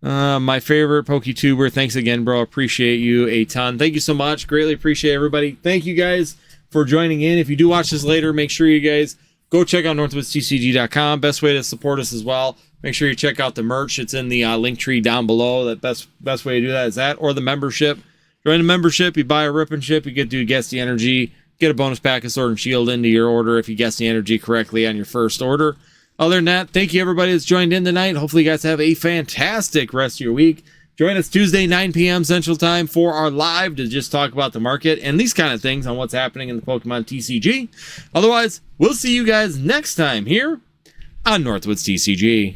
My favorite PokeTuber. Thanks again, bro. Appreciate you a ton. Thank you so much. Greatly appreciate everybody. Thank you guys for joining in. If you do watch this later, make sure you guys go check out NorthwoodsTCG.com. Best way to support us as well. Make sure you check out the merch. It's in the link tree down below. The best way to do that is that, or the membership. Join the membership. You buy a rip and ship. You get to guess the energy. Get a bonus pack of Sword and Shield into your order if you guess the energy correctly on your first order. Other than that, thank you everybody that's joined in tonight. Hopefully you guys have a fantastic rest of your week. Join us Tuesday, 9 p.m. Central Time for our live to just talk about the market and these kind of things on what's happening in the Pokemon TCG. Otherwise, we'll see you guys next time here on Northwoods TCG.